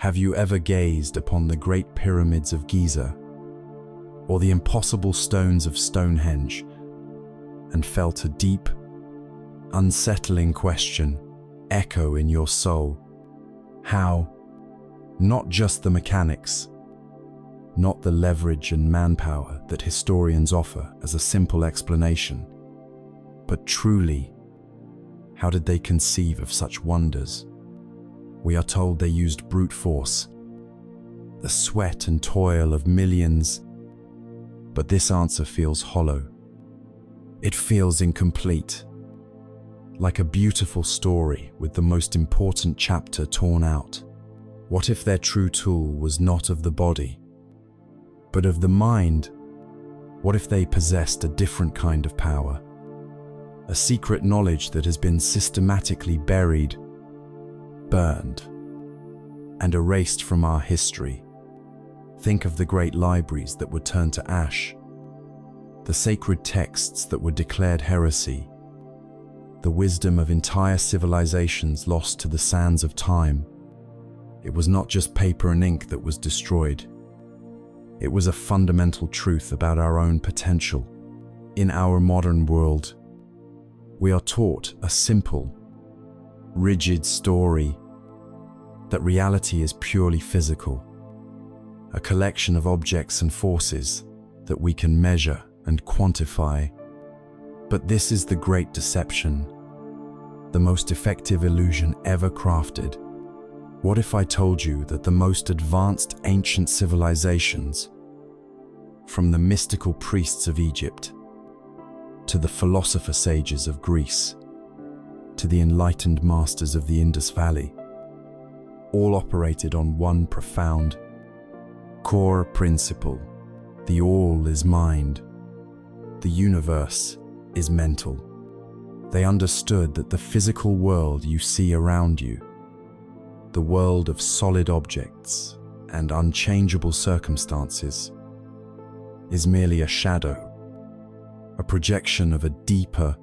Have you ever gazed upon the great pyramids of Giza or the impossible stones of Stonehenge and felt a deep, unsettling question echo in your soul? How, not just the mechanics, not the leverage and manpower that historians offer as a simple explanation, but truly, how did they conceive of such wonders? We are told they used brute force, the sweat and toil of millions, but this answer feels hollow. It feels incomplete, like a beautiful story with the most important chapter torn out. What if their true tool was not of the body, but of the mind? What if they possessed a different kind of power? A secret knowledge that has been systematically buried, burned, and erased from our history. Think of the great libraries that were turned to ash, the sacred texts that were declared heresy, the wisdom of entire civilizations lost to the sands of time. It was not just paper and ink that was destroyed. It was a fundamental truth about our own potential. In our modern world, we are taught a simple, rigid story that reality is purely physical, a collection of objects and forces that we can measure and quantify. But this is the great deception, the most effective illusion ever crafted. What if I told you that the most advanced ancient civilizations, from the mystical priests of Egypt to the philosopher sages of Greece, to the enlightened masters of the Indus Valley, all operated on one profound core principle: the all is mind, the universe is mental. They understood that the physical world you see around you, the world of solid objects and unchangeable circumstances, is merely a shadow, a projection of a deeper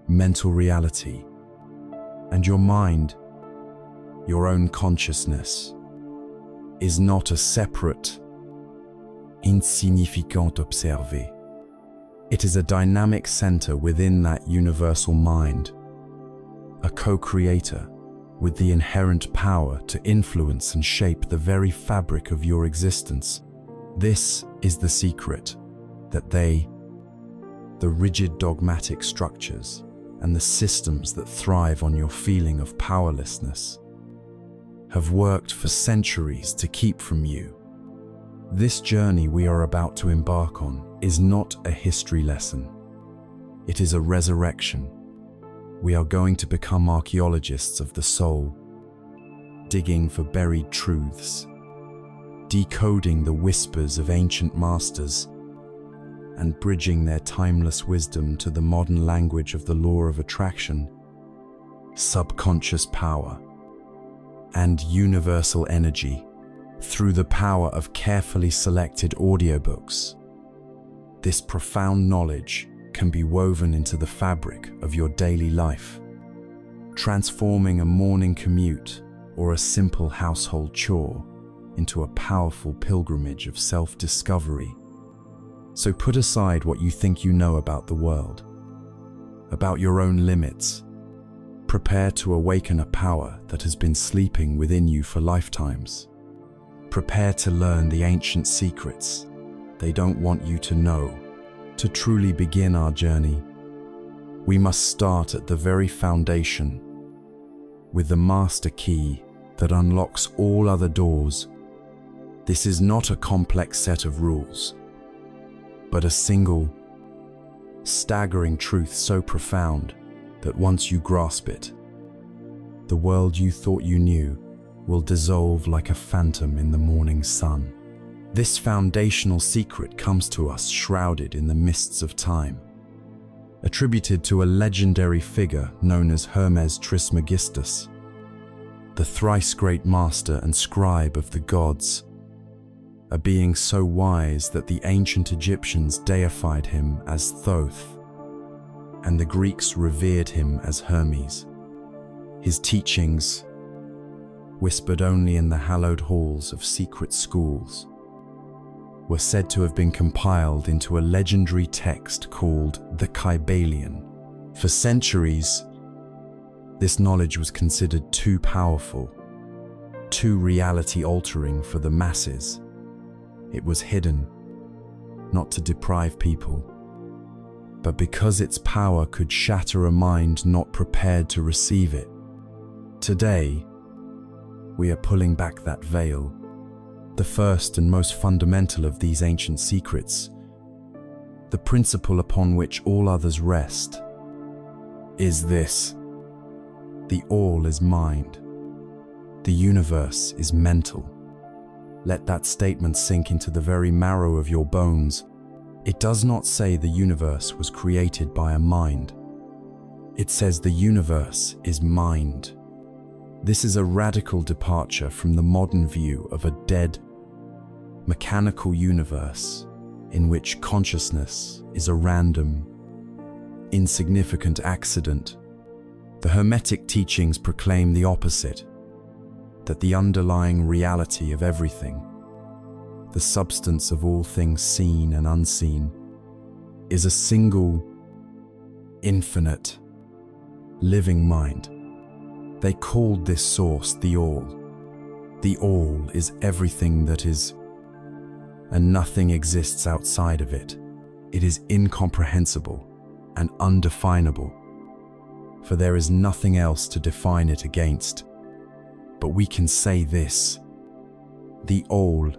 mental reality. And your mind, your own consciousness, is not a separate, insignificant observé. It is a dynamic center within that universal mind, a co-creator with the inherent power to influence and shape the very fabric of your existence. This is the secret that the rigid dogmatic structures and the systems that thrive on your feeling of powerlessness, have worked for centuries to keep from you. This journey we are about to embark on is not a history lesson. It is a resurrection. We are going to become archaeologists of the soul, digging for buried truths, decoding the whispers of ancient masters, and bridging their timeless wisdom to the modern language of the law of attraction, subconscious power, and universal energy through the power of carefully selected audiobooks. This profound knowledge can be woven into the fabric of your daily life, transforming a morning commute or a simple household chore into a powerful pilgrimage of self-discovery. So put aside what you think you know about the world, about your own limits. Prepare to awaken a power that has been sleeping within you for lifetimes. Prepare to learn the ancient secrets they don't want you to know. To truly begin our journey, we must start at the very foundation, with the master key that unlocks all other doors. This is not a complex set of rules, but a single, staggering truth so profound that once you grasp it, the world you thought you knew will dissolve like a phantom in the morning sun. This foundational secret comes to us shrouded in the mists of time, attributed to a legendary figure known as Hermes Trismegistus, the thrice great master and scribe of the gods, a being so wise that the ancient Egyptians deified him as Thoth, and the Greeks revered him as Hermes. His teachings, whispered only in the hallowed halls of secret schools, were said to have been compiled into a legendary text called the Kybalion. For centuries, this knowledge was considered too powerful, too reality-altering for the masses. It was hidden, not to deprive people, but because its power could shatter a mind not prepared to receive it. Today, we are pulling back that veil. The first and most fundamental of these ancient secrets, the principle upon which all others rest, is this: the all is mind. The universe is mental. Let that statement sink into the very marrow of your bones. It does not say the universe was created by a mind. It says the universe is mind. This is a radical departure from the modern view of a dead, mechanical universe in which consciousness is a random, insignificant accident. The Hermetic teachings proclaim the opposite, that the underlying reality of everything, the substance of all things seen and unseen, is a single, infinite, living mind. They called this source the All. The All is everything that is, and nothing exists outside of it. It is incomprehensible and undefinable, for there is nothing else to define it against. But we can say this: the All,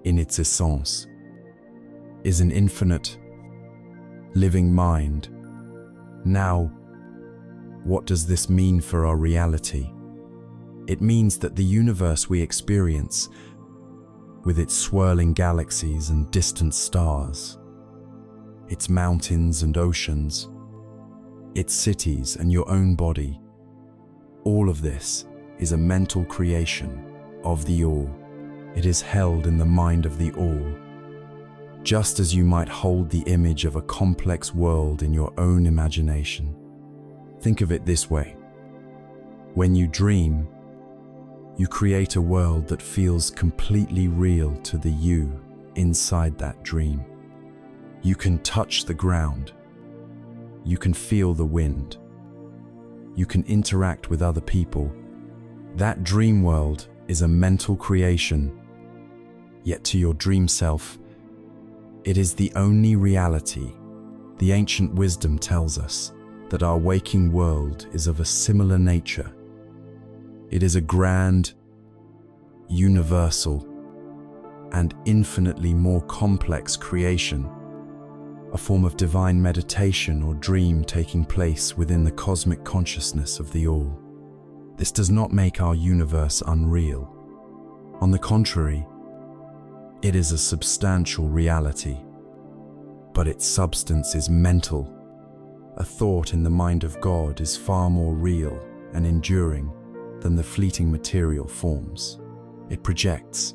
in its essence, is an infinite, living mind. Now, what does this mean for our reality? It means that the universe we experience, with its swirling galaxies and distant stars, its mountains and oceans, its cities and your own body, all of this is a mental creation of the All. It is held in the mind of the All, just as you might hold the image of a complex world in your own imagination. Think of it this way: when you dream, you create a world that feels completely real to the you inside that dream. You can touch the ground. You can feel the wind. You can interact with other people. That dream world is a mental creation, yet to your dream self, it is the only reality. The ancient wisdom tells us that our waking world is of a similar nature. It is a grand, universal, and infinitely more complex creation, a form of divine meditation or dream taking place within the cosmic consciousness of the All. This does not make our universe unreal. On the contrary, it is a substantial reality, but its substance is mental. A thought in the mind of God is far more real and enduring than the fleeting material forms it projects.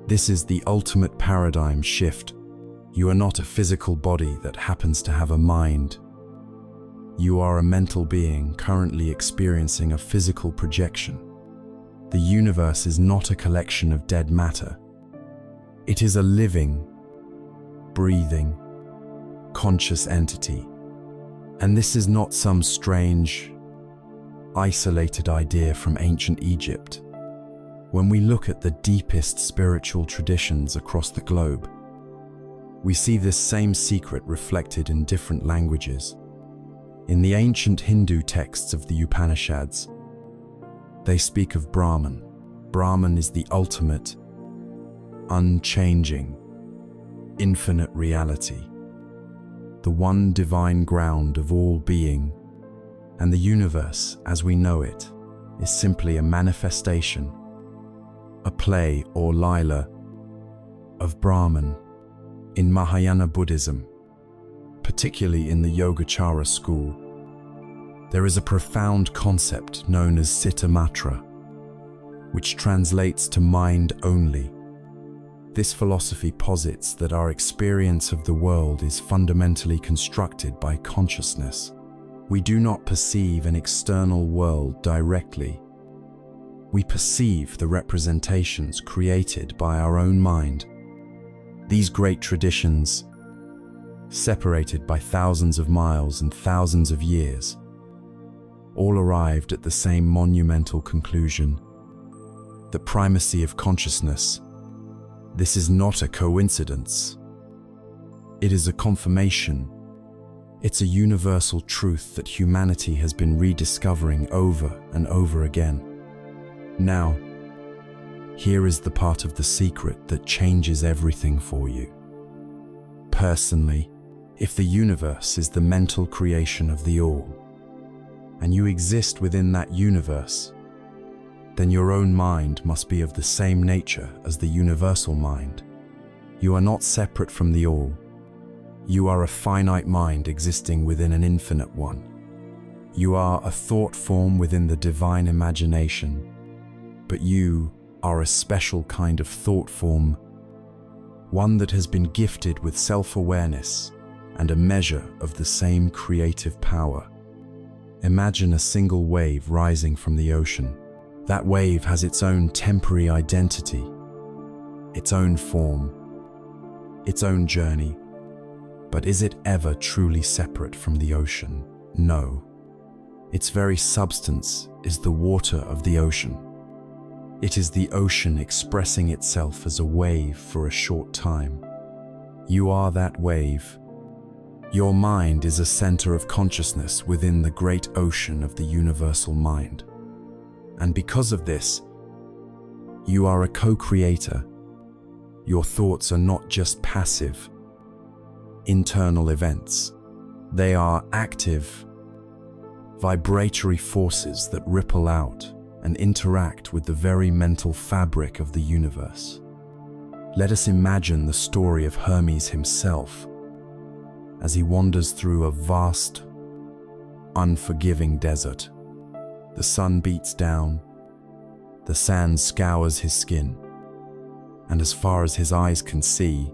This is the ultimate paradigm shift. You are not a physical body that happens to have a mind. You are a mental being currently experiencing a physical projection. The universe is not a collection of dead matter. It is a living, breathing, conscious entity. And this is not some strange, isolated idea from ancient Egypt. When we look at the deepest spiritual traditions across the globe, we see this same secret reflected in different languages. In the ancient Hindu texts of the Upanishads, they speak of Brahman. Brahman is the ultimate, unchanging, infinite reality, the one divine ground of all being, and the universe as we know it is simply a manifestation, a play or lila of Brahman. In Mahayana Buddhism, particularly in the Yogacara school, there is a profound concept known as Citta-matra, which translates to mind only. This philosophy posits that our experience of the world is fundamentally constructed by consciousness. We do not perceive an external world directly. We perceive the representations created by our own mind. These great traditions, separated by thousands of miles and thousands of years, all arrived at the same monumental conclusion: the primacy of consciousness. This is not a coincidence. It is a confirmation. It's a universal truth that humanity has been rediscovering over and over again. Now, here is the part of the secret that changes everything for you. Personally, if the universe is the mental creation of the all, and you exist within that universe, then your own mind must be of the same nature as the universal mind. You are not separate from the all. You are a finite mind existing within an infinite one. You are a thought form within the divine imagination, but you are a special kind of thought form, one that has been gifted with self-awareness and a measure of the same creative power. Imagine a single wave rising from the ocean. That wave has its own temporary identity, its own form, its own journey. But is it ever truly separate from the ocean? No. Its very substance is the water of the ocean. It is the ocean expressing itself as a wave for a short time. You are that wave. Your mind is a center of consciousness within the great ocean of the universal mind. And because of this, you are a co-creator. Your thoughts are not just passive, internal events. They are active, vibratory forces that ripple out and interact with the very mental fabric of the universe. Let us imagine the story of Hermes himself as he wanders through a vast, unforgiving desert. The sun beats down, the sand scours his skin, and as far as his eyes can see,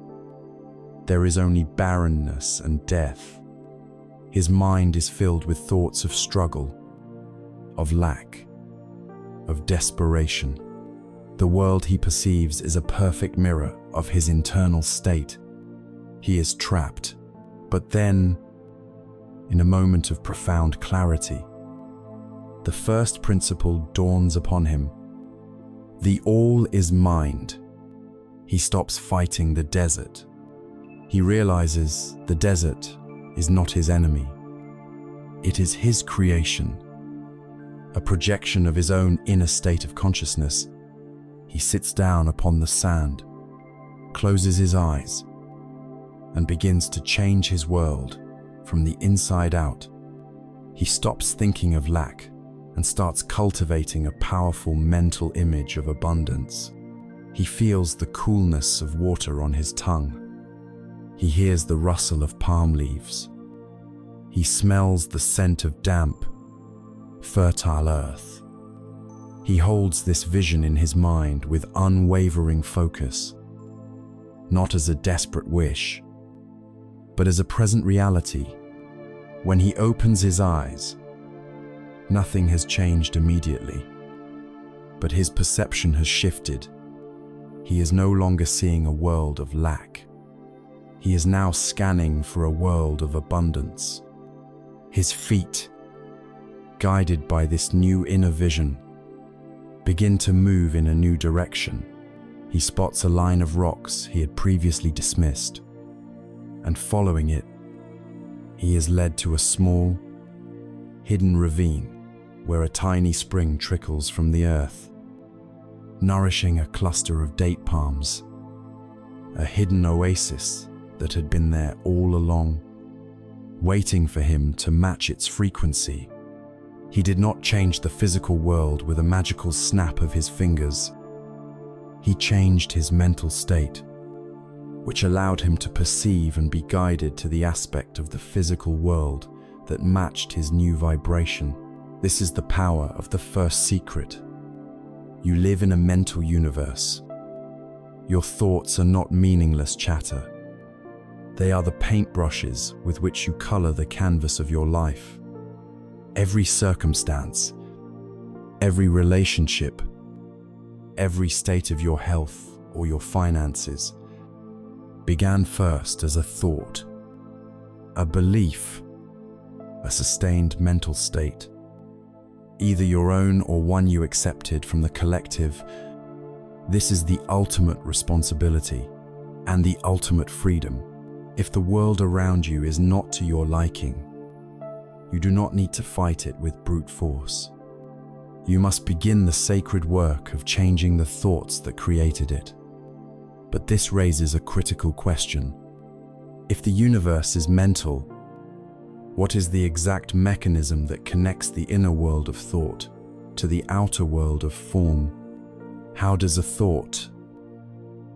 there is only barrenness and death. His mind is filled with thoughts of struggle, of lack, of desperation. The world he perceives is a perfect mirror of his internal state. He is trapped. But then, in a moment of profound clarity, the first principle dawns upon him. The all is mind. He stops fighting the desert. He realizes the desert is not his enemy. It is his creation, a projection of his own inner state of consciousness. He sits down upon the sand, closes his eyes, and begins to change his world from the inside out. He stops thinking of lack and starts cultivating a powerful mental image of abundance. He feels the coolness of water on his tongue. He hears the rustle of palm leaves. He smells the scent of damp, fertile earth. He holds this vision in his mind with unwavering focus, not as a desperate wish, but as a present reality. When he opens his eyes, nothing has changed immediately, but his perception has shifted. He is no longer seeing a world of lack. He is now scanning for a world of abundance. His feet, guided by this new inner vision, begin to move in a new direction. He spots a line of rocks he had previously dismissed, and following it, he is led to a small, hidden ravine where a tiny spring trickles from the earth, nourishing a cluster of date palms, a hidden oasis that had been there all along, waiting for him to match its frequency. He did not change the physical world with a magical snap of his fingers. He changed his mental state, which allowed him to perceive and be guided to the aspect of the physical world that matched his new vibration. This is the power of the first secret. You live in a mental universe. Your thoughts are not meaningless chatter. They are the paintbrushes with which you color the canvas of your life. Every circumstance, every relationship, every state of your health or your finances began first as a thought, a belief, a sustained mental state, either your own or one you accepted from the collective. This is the ultimate responsibility and the ultimate freedom. If the world around you is not to your liking, you do not need to fight it with brute force. You must begin the sacred work of changing the thoughts that created it. But this raises a critical question. If the universe is mental, what is the exact mechanism that connects the inner world of thought to the outer world of form? How does a thought,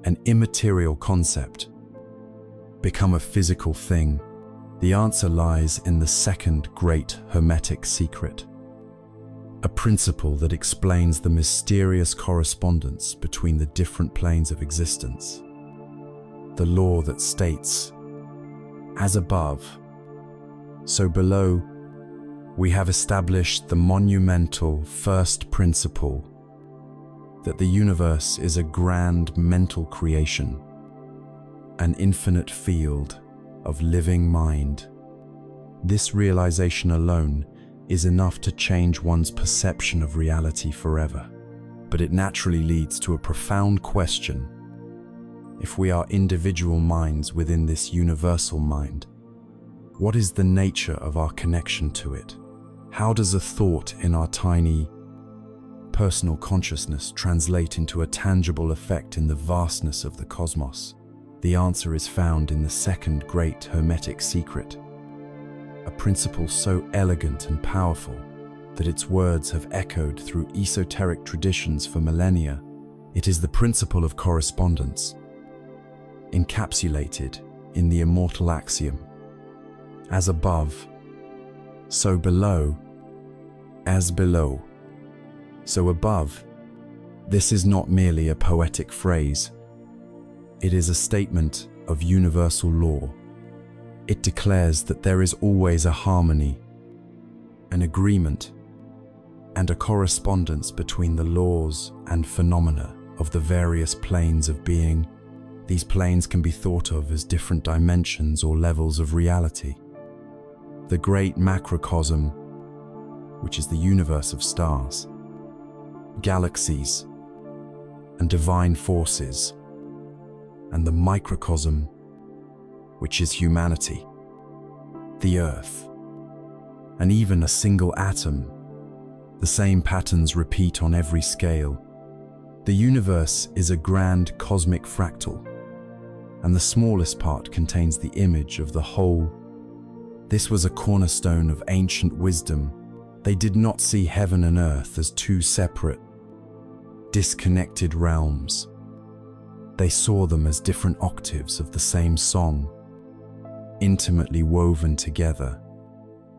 an immaterial concept, become a physical thing? The answer lies in the second great Hermetic secret, a principle that explains the mysterious correspondence between the different planes of existence. The law that states, as above, so below. We have established the monumental first principle that the universe is a grand mental creation, an infinite field of living mind. This realization alone is enough to change one's perception of reality forever. But it naturally leads to a profound question. If we are individual minds within this universal mind, what is the nature of our connection to it? How does a thought in our tiny, personal consciousness translate into a tangible effect in the vastness of the cosmos? The answer is found in the second great Hermetic secret, a principle so elegant and powerful that its words have echoed through esoteric traditions for millennia. It is the principle of correspondence, encapsulated in the immortal axiom, as above, so below, as below, so above. This is not merely a poetic phrase. It is a statement of universal law. It declares that there is always a harmony, an agreement, and a correspondence between the laws and phenomena of the various planes of being. These planes can be thought of as different dimensions or levels of reality. The great macrocosm, which is the universe of stars, galaxies, and divine forces, and the microcosm, which is humanity, the earth, and even a single atom. The same patterns repeat on every scale. The universe is a grand cosmic fractal, and the smallest part contains the image of the whole. This was a cornerstone of ancient wisdom. They did not see heaven and earth as two separate, disconnected realms. They saw them as different octaves of the same song, intimately woven together.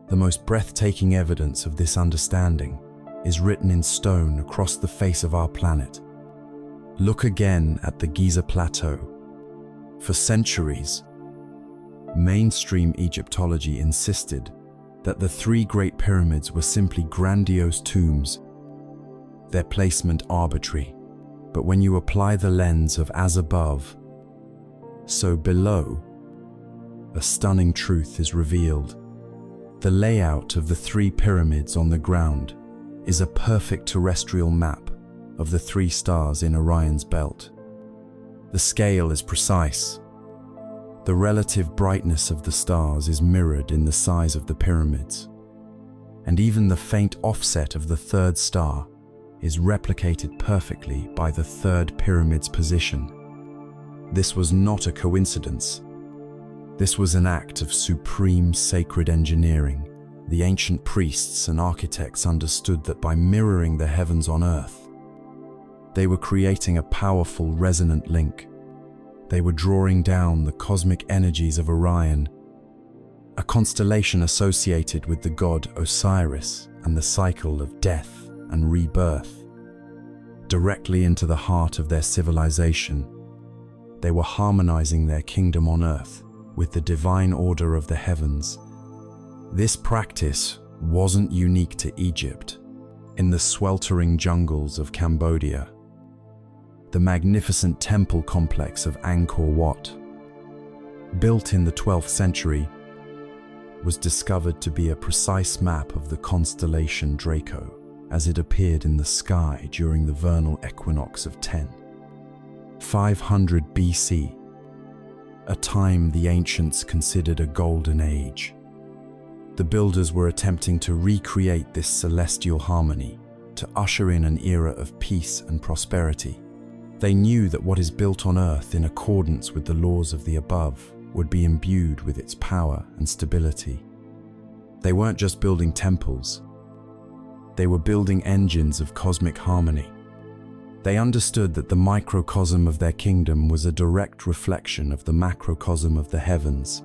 The most breathtaking evidence of this understanding is written in stone across the face of our planet. Look again at the Giza Plateau. For centuries, mainstream Egyptology insisted that the three great pyramids were simply grandiose tombs, their placement arbitrary. But when you apply the lens of as above, so below, a stunning truth is revealed. The layout of the three pyramids on the ground is a perfect terrestrial map of the three stars in Orion's belt. The scale is precise. The relative brightness of the stars is mirrored in the size of the pyramids, and even the faint offset of the third star is replicated perfectly by the third pyramid's position. This was not a coincidence. This was an act of supreme sacred engineering. The ancient priests and architects understood that by mirroring the heavens on earth, they were creating a powerful resonant link. They were drawing down the cosmic energies of Orion, a constellation associated with the god Osiris and the cycle of death and rebirth, directly into the heart of their civilization. They were harmonizing their kingdom on earth with the divine order of the heavens. This practice wasn't unique to Egypt. In the sweltering jungles of Cambodia, the magnificent temple complex of Angkor Wat, built in the 12th century, was discovered to be a precise map of the constellation Draco as it appeared in the sky during the vernal equinox of 500 BC, a time the ancients considered a golden age. The builders were attempting to recreate this celestial harmony to usher in an era of peace and prosperity. They knew that what is built on Earth in accordance with the laws of the above would be imbued with its power and stability. They weren't just building temples. They were building engines of cosmic harmony. They understood that the microcosm of their kingdom was a direct reflection of the macrocosm of the heavens,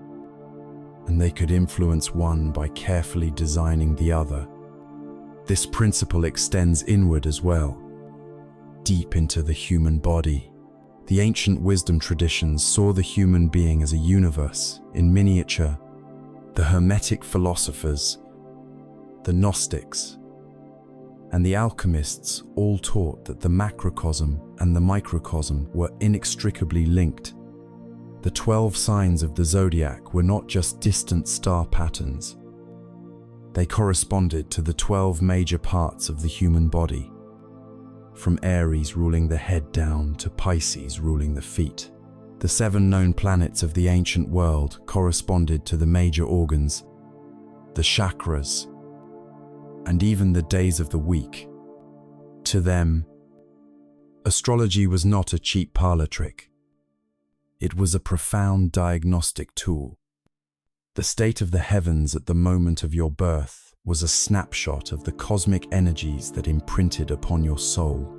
and they could influence one by carefully designing the other. This principle extends inward as well, deep into the human body. The ancient wisdom traditions saw the human being as a universe in miniature. The Hermetic philosophers, the Gnostics, and the alchemists all taught that the macrocosm and the microcosm were inextricably linked. The 12 signs of the zodiac were not just distant star patterns. They corresponded to the 12 major parts of the human body, from Aries ruling the head down to Pisces ruling the feet. The 7 known planets of the ancient world corresponded to the major organs, the chakras, and even the days of the week. To them, astrology was not a cheap parlor trick. It was a profound diagnostic tool. The state of the heavens at the moment of your birth was a snapshot of the cosmic energies that imprinted upon your soul.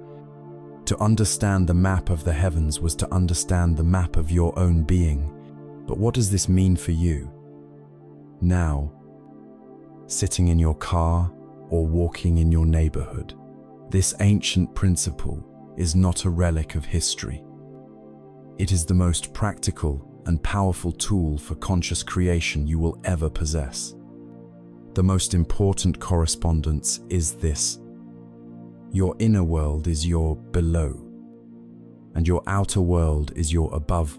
To understand the map of the heavens was to understand the map of your own being. But what does this mean for you? Now, sitting in your car or walking in your neighborhood, this ancient principle is not a relic of history. It is the most practical and powerful tool for conscious creation you will ever possess. The most important correspondence is this: your inner world is your below, and your outer world is your above.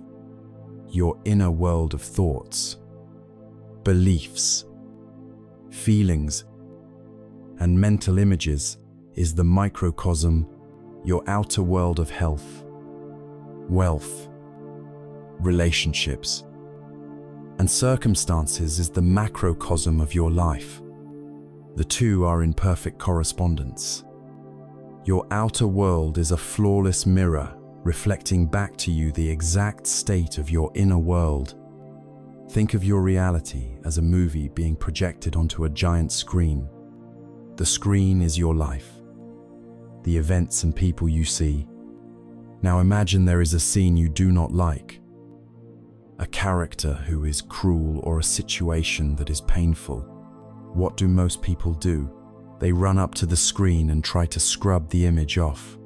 Your inner world of thoughts, beliefs, feelings, and mental images is the microcosm. Your outer world of health, wealth, relationships, and circumstances is the macrocosm of your life. The two are in perfect correspondence. Your outer world is a flawless mirror reflecting back to you the exact state of your inner world. Think of your reality as a movie being projected onto a giant screen. The screen is your life, the events and people you see. Now imagine there is a scene you do not like, a character who is cruel or a situation that is painful. What do most people do? They run up to the screen and try to scrub the image off.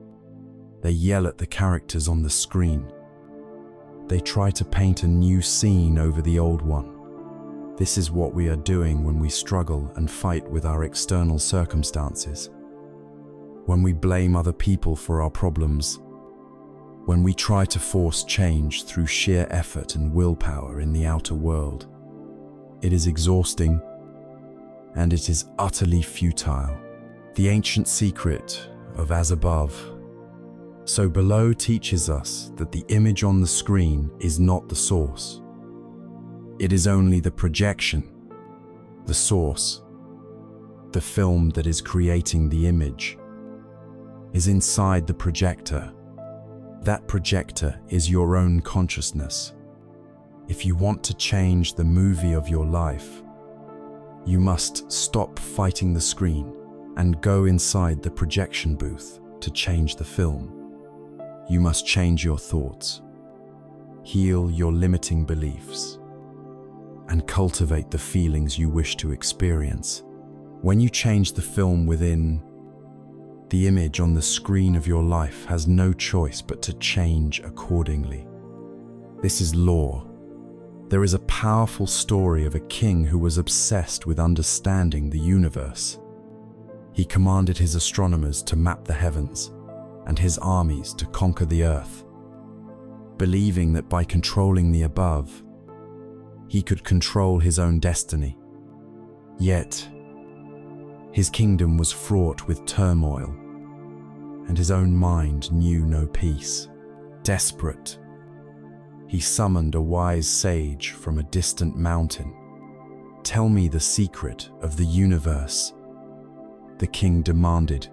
They yell at the characters on the screen. They try to paint a new scene over the old one. This is what we are doing when we struggle and fight with our external circumstances. When we blame other people for our problems. When we try to force change through sheer effort and willpower in the outer world. It is exhausting, and it is utterly futile. The ancient secret of as above, so below teaches us that the image on the screen is not the source. It is only the projection, the source. The film that is creating the image is inside the projector. That projector is your own consciousness. If you want to change the movie of your life, you must stop fighting the screen and go inside the projection booth to change the film. You must change your thoughts, heal your limiting beliefs, and cultivate the feelings you wish to experience. When you change the film within, the image on the screen of your life has no choice but to change accordingly. This is law. There is a powerful story of a king who was obsessed with understanding the universe. He commanded his astronomers to map the heavens. and his armies to conquer the earth, believing that by controlling the above, he could control his own destiny. Yet, his kingdom was fraught with turmoil, and his own mind knew no peace. Desperate, he summoned a wise sage from a distant mountain. "Tell me the secret of the universe," the king demanded.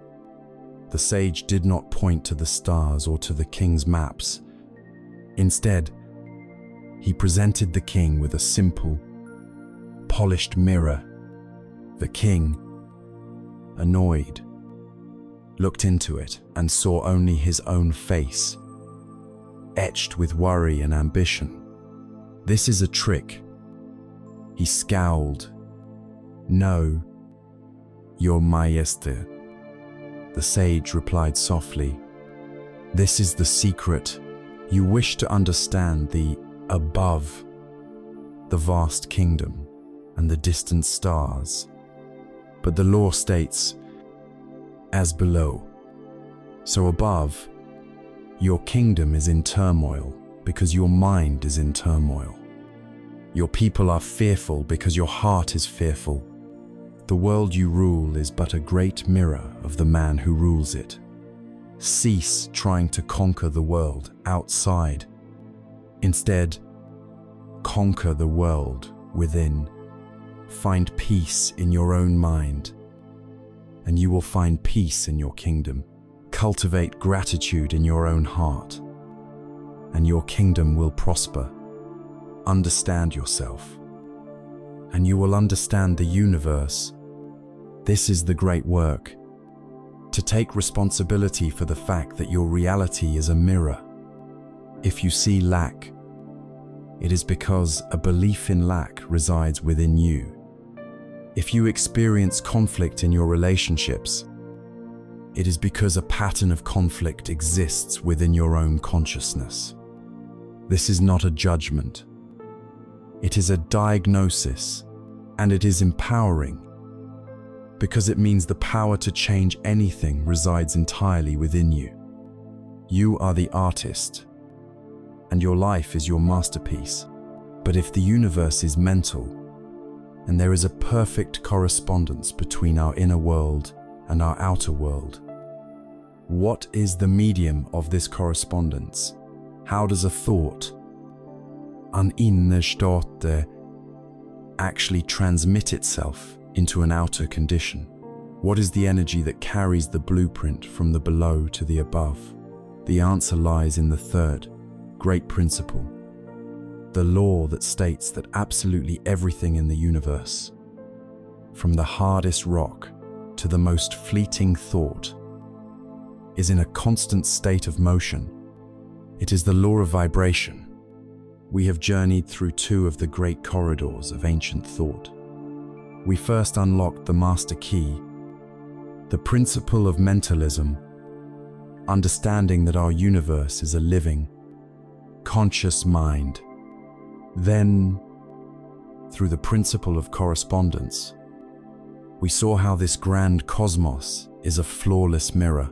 The sage did not point to the stars or to the king's maps. Instead, he presented the king with a simple, polished mirror. The king, annoyed, looked into it and saw only his own face, etched with worry and ambition. "This is a trick," he scowled. "No, Your Majesty," the sage replied softly. "This is the secret. You wish to understand the above, the vast kingdom and the distant stars. But the law states, as below. So above, your kingdom is in turmoil because your mind is in turmoil. Your people are fearful because your heart is fearful. The world you rule is but a great mirror of the man who rules it. Cease trying to conquer the world outside. Instead, conquer the world within. Find peace in your own mind, and you will find peace in your kingdom. Cultivate gratitude in your own heart, and your kingdom will prosper. Understand yourself, and you will understand the universe. This is the great work, to take responsibility for the fact that your reality is a mirror. If you see lack, it is because a belief in lack resides within you. If you experience conflict in your relationships, it is because a pattern of conflict exists within your own consciousness. This is not a judgment. It is a diagnosis, and it is empowering, because it means the power to change anything resides entirely within you. You are the artist, and your life is your masterpiece. But if the universe is mental, and there is a perfect correspondence between our inner world and our outer world, what is the medium of this correspondence? How does a thought, an innerståte, actually transmit itself into an outer condition? What is the energy that carries the blueprint from the below to the above? The answer lies in the third great principle, the law that states that absolutely everything in the universe, from the hardest rock to the most fleeting thought, is in a constant state of motion. It is the law of vibration. We have journeyed through two of the great corridors of ancient thought. We first unlocked the master key, the principle of mentalism, understanding that our universe is a living, conscious mind. Then, through the principle of correspondence, we saw how this grand cosmos is a flawless mirror,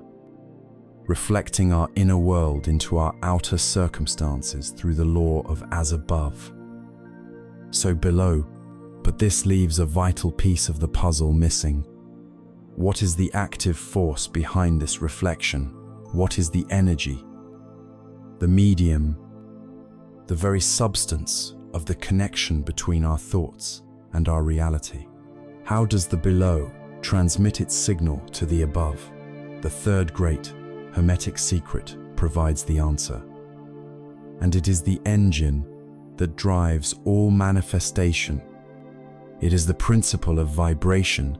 reflecting our inner world into our outer circumstances through the law of as above, so below. But this leaves a vital piece of the puzzle missing. What is the active force behind this reflection? What is the energy, the medium, the very substance of the connection between our thoughts and our reality? How does the below transmit its signal to the above? The third great Hermetic secret provides the answer. And it is the engine that drives all manifestation. It is the principle of vibration,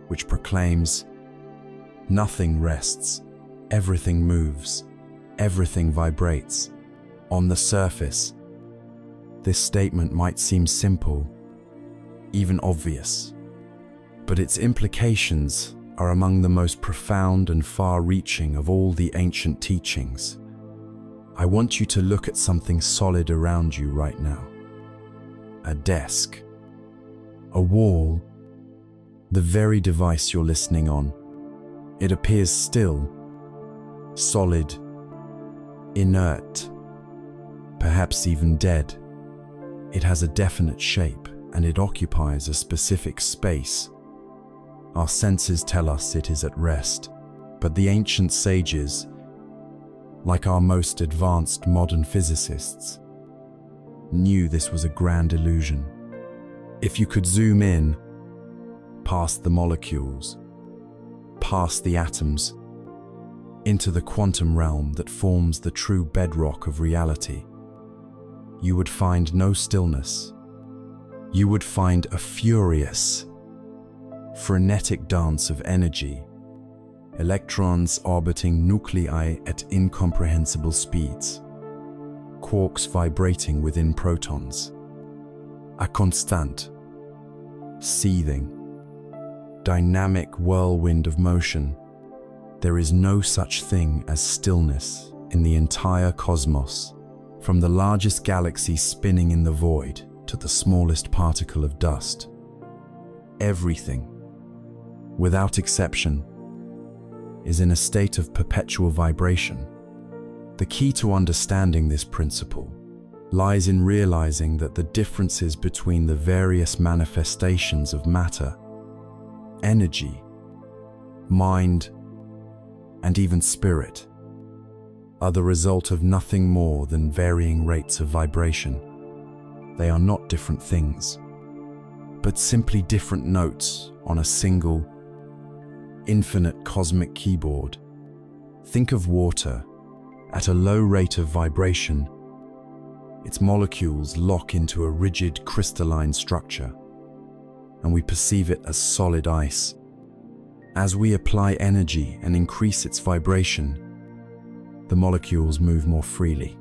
which proclaims, nothing rests, everything moves, everything vibrates. On the surface, this statement might seem simple, even obvious, but its implications are among the most profound and far-reaching of all the ancient teachings. I want you to look at something solid around you right now. A desk, a wall, the very device you're listening on. It appears still, solid, inert, perhaps even dead. It has a definite shape and it occupies a specific space. Our senses tell us it is at rest, but the ancient sages, like our most advanced modern physicists, knew this was a grand illusion. If you could zoom in, past the molecules, past the atoms, into the quantum realm that forms the true bedrock of reality, you would find no stillness. You would find a furious, frenetic dance of energy, electrons orbiting nuclei at incomprehensible speeds, quarks vibrating within protons, a constant, seething, dynamic whirlwind of motion. There is no such thing as stillness in the entire cosmos, from the largest galaxy spinning in the void to the smallest particle of dust. Everything, without exception, is in a state of perpetual vibration. The key to understanding this principle lies in realizing that the differences between the various manifestations of matter, energy, mind, and even spirit are the result of nothing more than varying rates of vibration. They are not different things, but simply different notes on a single, infinite cosmic keyboard. Think of water. At a low rate of vibration, its molecules lock into a rigid crystalline structure, and we perceive it as solid ice. As we apply energy and increase its vibration, the molecules move more freely,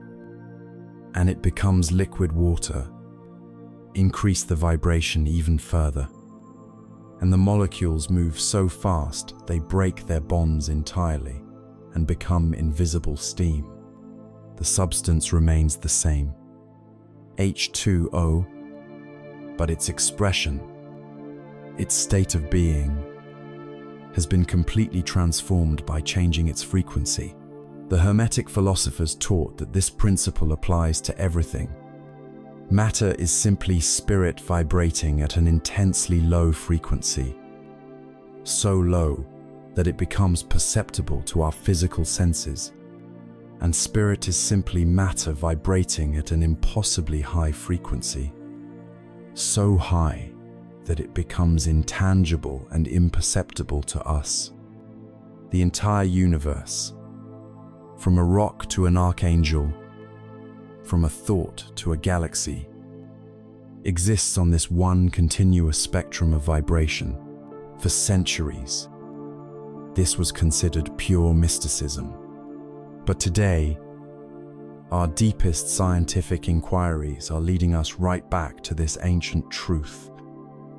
and it becomes liquid water. Increase the vibration even further, and the molecules move so fast they break their bonds entirely and become invisible steam. The substance remains the same, H2O, but its expression, its state of being, has been completely transformed by changing its frequency. The Hermetic philosophers taught that this principle applies to everything. Matter is simply spirit vibrating at an intensely low frequency, so low that it becomes perceptible to our physical senses, and spirit is simply matter vibrating at an impossibly high frequency, so high that it becomes intangible and imperceptible to us. The entire universe, from a rock to an archangel, from a thought to a galaxy, exists on this one continuous spectrum of vibration. For centuries, this was considered pure mysticism. But today, our deepest scientific inquiries are leading us right back to this ancient truth.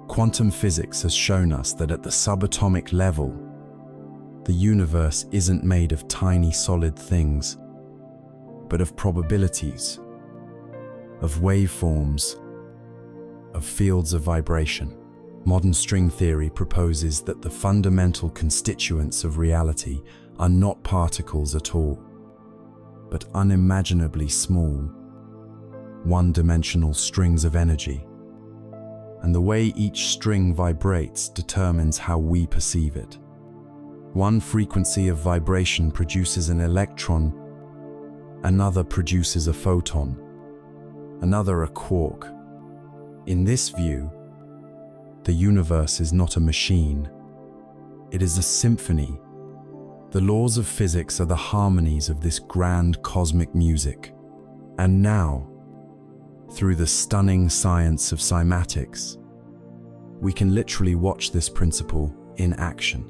Quantum physics has shown us that at the subatomic level, the universe isn't made of tiny solid things, but of probabilities, of waveforms, of fields of vibration. Modern string theory proposes that the fundamental constituents of reality are not particles at all, but unimaginably small, one-dimensional strings of energy. And the way each string vibrates determines how we perceive it. One frequency of vibration produces an electron, another produces a photon, another a quark. In this view, the universe is not a machine. It is a symphony. The laws of physics are the harmonies of this grand cosmic music. And now, through the stunning science of cymatics, we can literally watch this principle in action.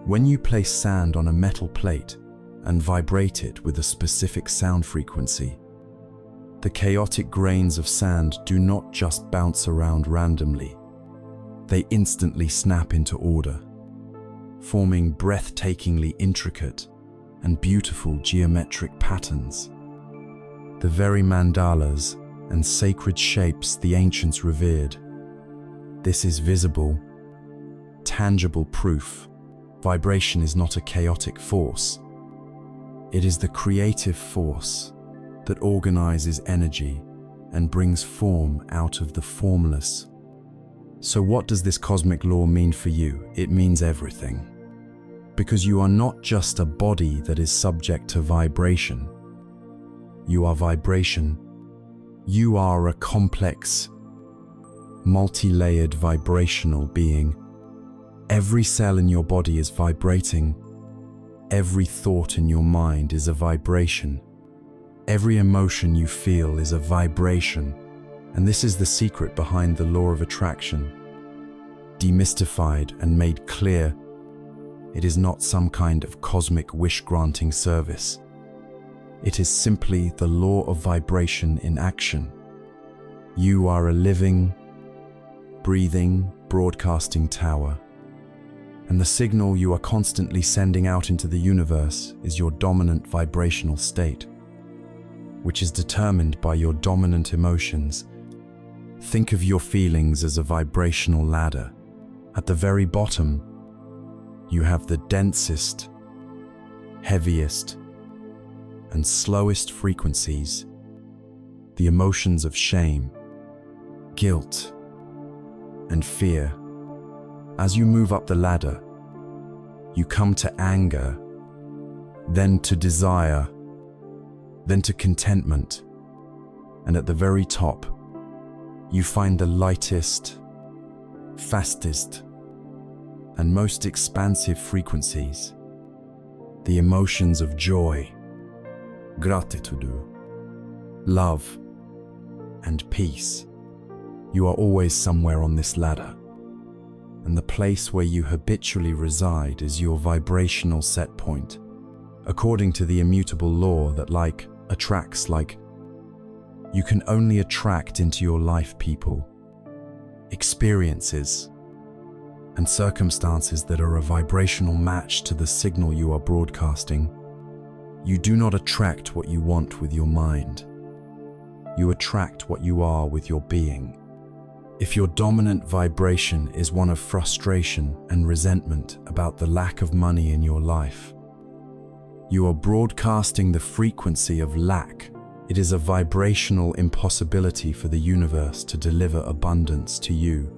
When you place sand on a metal plate and vibrate it with a specific sound frequency, the chaotic grains of sand do not just bounce around randomly. They instantly snap into order, forming breathtakingly intricate and beautiful geometric patterns. The very mandalas and sacred shapes the ancients revered. This is visible, tangible proof. Vibration is not a chaotic force. It is the creative force that organizes energy and brings form out of the formless. So what does this cosmic law mean for you? It means everything. Because you are not just a body that is subject to vibration. You are vibration. You are a complex, multi-layered vibrational being. Every cell in your body is vibrating. Every thought in your mind is a vibration. Every emotion you feel is a vibration. And this is the secret behind the law of attraction. Demystified and made clear, it is not some kind of cosmic wish-granting service. It is simply the law of vibration in action. You are a living, breathing, broadcasting tower. And the signal you are constantly sending out into the universe is your dominant vibrational state, which is determined by your dominant emotions. Think of your feelings as a vibrational ladder. At the very bottom, you have the densest, heaviest, and slowest frequencies, the emotions of shame, guilt, and fear. As you move up the ladder, you come to anger, then to desire, then to contentment, and at the very top, you find the lightest, fastest, and most expansive frequencies, the emotions of joy, gratitude, love, and peace. You are always somewhere on this ladder, and the place where you habitually reside is your vibrational set point, according to the immutable law that like attracts like. You can only attract into your life people, experiences, and circumstances that are a vibrational match to the signal you are broadcasting. You do not attract what you want with your mind. You attract what you are with your being. If your dominant vibration is one of frustration and resentment about the lack of money in your life, you are broadcasting the frequency of lack. It is a vibrational impossibility for the universe to deliver abundance to you,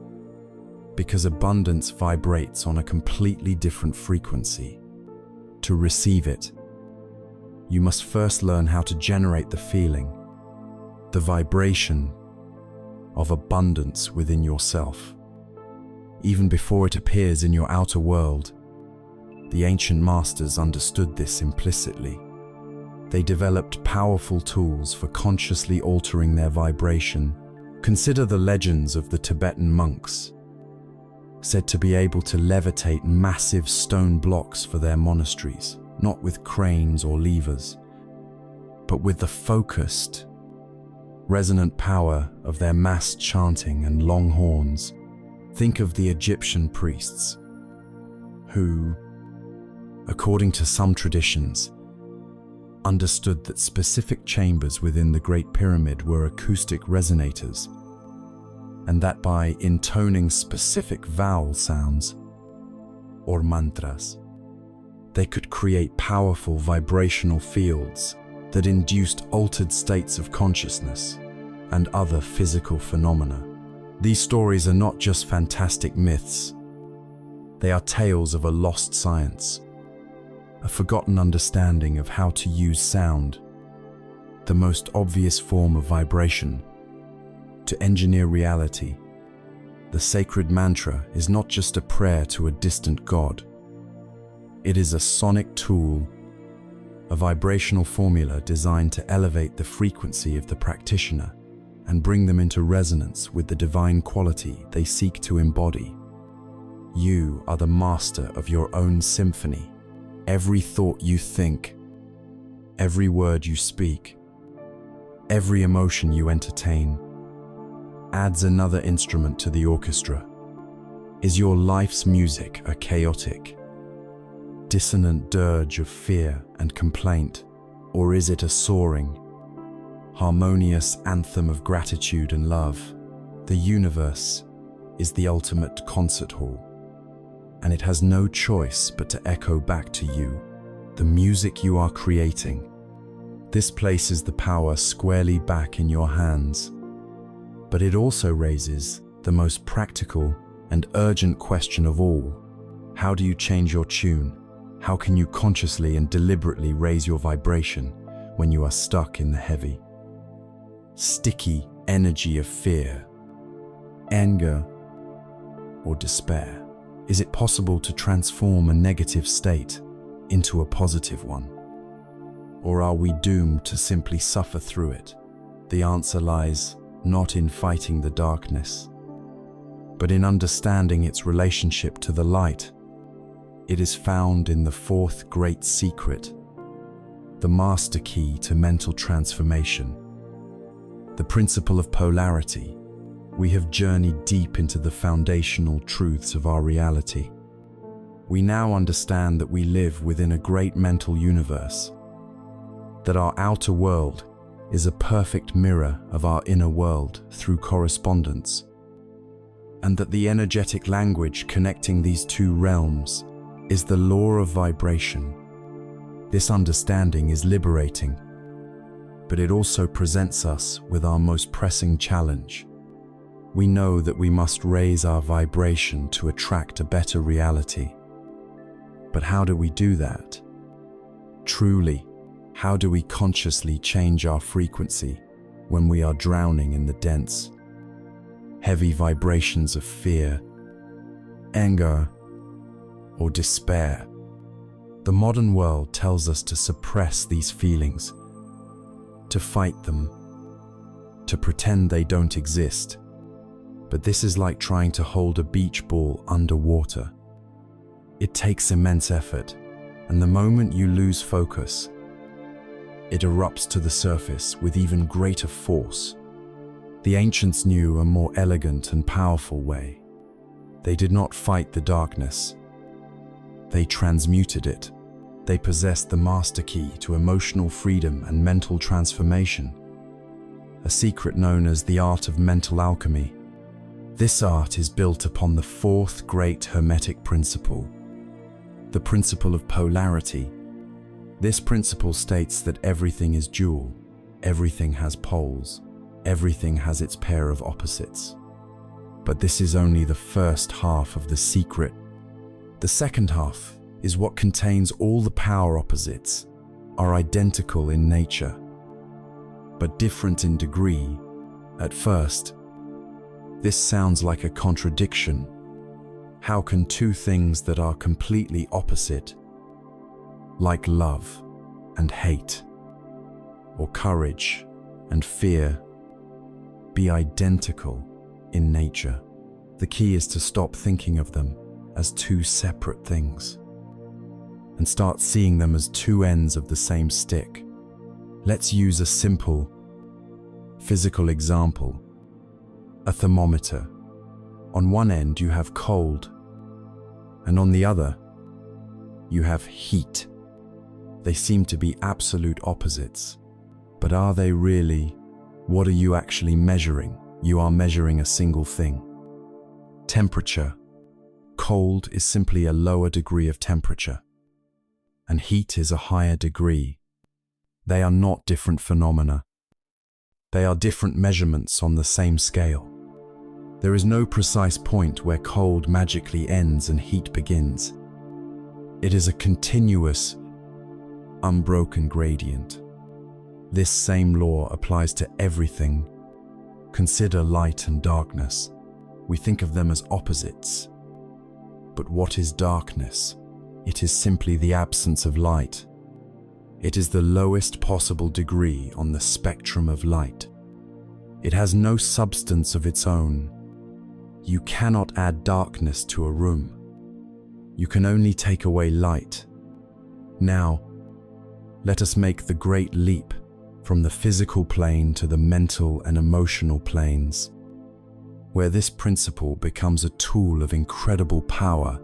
because abundance vibrates on a completely different frequency. To receive it, you must first learn how to generate the feeling, the vibration of abundance within yourself. Even before it appears in your outer world, the ancient masters understood this implicitly. They developed powerful tools for consciously altering their vibration. Consider the legends of the Tibetan monks, said to be able to levitate massive stone blocks for their monasteries, not with cranes or levers, but with the focused, resonant power of their mass chanting and long horns. Think of the Egyptian priests, who, according to some traditions, understood that specific chambers within the Great Pyramid were acoustic resonators, and that by intoning specific vowel sounds, or mantras, they could create powerful vibrational fields that induced altered states of consciousness and other physical phenomena. These stories are not just fantastic myths. They are tales of a lost science, a forgotten understanding of how to use sound, the most obvious form of vibration, to engineer reality. The sacred mantra is not just a prayer to a distant god. It is a sonic tool, a vibrational formula designed to elevate the frequency of the practitioner and bring them into resonance with the divine quality they seek to embody. You are the master of your own symphony. Every thought you think, every word you speak, every emotion you entertain, adds another instrument to the orchestra. Is your life's music a chaotic, dissonant dirge of fear and complaint, or is it a soaring, harmonious anthem of gratitude and love? The universe is the ultimate concert hall, and it has no choice but to echo back to you the music you are creating. This places the power squarely back in your hands. But it also raises the most practical and urgent question of all. How do you change your tune? How can you consciously and deliberately raise your vibration when you are stuck in the heavy, sticky energy of fear, anger, or despair? Is it possible to transform a negative state into a positive one? Or are we doomed to simply suffer through it? The answer lies not in fighting the darkness, but in understanding its relationship to the light. It is found in the fourth great secret, the master key to mental transformation, the principle of polarity. We have journeyed deep into the foundational truths of our reality. We now understand that we live within a great mental universe, that our outer world is a perfect mirror of our inner world through correspondence, and that the energetic language connecting these two realms is the law of vibration. This understanding is liberating, but it also presents us with our most pressing challenge. We know that we must raise our vibration to attract a better reality. But how do we do that? Truly, how do we consciously change our frequency when we are drowning in the dense, heavy vibrations of fear, anger, or despair? The modern world tells us to suppress these feelings, to fight them, to pretend they don't exist. But this is like trying to hold a beach ball underwater. It takes immense effort, and the moment you lose focus, it erupts to the surface with even greater force. The ancients knew a more elegant and powerful way. They did not fight the darkness. They transmuted it. They possessed the master key to emotional freedom and mental transformation, a secret known as the art of mental alchemy. This art is built upon the fourth great Hermetic principle, the principle of polarity. This principle states that everything is dual, everything has poles, everything has its pair of opposites. But this is only the first half of the secret. The second half is what contains all the power opposites, are identical in nature, but different in degree. At first, this sounds like a contradiction. How can two things that are completely opposite, like love and hate, or courage and fear, be identical in nature? The key is to stop thinking of them as two separate things and start seeing them as two ends of the same stick. Let's use a simple physical example. A thermometer. On one end you have cold, and on the other you have heat. They seem to be absolute opposites, but are they really? What are you actually measuring? You are measuring a single thing. Temperature. Cold is simply a lower degree of temperature, and heat is a higher degree. They are not different phenomena. They are different measurements on the same scale. There is no precise point where cold magically ends and heat begins. It is a continuous, unbroken gradient. This same law applies to everything. Consider light and darkness. We think of them as opposites. But what is darkness? It is simply the absence of light. It is the lowest possible degree on the spectrum of light. It has no substance of its own. You cannot add darkness to a room. You can only take away light. Now, let us make the great leap from the physical plane to the mental and emotional planes, where this principle becomes a tool of incredible power.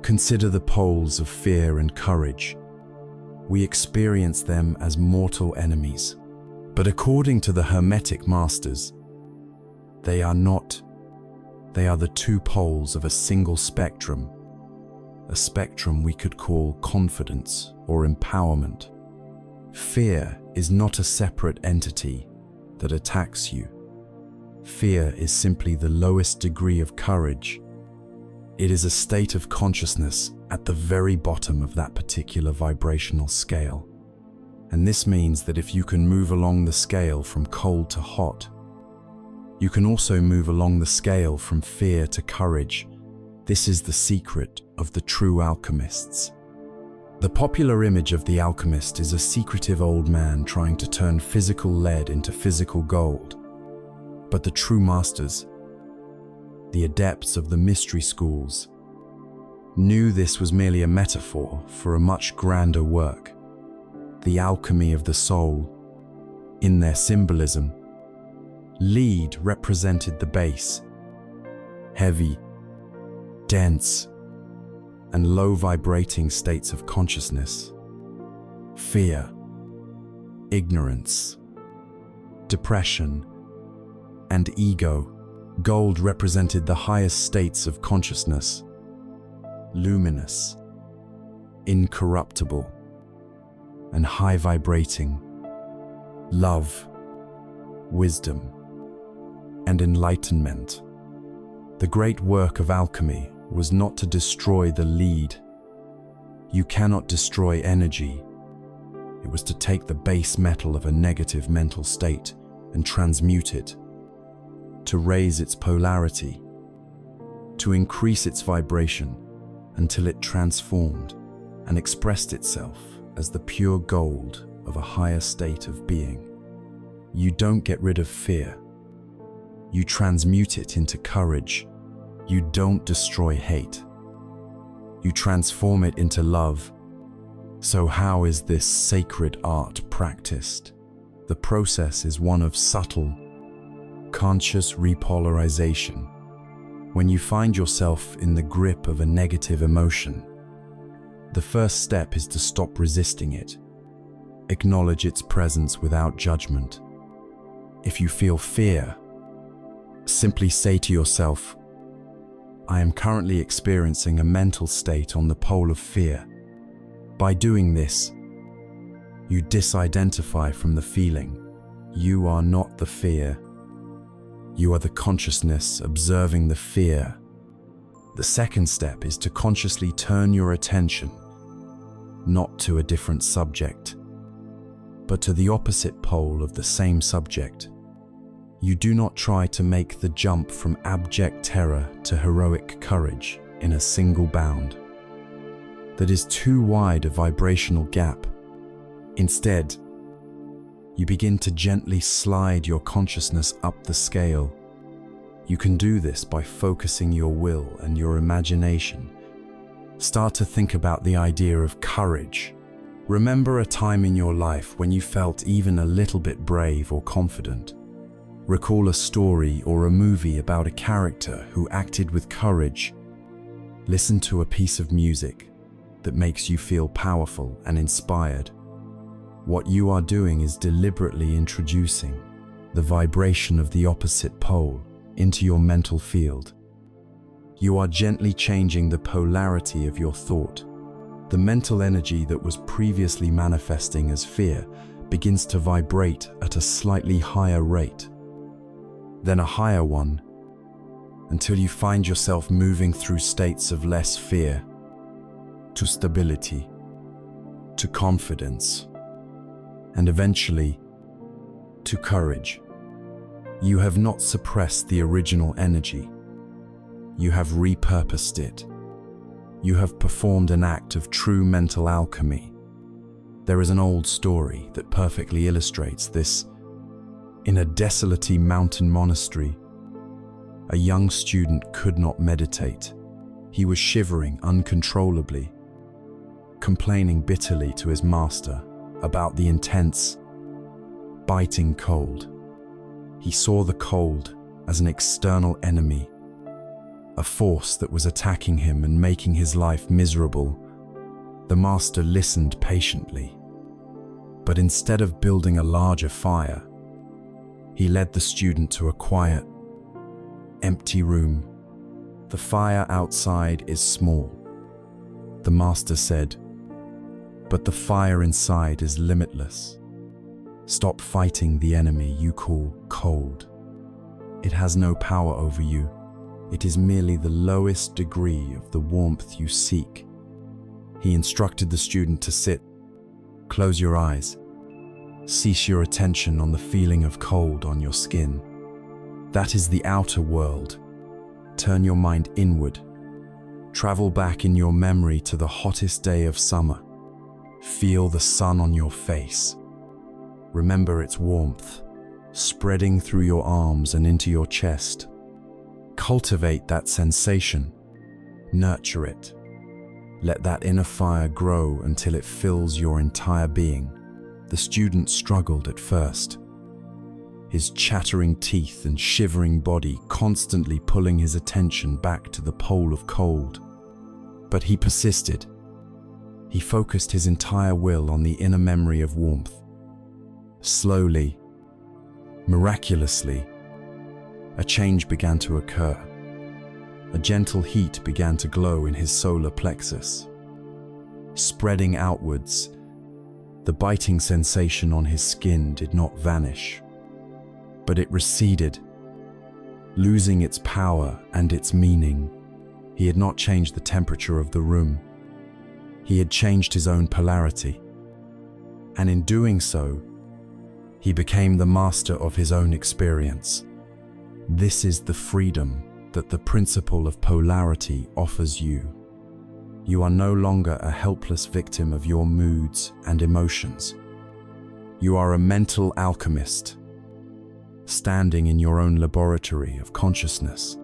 Consider the poles of fear and courage. We experience them as mortal enemies, but according to the Hermetic masters, they are not. They are the two poles of a single spectrum. a spectrum we could call confidence or empowerment. Fear is not a separate entity that attacks you. Fear is simply the lowest degree of courage. It is a state of consciousness at the very bottom of that particular vibrational scale. And this means that if you can move along the scale from cold to hot, you can also move along the scale from fear to courage. This is the secret of the true alchemists. The popular image of the alchemist is a secretive old man trying to turn physical lead into physical gold. But the true masters, the adepts of the mystery schools, knew this was merely a metaphor for a much grander work, the alchemy of the soul. In their symbolism, lead represented the base, heavy, dense, and low vibrating states of consciousness. Fear, ignorance, depression, and ego. Gold represented the highest states of consciousness, luminous, incorruptible, and high vibrating. Love, wisdom, and enlightenment. The great work of alchemy was not to destroy the lead. You cannot destroy energy. It was to take the base metal of a negative mental state and transmute it, to raise its polarity, to increase its vibration until it transformed and expressed itself as the pure gold of a higher state of being. You don't get rid of fear. You transmute it into courage. You don't destroy hate. You transform it into love. So how is this sacred art practiced? The process is one of subtle, conscious repolarization. When you find yourself in the grip of a negative emotion, the first step is to stop resisting it. Acknowledge its presence without judgment. If you feel fear, simply say to yourself, I am currently experiencing a mental state on the pole of fear. By doing this, you disidentify from the feeling. You are not the fear. You are the consciousness observing the fear. The second step is to consciously turn your attention not to a different subject, but to the opposite pole of the same subject. You do not try to make the jump from abject terror to heroic courage in a single bound. That is too wide a vibrational gap. Instead, you begin to gently slide your consciousness up the scale. You can do this by focusing your will and your imagination. Start to think about the idea of courage. Remember a time in your life when you felt even a little bit brave or confident. Recall a story or a movie about a character who acted with courage. Listen to a piece of music that makes you feel powerful and inspired. What you are doing is deliberately introducing the vibration of the opposite pole into your mental field. You are gently changing the polarity of your thought. The mental energy that was previously manifesting as fear begins to vibrate at a slightly higher rate, then a higher one, until you find yourself moving through states of less fear, to stability, to confidence, and eventually to courage. You have not suppressed the original energy. You have repurposed it. You have performed an act of true mental alchemy. There is an old story that perfectly illustrates this. In a desolate mountain monastery, a young student could not meditate. He was shivering uncontrollably, complaining bitterly to his master about the intense, biting cold. He saw the cold as an external enemy, a force that was attacking him and making his life miserable. The master listened patiently, but instead of building a larger fire, he led the student to a quiet, empty room. The fire outside is small, the master said, "But the fire inside is limitless. Stop fighting the enemy you call cold. It has no power over you. It is merely the lowest degree of the warmth you seek." He instructed the student to sit. Close your eyes. Cease your attention on the feeling of cold on your skin. That is the outer world. Turn your mind inward. Travel back in your memory to the hottest day of summer. Feel the sun on your face. Remember its warmth, spreading through your arms and into your chest. Cultivate that sensation. Nurture it. Let that inner fire grow until it fills your entire being. The student struggled at first, his chattering teeth and shivering body constantly pulling his attention back to the pole of cold. But he persisted. He focused his entire will on the inner memory of warmth. Slowly, miraculously, a change began to occur. A gentle heat began to glow in his solar plexus. Spreading outwards, the biting sensation on his skin did not vanish, but it receded, losing its power and its meaning. He had not changed the temperature of the room. He had changed his own polarity. And in doing so, he became the master of his own experience. This is the freedom that the principle of polarity offers you. You are no longer a helpless victim of your moods and emotions. You are a mental alchemist, standing in your own laboratory of consciousness.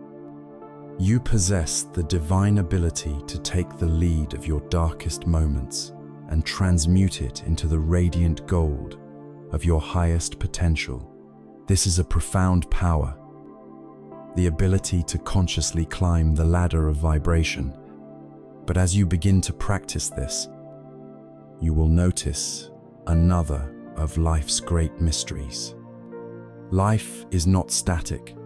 You possess the divine ability to take the lead of your darkest moments and transmute it into the radiant gold of your highest potential. This is a profound power, the ability to consciously climb the ladder of vibration. But as you begin to practice this, you will notice another of life's great mysteries. Life is not static.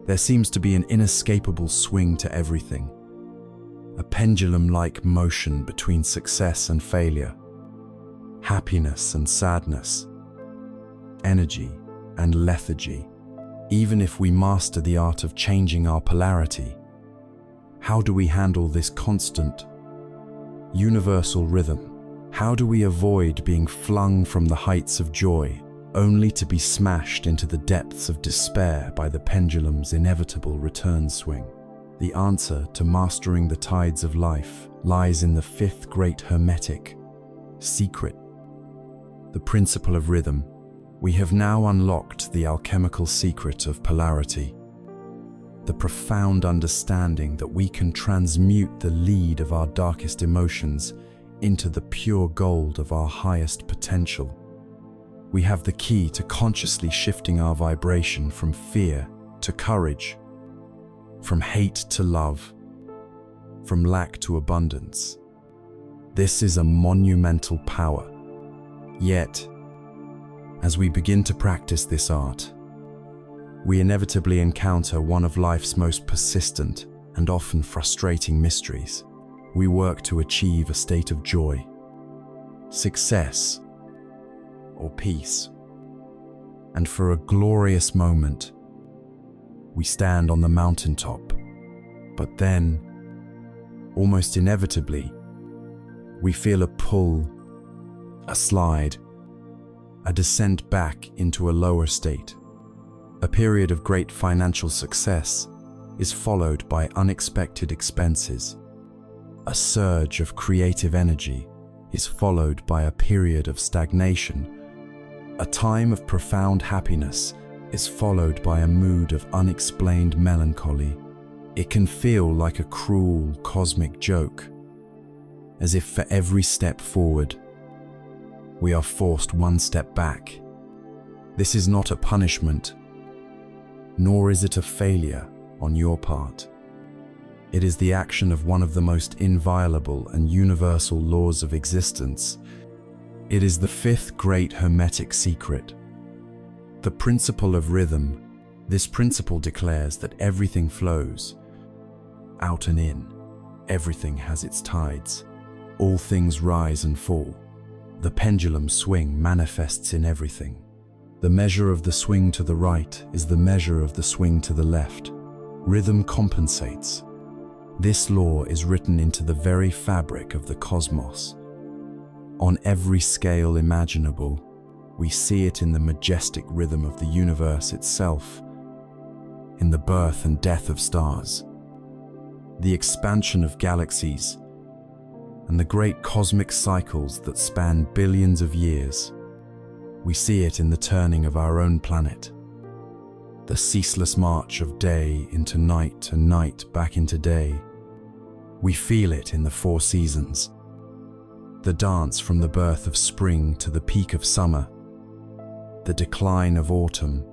There seems to be an inescapable swing to everything, a pendulum-like motion between success and failure, happiness and sadness, energy and lethargy. Even if we master the art of changing our polarity, how do we handle this constant, universal rhythm? How do we avoid being flung from the heights of joy, only to be smashed into the depths of despair by the pendulum's inevitable return swing? The answer to mastering the tides of life lies in the fifth great hermetic secret, the principle of rhythm. We have now unlocked the alchemical secret of polarity, the profound understanding that we can transmute the lead of our darkest emotions into the pure gold of our highest potential. We have the key to consciously shifting our vibration from fear to courage, from hate to love, from lack to abundance. This is a monumental power. Yet, as we begin to practice this art, we inevitably encounter one of life's most persistent and often frustrating mysteries. We work to achieve a state of joy, success, or peace. And for a glorious moment, we stand on the mountaintop. But then, almost inevitably, we feel a pull, a slide, a descent back into a lower state. A period of great financial success is followed by unexpected expenses. A surge of creative energy is followed by a period of stagnation. A time of profound happiness is followed by a mood of unexplained melancholy. It can feel like a cruel cosmic joke, as if for every step forward, we are forced one step back. This is not a punishment, nor is it a failure on your part. It is the action of one of the most inviolable and universal laws of existence. It is the fifth great hermetic secret, the principle of rhythm. This principle declares that everything flows out and in. Everything has its tides. All things rise and fall. The pendulum swing manifests in everything. The measure of the swing to the right is the measure of the swing to the left. Rhythm compensates. This law is written into the very fabric of the cosmos. On every scale imaginable, we see it in the majestic rhythm of the universe itself, in the birth and death of stars, the expansion of galaxies, and the great cosmic cycles that span billions of years. We see it in the turning of our own planet, the ceaseless march of day into night and night back into day. We feel it in the four seasons, the dance from the birth of spring to the peak of summer, the decline of autumn,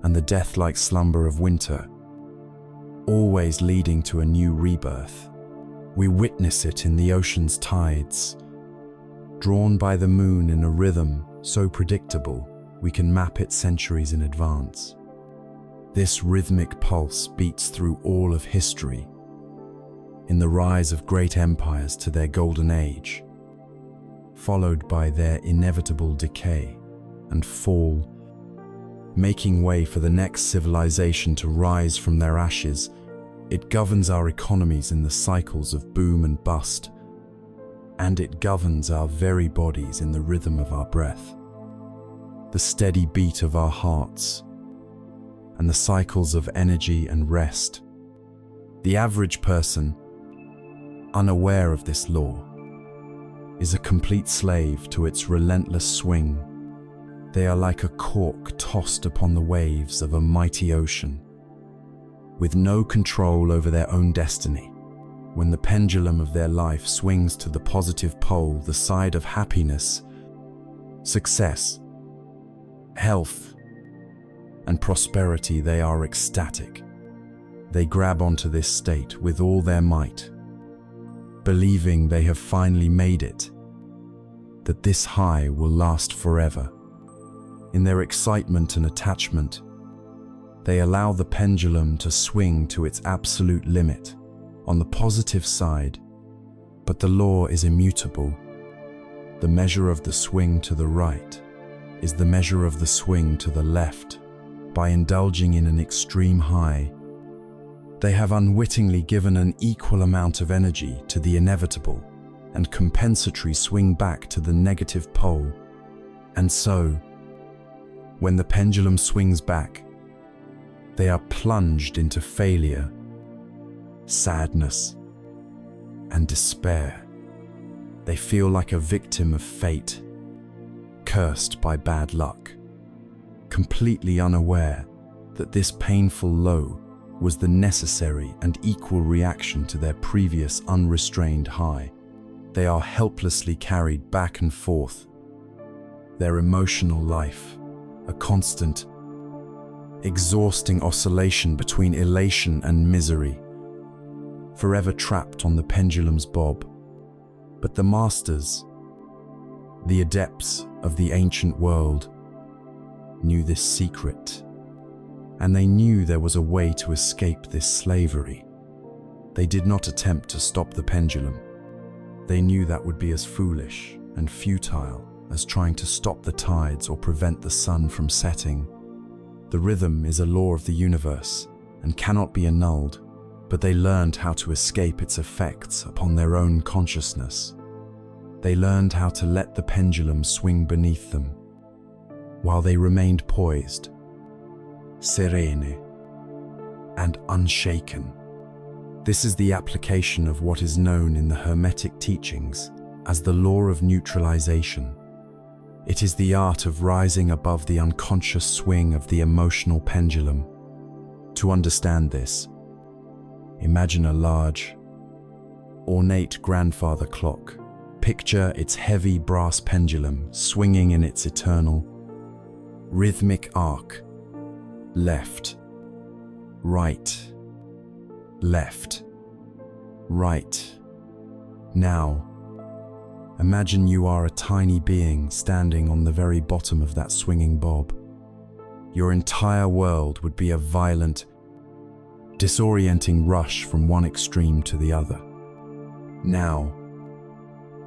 and the death-like slumber of winter, always leading to a new rebirth. We witness it in the ocean's tides, drawn by the moon in a rhythm so predictable we can map it centuries in advance. This rhythmic pulse beats through all of history, in the rise of great empires to their golden age, followed by their inevitable decay and fall, making way for the next civilization to rise from their ashes. It governs our economies in the cycles of boom and bust, and it governs our very bodies in the rhythm of our breath, the steady beat of our hearts, and the cycles of energy and rest. The average person, unaware of this law, is a complete slave to its relentless swing. They are like a cork tossed upon the waves of a mighty ocean, with no control over their own destiny. When the pendulum of their life swings to the positive pole, the side of happiness, success, health, and prosperity, they are ecstatic. They grab onto this state with all their might, believing they have finally made it, that this high will last forever. In their excitement and attachment, they allow the pendulum to swing to its absolute limit on the positive side, but the law is immutable. The measure of the swing to the right is the measure of the swing to the left. By indulging in an extreme high, they have unwittingly given an equal amount of energy to the inevitable and compensatory swing back to the negative pole. And so, when the pendulum swings back, they are plunged into failure, sadness, and despair. They feel like a victim of fate, cursed by bad luck, completely unaware that this painful low was the necessary and equal reaction to their previous unrestrained high. They are helplessly carried back and forth, their emotional life a constant, exhausting oscillation between elation and misery, forever trapped on the pendulum's bob. But the masters, the adepts of the ancient world, knew this secret, and they knew there was a way to escape this slavery. They did not attempt to stop the pendulum. They knew that would be as foolish and futile as trying to stop the tides or prevent the sun from setting. The rhythm is a law of the universe and cannot be annulled, but they learned how to escape its effects upon their own consciousness. They learned how to let the pendulum swing beneath them, while they remained poised, serene, and unshaken. This is the application of what is known in the Hermetic teachings as the law of neutralization. It is the art of rising above the unconscious swing of the emotional pendulum. To understand this, imagine a large, ornate grandfather clock. Picture its heavy brass pendulum swinging in its eternal, rhythmic arc. Left, right, left, right. Now, imagine you are a tiny being standing on the very bottom of that swinging bob. Your entire world would be a violent, disorienting rush from one extreme to the other. Now,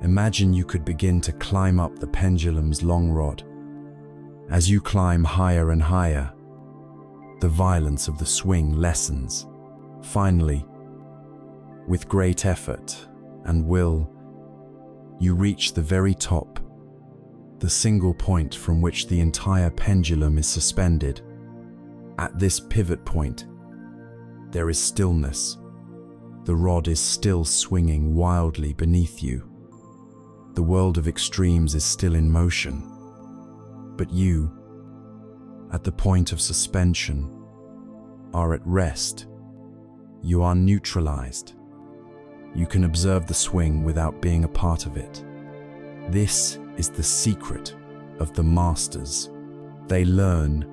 Imagine you could begin to climb up the pendulum's long rod. As you climb higher and higher, the violence of the swing lessens. Finally, with great effort and will, you reach the very top, the single point from which the entire pendulum is suspended. At this pivot point, there is stillness. The rod is still swinging wildly beneath you. The world of extremes is still in motion. But you, at the point of suspension, are at rest. You are neutralized. You can observe the swing without being a part of it. This is the secret of the masters. They learn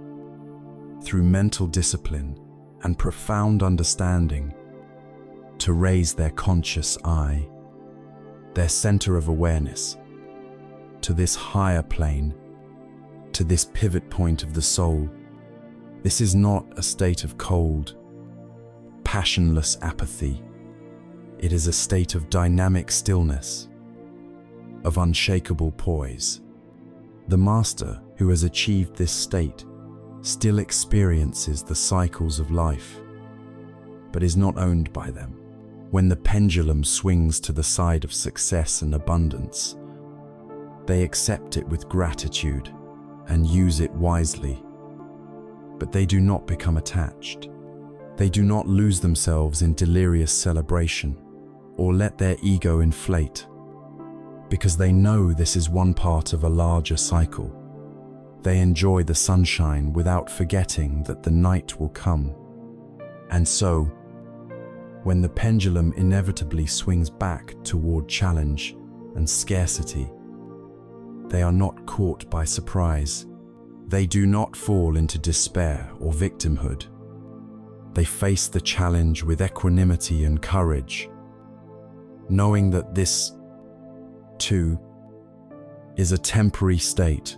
through mental discipline and profound understanding to raise their conscious eye, their center of awareness, to this higher plane, to this pivot point of the soul. This is not a state of cold, passionless apathy. It is a state of dynamic stillness, of unshakable poise. The master who has achieved this state still experiences the cycles of life, but is not owned by them. When the pendulum swings to the side of success and abundance, they accept it with gratitude and use it wisely. But they do not become attached. They do not lose themselves in delirious celebration or let their ego inflate, because they know this is one part of a larger cycle. They enjoy the sunshine without forgetting that the night will come. And so, when the pendulum inevitably swings back toward challenge and scarcity, they are not caught by surprise. They do not fall into despair or victimhood. They face the challenge with equanimity and courage, knowing that this, too, is a temporary state,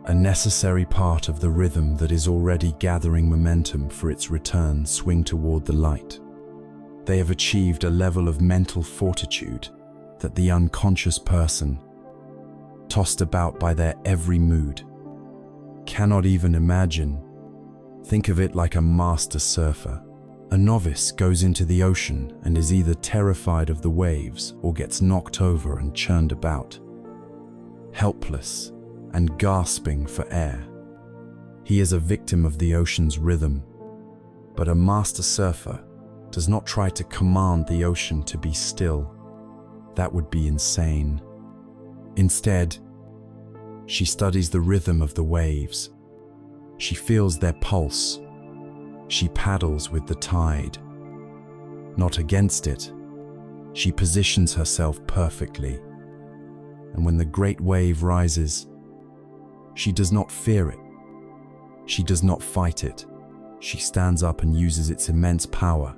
a necessary part of the rhythm that is already gathering momentum for its return swing toward the light. They have achieved a level of mental fortitude that the unconscious person, tossed about by their every mood, cannot even imagine. Think of it like a master surfer. A novice goes into the ocean and is either terrified of the waves or gets knocked over and churned about, helpless and gasping for air. He is a victim of the ocean's rhythm, but a master surfer does not try to command the ocean to be still. That would be insane. Instead, she studies the rhythm of the waves. She feels their pulse. She paddles with the tide, not against it. She positions herself perfectly. And when the great wave rises, she does not fear it. She does not fight it. She stands up and uses its immense power,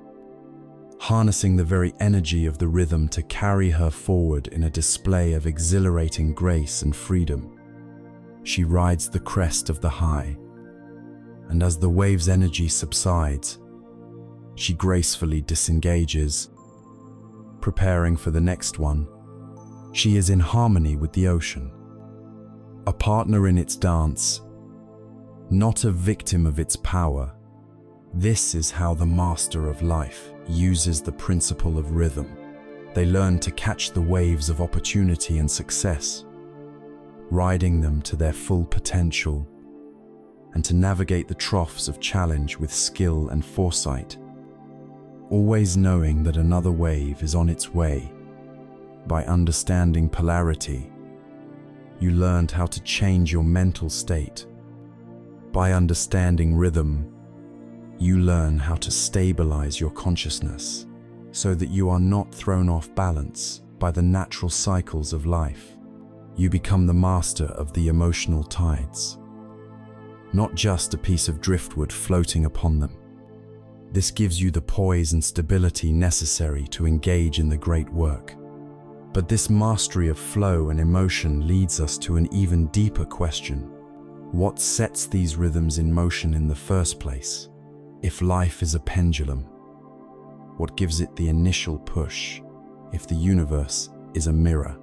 harnessing the very energy of the rhythm to carry her forward in a display of exhilarating grace and freedom. She rides the crest of the high, and as the wave's energy subsides, she gracefully disengages, preparing for the next one. She is in harmony with the ocean, a partner in its dance, not a victim of its power. This is how the master of life uses the principle of rhythm. They learn to catch the waves of opportunity and success, riding them to their full potential, and to navigate the troughs of challenge with skill and foresight, always knowing that another wave is on its way. By understanding polarity, you learned how to change your mental state. By understanding rhythm, you learn how to stabilize your consciousness so that you are not thrown off balance by the natural cycles of life. You become the master of the emotional tides, not just a piece of driftwood floating upon them. This gives you the poise and stability necessary to engage in the great work. But this mastery of flow and emotion leads us to an even deeper question. What sets these rhythms in motion in the first place? If life is a pendulum, what gives it the initial push? If the universe is a mirror.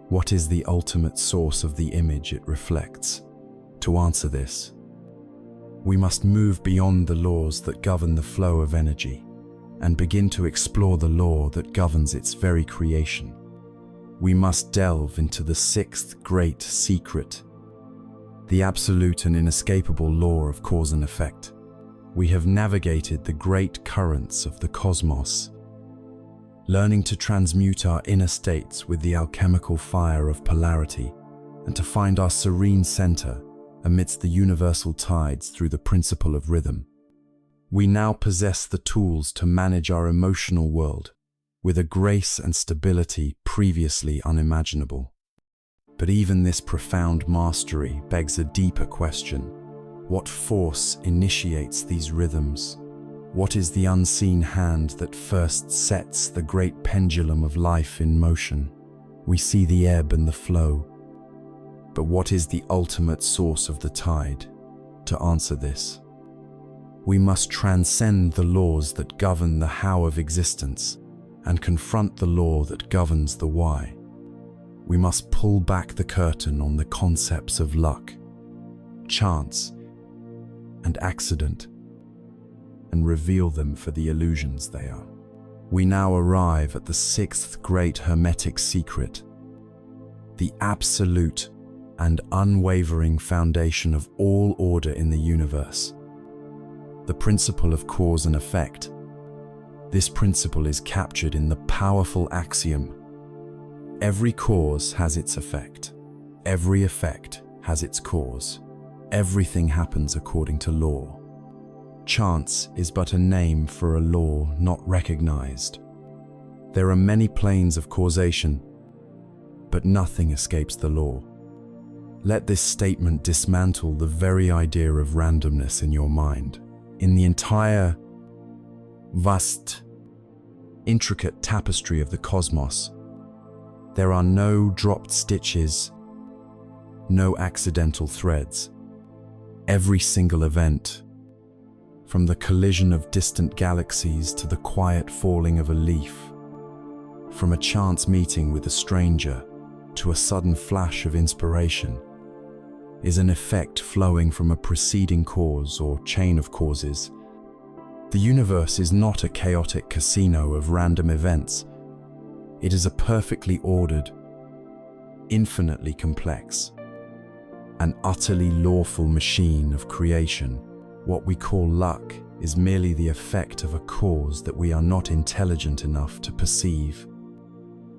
What is the ultimate source of the image it reflects? To answer this, we must move beyond the laws that govern the flow of energy and begin to explore the law that governs its very creation. We must delve into the sixth great secret, the absolute and inescapable law of cause and effect. We have navigated the great currents of the cosmos, learning to transmute our inner states with the alchemical fire of polarity and to find our serene center amidst the universal tides through the principle of rhythm. We now possess the tools to manage our emotional world with a grace and stability previously unimaginable. But even this profound mastery begs a deeper question. What force initiates these rhythms? What is the unseen hand that first sets the great pendulum of life in motion? We see the ebb and the flow. But what is the ultimate source of the tide? To answer this, we must transcend the laws that govern the how of existence and confront the law that governs the why. We must pull back the curtain on the concepts of luck, chance, and accident, and reveal them for the illusions they are. We now arrive at the sixth great hermetic secret, the absolute and unwavering foundation of all order in the universe, the principle of cause and effect. This principle is captured in the powerful axiom: every cause has its effect, every effect has its cause, everything happens according to law. Chance is but a name for a law not recognized. There are many planes of causation, but nothing escapes the law. Let this statement dismantle the very idea of randomness in your mind. In the entire, vast, intricate tapestry of the cosmos, there are no dropped stitches, no accidental threads. Every single event, from the collision of distant galaxies to the quiet falling of a leaf, from a chance meeting with a stranger to a sudden flash of inspiration, is an effect flowing from a preceding cause or chain of causes. The universe is not a chaotic casino of random events. It is a perfectly ordered, infinitely complex, an utterly lawful machine of creation. What we call luck is merely the effect of a cause that we are not intelligent enough to perceive.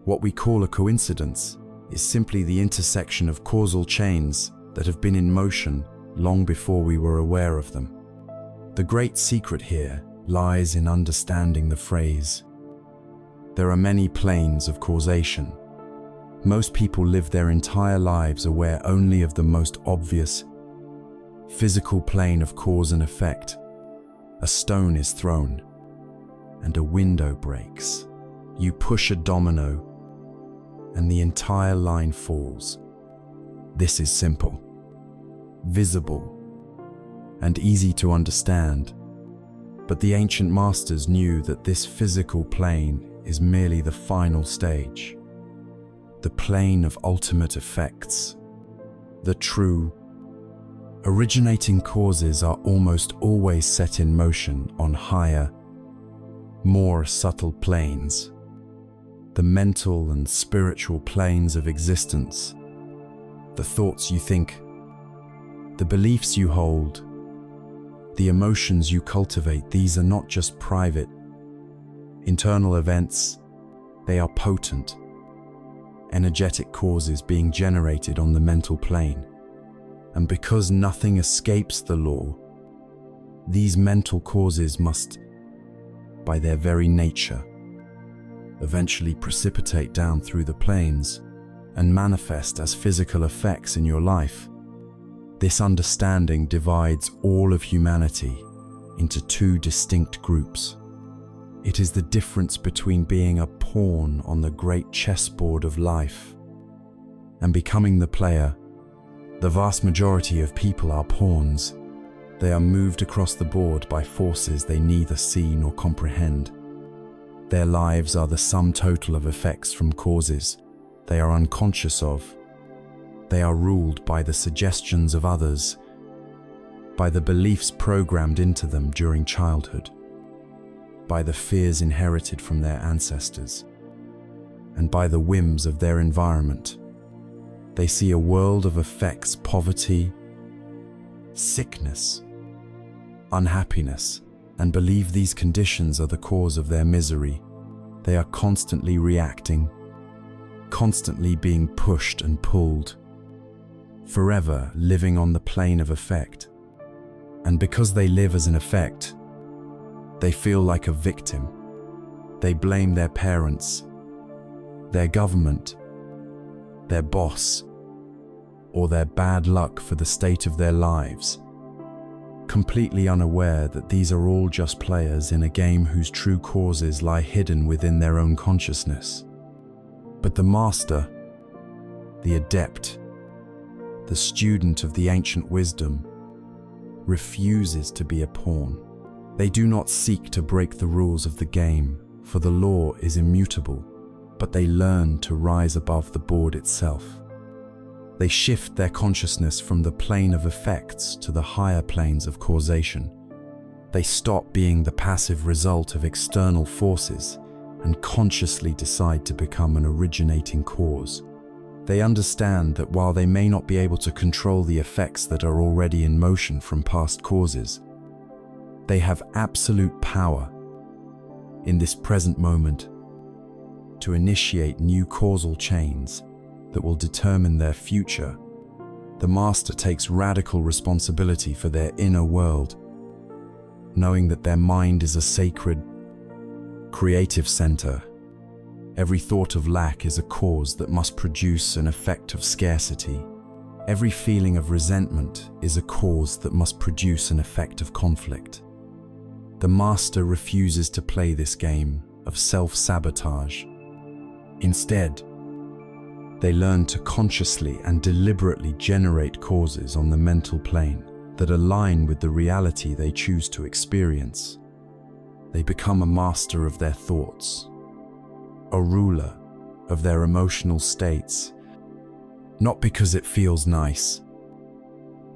What we call a coincidence is simply the intersection of causal chains that have been in motion long before we were aware of them. The great secret here lies in understanding the phrase, there are many planes of causation. Most people live their entire lives aware only of the most obvious physical plane of cause and effect. A stone is thrown, and a window breaks. You push a domino, and the entire line falls. This is simple, visible, and easy to understand. But the ancient masters knew that this physical plane is merely the final stage, the plane of ultimate effects. The true, originating causes are almost always set in motion on higher, more subtle planes, the mental and spiritual planes of existence. The thoughts you think, the beliefs you hold, the emotions you cultivate, these are not just private, internal events. They are potent, energetic causes being generated on the mental plane. And because nothing escapes the law, these mental causes must, by their very nature, eventually precipitate down through the planes and manifest as physical effects in your life. This understanding divides all of humanity into two distinct groups. It is the difference between being a pawn on the great chessboard of life and becoming the player. The vast majority of people are pawns. They are moved across the board by forces they neither see nor comprehend. Their lives are the sum total of effects from causes they are unconscious of. They are ruled by the suggestions of others, by the beliefs programmed into them during childhood, by the fears inherited from their ancestors, and by the whims of their environment. They see a world of effects: poverty, sickness, unhappiness, and believe these conditions are the cause of their misery. They are constantly reacting, constantly being pushed and pulled, forever living on the plane of effect. And because they live as an effect, they feel like a victim. They blame their parents, their government, their boss, or their bad luck for the state of their lives, completely unaware that these are all just players in a game whose true causes lie hidden within their own consciousness. But the master, the adept, the student of the ancient wisdom, refuses to be a pawn. They do not seek to break the rules of the game, for the law is immutable, but they learn to rise above the board itself. They shift their consciousness from the plane of effects to the higher planes of causation. They stop being the passive result of external forces and consciously decide to become an originating cause. They understand that while they may not be able to control the effects that are already in motion from past causes, they have absolute power in this present moment to initiate new causal chains that will determine their future. The master takes radical responsibility for their inner world, knowing that their mind is a sacred, creative center. Every thought of lack is a cause that must produce an effect of scarcity. Every feeling of resentment is a cause that must produce an effect of conflict. The master refuses to play this game of self-sabotage. Instead, they learn to consciously and deliberately generate causes on the mental plane that align with the reality they choose to experience. They become a master of their thoughts, a ruler of their emotional states, not because it feels nice,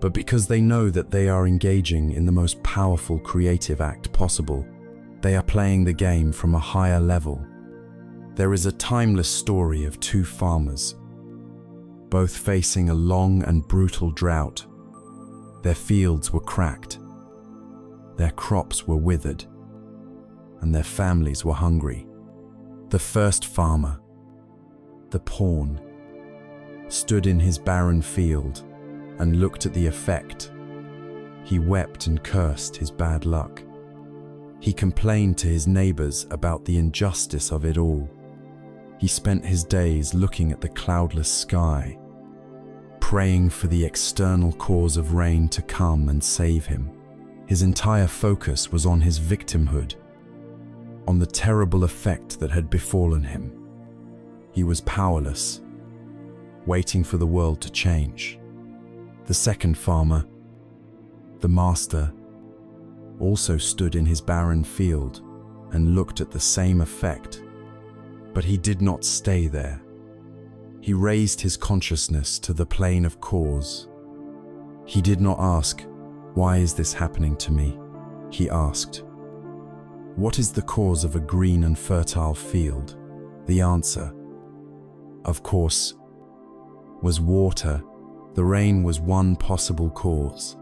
but because they know that they are engaging in the most powerful creative act possible. They are playing the game from a higher level. There is a timeless story of two farmers, both facing a long and brutal drought. Their fields were cracked, their crops were withered, and their families were hungry. The first farmer, the pawn, stood in his barren field and looked at the effect. He wept and cursed his bad luck. He complained to his neighbors about the injustice of it all. He spent his days looking at the cloudless sky, praying for the external cause of rain to come and save him. His entire focus was on his victimhood, on the terrible effect that had befallen him. He was powerless, waiting for the world to change. The second farmer, the master, also stood in his barren field and looked at the same effect. But he did not stay there. He raised his consciousness to the plane of cause. He did not ask, "Why is this happening to me?" He asked, "What is the cause of a green and fertile field?" The answer, of course, was water. The rain was one possible cause,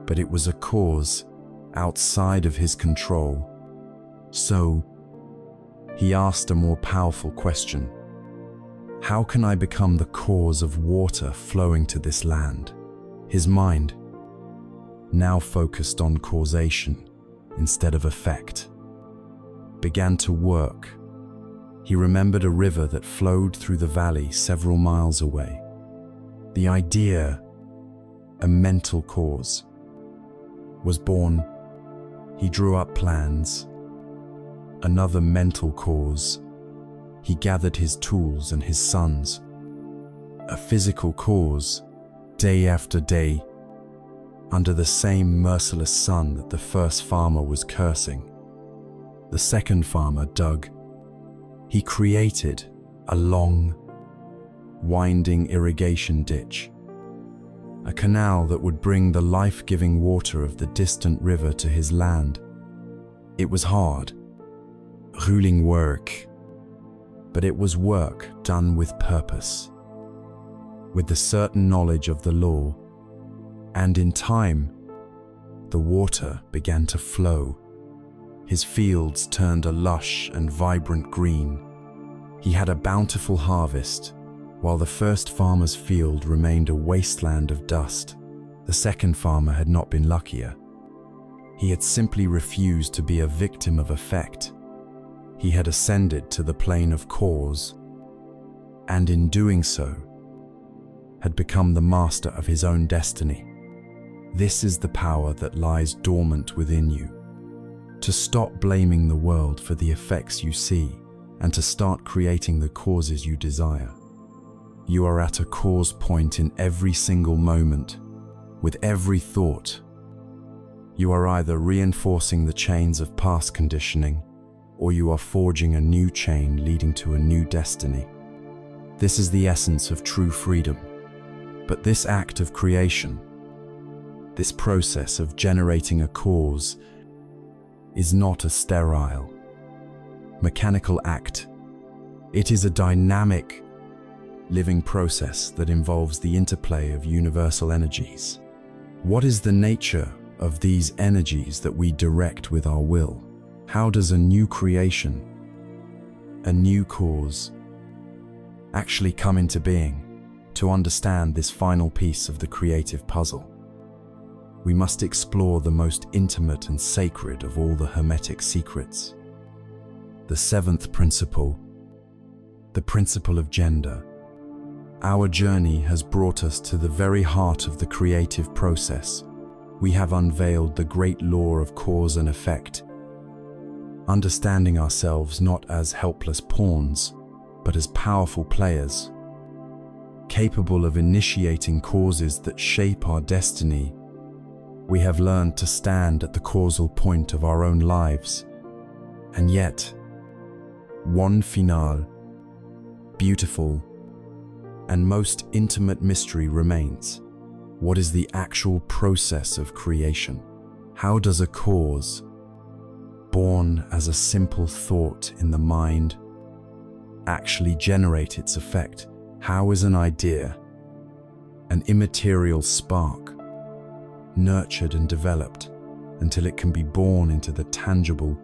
but it was a cause outside of his control. So, he asked a more powerful question. How can I become the cause of water flowing to this land? His mind, now focused on causation instead of effect, began to work. He remembered a river that flowed through the valley several miles away. The idea, a mental cause, was born. He drew up plans. Another mental cause. He gathered his tools and his sons. A physical cause, day after day, under the same merciless sun that the first farmer was cursing. The second farmer dug. He created a long, winding irrigation ditch, a canal that would bring the life-giving water of the distant river to his land. It was hard, grueling work, but it was work done with purpose, with the certain knowledge of the law, and in time, the water began to flow. His fields turned a lush and vibrant green. He had a bountiful harvest, while the first farmer's field remained a wasteland of dust. The second farmer had not been luckier. He had simply refused to be a victim of effect. He had ascended to the plane of cause, and in doing so, had become the master of his own destiny. This is the power that lies dormant within you. To stop blaming the world for the effects you see, and to start creating the causes you desire. You are at a cause point in every single moment, with every thought. You are either reinforcing the chains of past conditioning, or you are forging a new chain leading to a new destiny. This is the essence of true freedom. But this act of creation, this process of generating a cause, is not a sterile, mechanical act. It is a dynamic, living process that involves the interplay of universal energies. What is the nature of these energies that we direct with our will? How does a new creation, a new cause, actually come into being? To understand this final piece of the creative puzzle, we must explore the most intimate and sacred of all the Hermetic secrets. The seventh principle, the principle of gender. Our journey has brought us to the very heart of the creative process. We have unveiled the great law of cause and effect, understanding ourselves not as helpless pawns, but as powerful players, capable of initiating causes that shape our destiny. We have learned to stand at the causal point of our own lives. And yet, one final, beautiful, and most intimate mystery remains. What is the actual process of creation? How does a cause, born as a simple thought in the mind, actually generate its effect? How is an idea, an immaterial spark, nurtured and developed until it can be born into the tangible,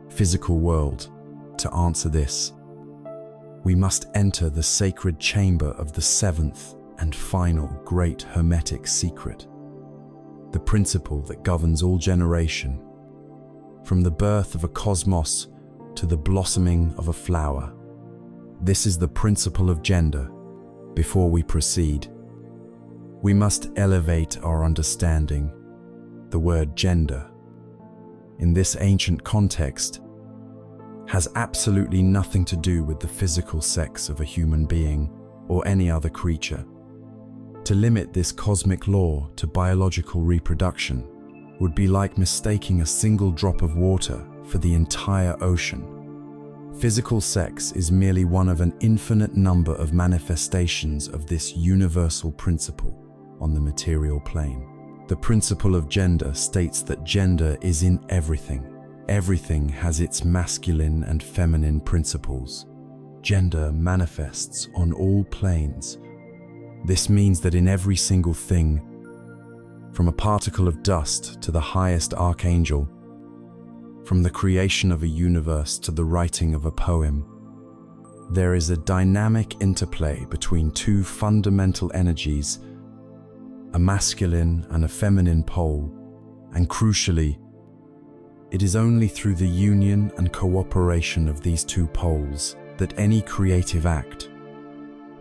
physical world? To answer this, we must enter the sacred chamber of the seventh and final great Hermetic secret, the principle that governs all generation, from the birth of a cosmos to the blossoming of a flower. This is the principle of gender. Before we proceed, we must elevate our understanding. The word gender, in this ancient context, has absolutely nothing to do with the physical sex of a human being or any other creature. To limit this cosmic law to biological reproduction would be like mistaking a single drop of water for the entire ocean. Physical sex is merely one of an infinite number of manifestations of this universal principle on the material plane. The principle of gender states that gender is in everything. Everything has its masculine and feminine principles. Gender manifests on all planes. This means that in every single thing, from a particle of dust to the highest archangel, from the creation of a universe to the writing of a poem, there is a dynamic interplay between two fundamental energies, a masculine and a feminine pole, and crucially, it is only through the union and cooperation of these two poles that any creative act,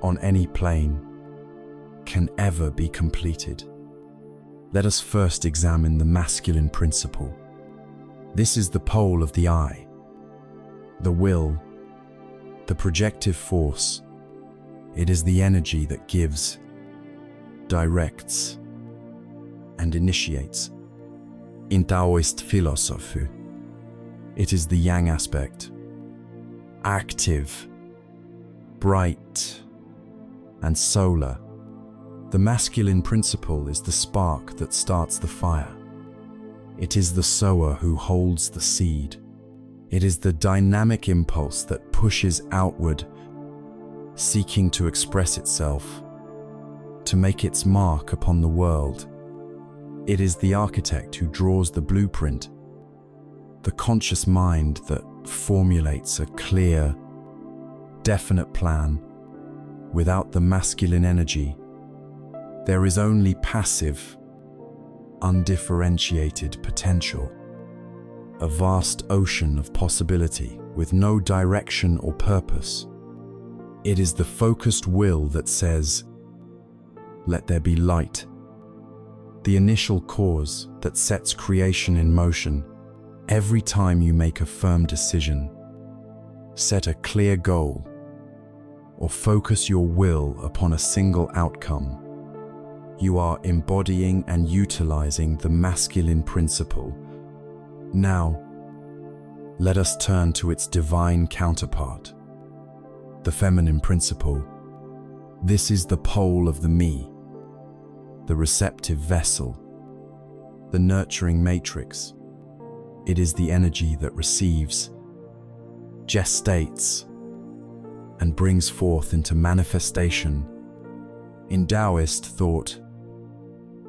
on any plane, can ever be completed. Let us first examine the masculine principle. This is the pole of the I, the will, the projective force. It is the energy that gives, directs, and initiates. In Taoist philosophy, It is the yang aspect, active, bright, and solar. The masculine principle is the spark that starts the fire. It is the sower who holds the seed. It is the dynamic impulse that pushes outward, seeking to express itself, to make its mark upon the world. It is the architect who draws the blueprint, the conscious mind that formulates a clear, definite plan. Without the masculine energy, there is only passive, undifferentiated potential, a vast ocean of possibility with no direction or purpose. It is the focused will that says, "Let there be light," the initial cause that sets creation in motion. Every time you make a firm decision, set a clear goal, or focus your will upon a single outcome, you are embodying and utilizing the masculine principle. Now, let us turn to its divine counterpart, the feminine principle. This is the pole of the me, the receptive vessel, the nurturing matrix. It is the energy that receives, gestates, and brings forth into manifestation. In Taoist thought,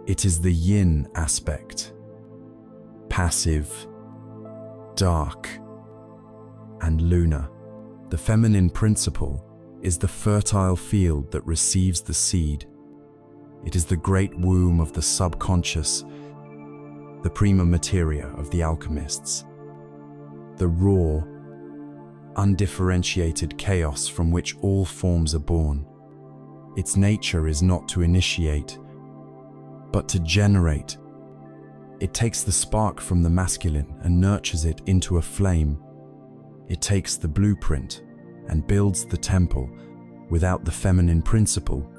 it is the yin aspect, passive, dark, and lunar. The feminine principle is the fertile field that receives the seed. It is the great womb of the subconscious, the prima materia of the alchemists, the raw, undifferentiated chaos from which all forms are born. Its nature is not to initiate, but to generate. It takes the spark from the masculine and nurtures it into a flame. It takes the blueprint and builds the temple. Without the feminine principle,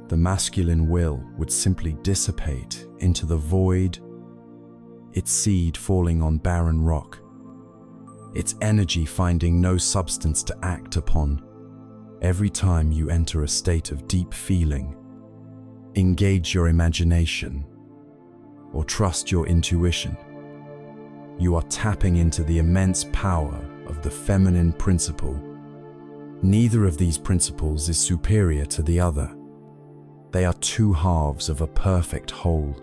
the masculine will would simply dissipate into the void, its seed falling on barren rock, its energy finding no substance to act upon. Every time you enter a state of deep feeling, engage your imagination, or trust your intuition, you are tapping into the immense power of the feminine principle. Neither of these principles is superior to the other. They are two halves of a perfect whole,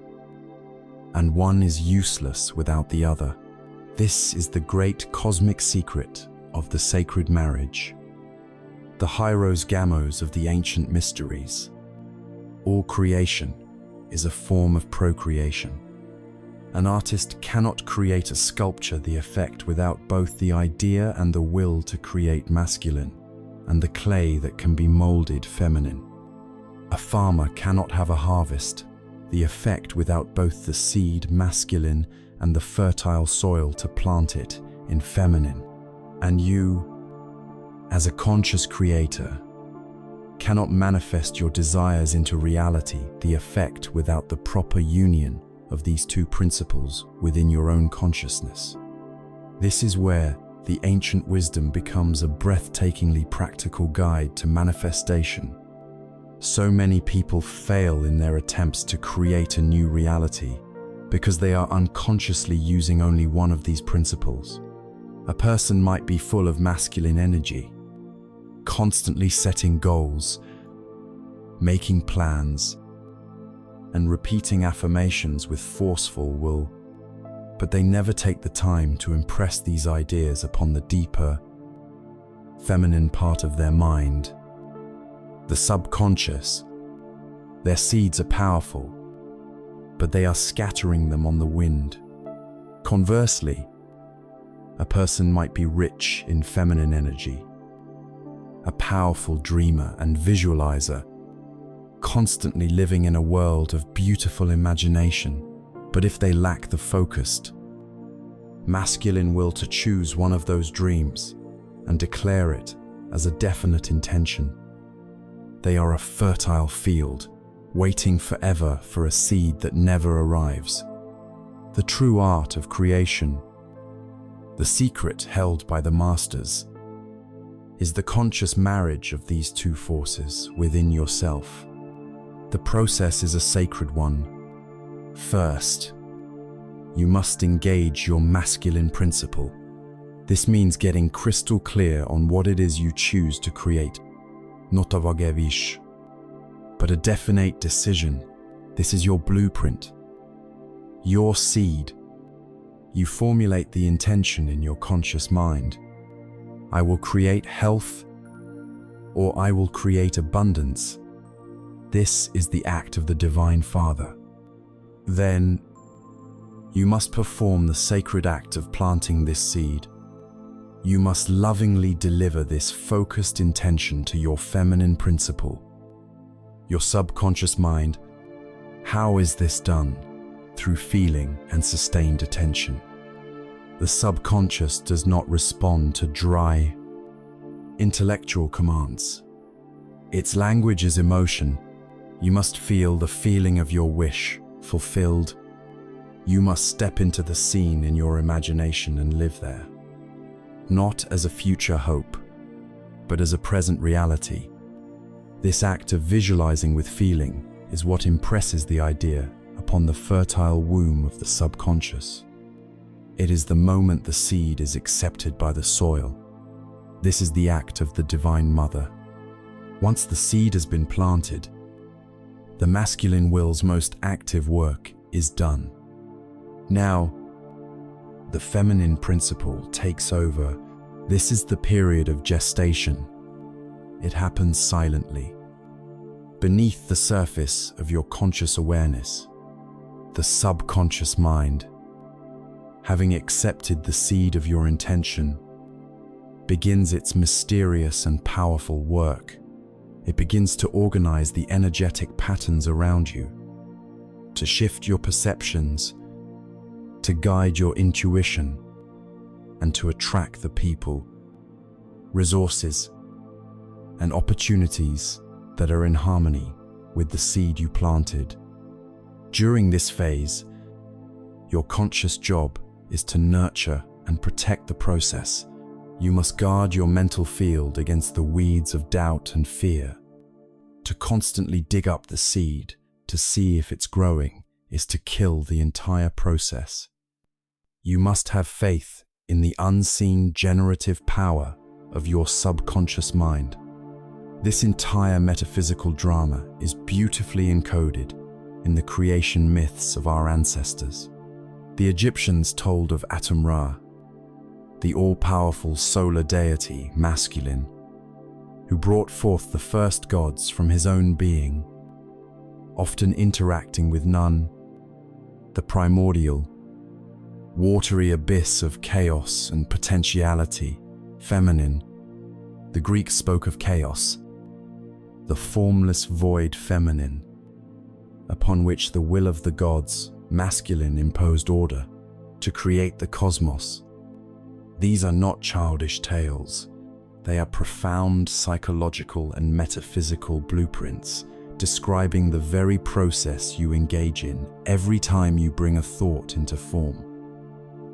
and one is useless without the other. This is the great cosmic secret of the sacred marriage, the hieros gamos of the ancient mysteries. All creation is a form of procreation. An artist cannot create a sculpture the effect without both the idea and the will to create masculine, and the clay that can be molded feminine. A farmer cannot have a harvest, the effect without both the seed masculine and the fertile soil to plant it in feminine. And you, as a conscious creator, cannot manifest your desires into reality, the effect without the proper union of these two principles within your own consciousness. This is where the ancient wisdom becomes a breathtakingly practical guide to manifestation. So many people fail in their attempts to create a new reality because they are unconsciously using only one of these principles. A person might be full of masculine energy, constantly setting goals, making plans, and repeating affirmations with forceful will, but they never take the time to impress these ideas upon the deeper, feminine part of their mind, the subconscious. Their seeds are powerful, but they are scattering them on the wind. Conversely, a person might be rich in feminine energy, a powerful dreamer and visualizer, constantly living in a world of beautiful imagination. But if they lack the focused, masculine will to choose one of those dreams and declare it as a definite intention, they are a fertile field, waiting forever for a seed that never arrives. The true art of creation The secret held by the masters is the conscious marriage of these two forces within yourself. The process is a sacred one. First, you must engage your masculine principle. This means getting crystal clear on what it is you choose to create. Not a vague wish, but a definite decision. This is your blueprint, your seed. You formulate the intention in your conscious mind. I will create health, or I will create abundance. This is the act of the Divine Father. Then, you must perform the sacred act of planting this seed. You must lovingly deliver this focused intention to your feminine principle, your subconscious mind. How is this done? Through feeling and sustained attention. The subconscious does not respond to dry, intellectual commands. Its language is emotion. You must feel the feeling of your wish fulfilled. You must step into the scene in your imagination and live there. Not as a future hope, but as a present reality. This act of visualizing with feeling is what impresses the idea upon the fertile womb of the subconscious. It is the moment the seed is accepted by the soil. This is the act of the Divine Mother. Once the seed has been planted, the masculine will's most active work is done. Now, the feminine principle takes over. This is the period of gestation. It happens silently, beneath the surface of your conscious awareness. The subconscious mind, having accepted the seed of your intention, begins its mysterious and powerful work. It begins to organize the energetic patterns around you, to shift your perceptions, to guide your intuition, and to attract the people, resources, and opportunities that are in harmony with the seed you planted. During this phase, your conscious job is to nurture and protect the process. You must guard your mental field against the weeds of doubt and fear. To constantly dig up the seed to see if it's growing is to kill the entire process. You must have faith in the unseen generative power of your subconscious mind. This entire metaphysical drama is beautifully encoded in the creation myths of our ancestors. The Egyptians told of Atum-Ra, the all-powerful solar deity, masculine, who brought forth the first gods from his own being, often interacting with Nun, the primordial, watery abyss of chaos and potentiality, feminine. The Greeks spoke of chaos, the formless void feminine, upon which the will of the gods, masculine, imposed order to create the cosmos. These are not childish tales. They are profound psychological and metaphysical blueprints describing the very process you engage in every time you bring a thought into form.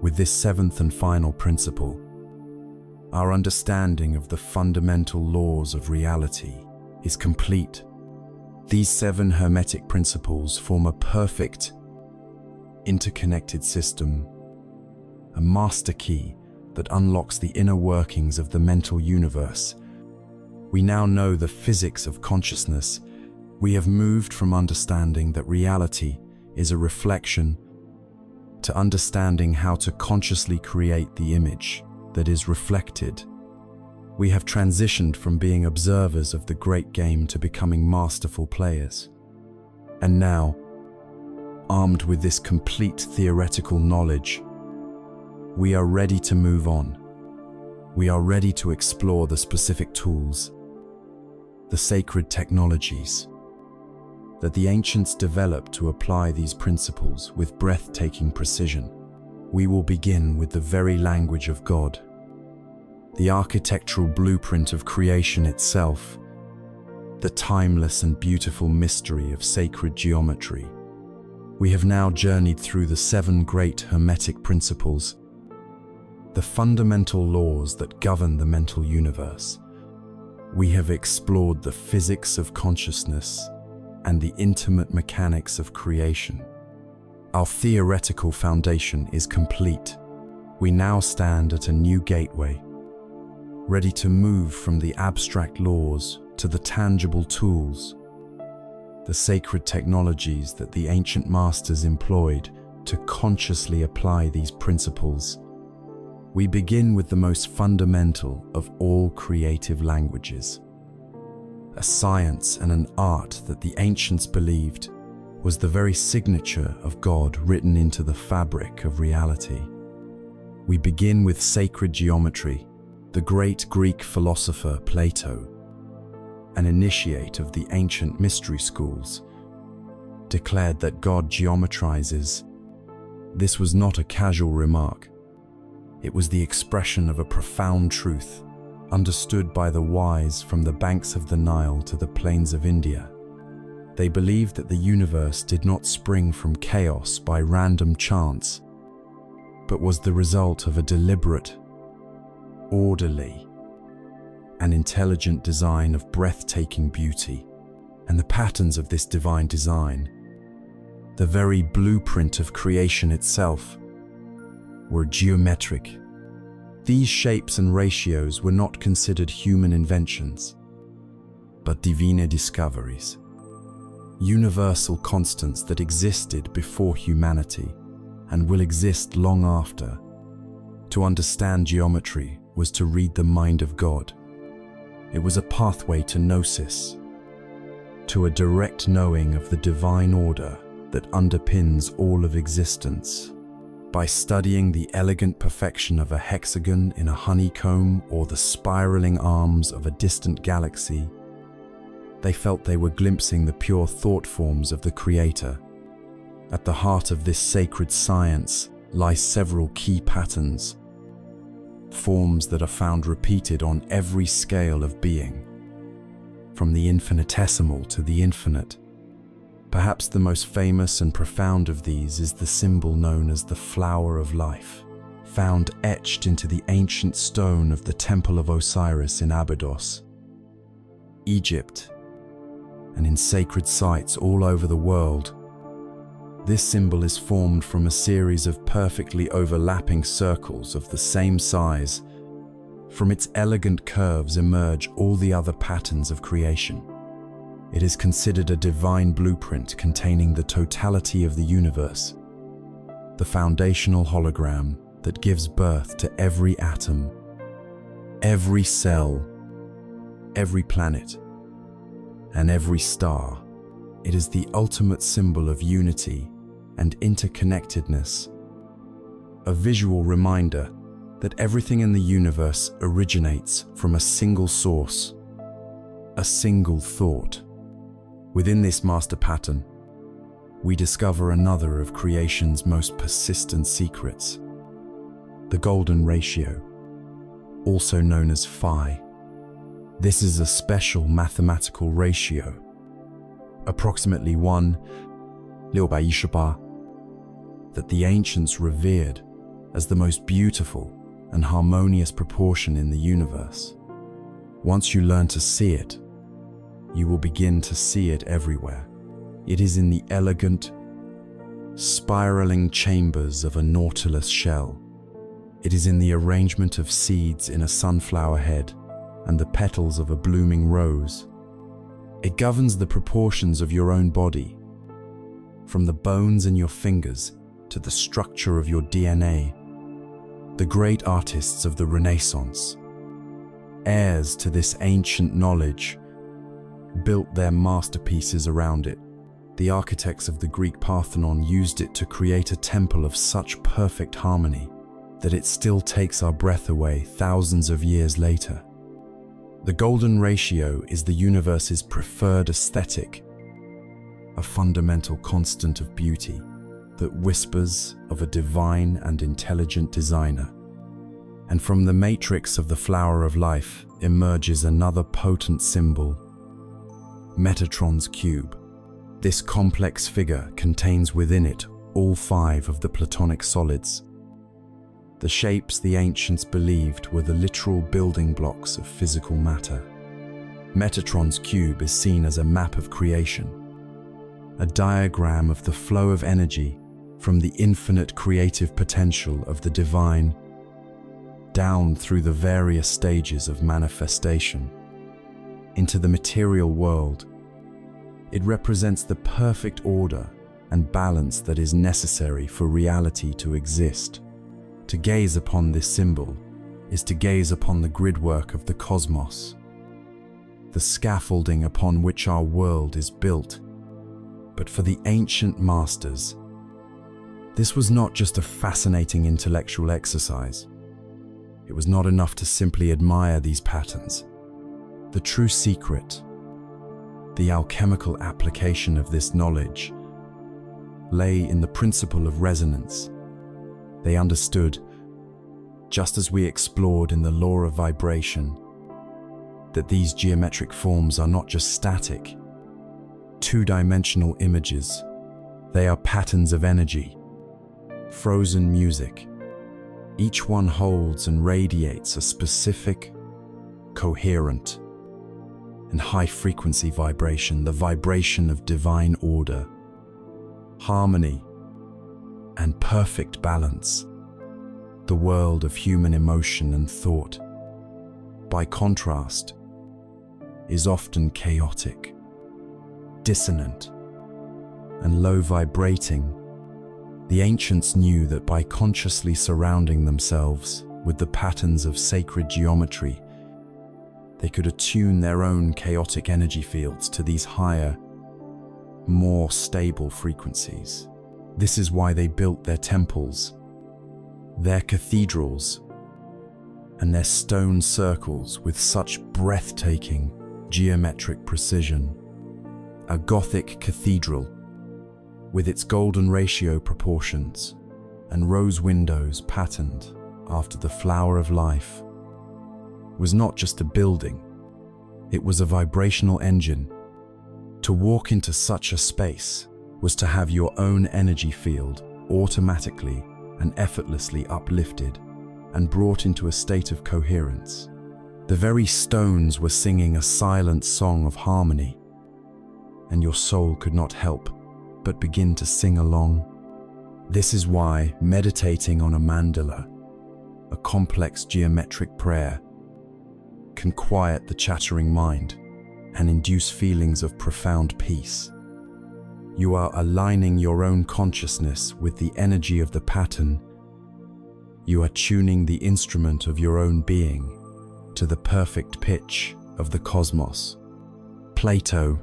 With this seventh and final principle, our understanding of the fundamental laws of reality is complete. These 7 hermetic principles form a perfect, interconnected system, a master key that unlocks the inner workings of the mental universe. We now know the physics of consciousness. We have moved from understanding that reality is a reflection to understanding how to consciously create the image that is reflected. We have transitioned from being observers of the great game to becoming masterful players. And now, armed with this complete theoretical knowledge, we are ready to move on. We are ready to explore the specific tools, the sacred technologies that the ancients developed to apply these principles with breathtaking precision. We will begin with the very language of God, the architectural blueprint of creation itself, the timeless and beautiful mystery of sacred geometry. We have now journeyed through the 7 great hermetic principles, the fundamental laws that govern the mental universe. We have explored the physics of consciousness and the intimate mechanics of creation. Our theoretical foundation is complete. We now stand at a new gateway, ready to move from the abstract laws to the tangible tools, the sacred technologies that the ancient masters employed to consciously apply these principles. We begin with the most fundamental of all creative languages, a science and an art that the ancients believed was the very signature of God written into the fabric of reality. We begin with sacred geometry. The great Greek philosopher Plato, an initiate of the ancient mystery schools, declared that God geometrizes. This was not a casual remark. It was the expression of a profound truth, understood by the wise from the banks of the Nile to the plains of India. They believed that the universe did not spring from chaos by random chance, but was the result of a deliberate, orderly, and intelligent design of breathtaking beauty. And the patterns of this divine design, the very blueprint of creation itself, were geometric. These shapes and ratios were not considered human inventions, but divine discoveries, universal constants that existed before humanity and will exist long after. To understand geometry was to read the mind of God. It was a pathway to gnosis, to a direct knowing of the divine order that underpins all of existence. By studying the elegant perfection of a hexagon in a honeycomb or the spiraling arms of a distant galaxy, they felt they were glimpsing the pure thought forms of the Creator. At the heart of this sacred science lie several key patterns, forms that are found repeated on every scale of being, from the infinitesimal to the infinite. Perhaps the most famous and profound of these is the symbol known as the flower of life, found etched into the ancient stone of the Temple of Osiris in Abydos, Egypt, and in sacred sites all over the world. This symbol is formed from a series of perfectly overlapping circles of the same size. From its elegant curves emerge all the other patterns of creation. It is considered a divine blueprint containing the totality of the universe, the foundational hologram that gives birth to every atom, every cell, every planet, and every star. It is the ultimate symbol of unity and interconnectedness, a visual reminder that everything in the universe originates from a single source, a single thought. Within this master pattern, we discover another of creation's most persistent secrets, the golden ratio, also known as phi. This is a special mathematical ratio, approximately 1/618, that the ancients revered as the most beautiful and harmonious proportion in the universe. Once you learn to see it, you will begin to see it everywhere. It is in the elegant, spiraling chambers of a nautilus shell. It is in the arrangement of seeds in a sunflower head and the petals of a blooming rose. It governs the proportions of your own body, from the bones in your fingers to the structure of your DNA. The great artists of the Renaissance, heirs to this ancient knowledge, built their masterpieces around it. The architects of the Greek Parthenon used it to create a temple of such perfect harmony that it still takes our breath away thousands of years later. The golden ratio is the universe's preferred aesthetic, a fundamental constant of beauty that whispers of a divine and intelligent designer. And from the matrix of the flower of life emerges another potent symbol, Metatron's cube. This complex figure contains within it all 5 of the Platonic solids: The shapes the ancients believed were the literal building blocks of physical matter. Metatron's cube is seen as a map of creation, a diagram of the flow of energy from the infinite creative potential of the divine down through the various stages of manifestation into the material world. It represents the perfect order and balance that is necessary for reality to exist. To gaze upon this symbol is to gaze upon the gridwork of the cosmos, the scaffolding upon which our world is built. But for the ancient masters, this was not just a fascinating intellectual exercise. It was not enough to simply admire these patterns. The true secret, the alchemical application of this knowledge, lay in the principle of resonance. They understood, just as we explored in the law of vibration, that these geometric forms are not just static, two-dimensional images. They are patterns of energy, frozen music. Each one holds and radiates a specific, coherent, and high-frequency vibration, the vibration of divine order, harmony, and perfect balance. The world of human emotion and thought, by contrast, is often chaotic, dissonant, and low-vibrating. The ancients knew that by consciously surrounding themselves with the patterns of sacred geometry, they could attune their own chaotic energy fields to these higher, more stable frequencies. This is why they built their temples, their cathedrals, and their stone circles with such breathtaking geometric precision. A Gothic cathedral, with its golden ratio proportions and rose windows patterned after the flower of life, was not just a building, it was a vibrational engine. To walk into such a space was to have your own energy field automatically and effortlessly uplifted and brought into a state of coherence. The very stones were singing a silent song of harmony, and your soul could not help but begin to sing along. This is why meditating on a mandala, a complex geometric prayer, can quiet the chattering mind and induce feelings of profound peace. You are aligning your own consciousness with the energy of the pattern. You are tuning the instrument of your own being to the perfect pitch of the cosmos. Plato,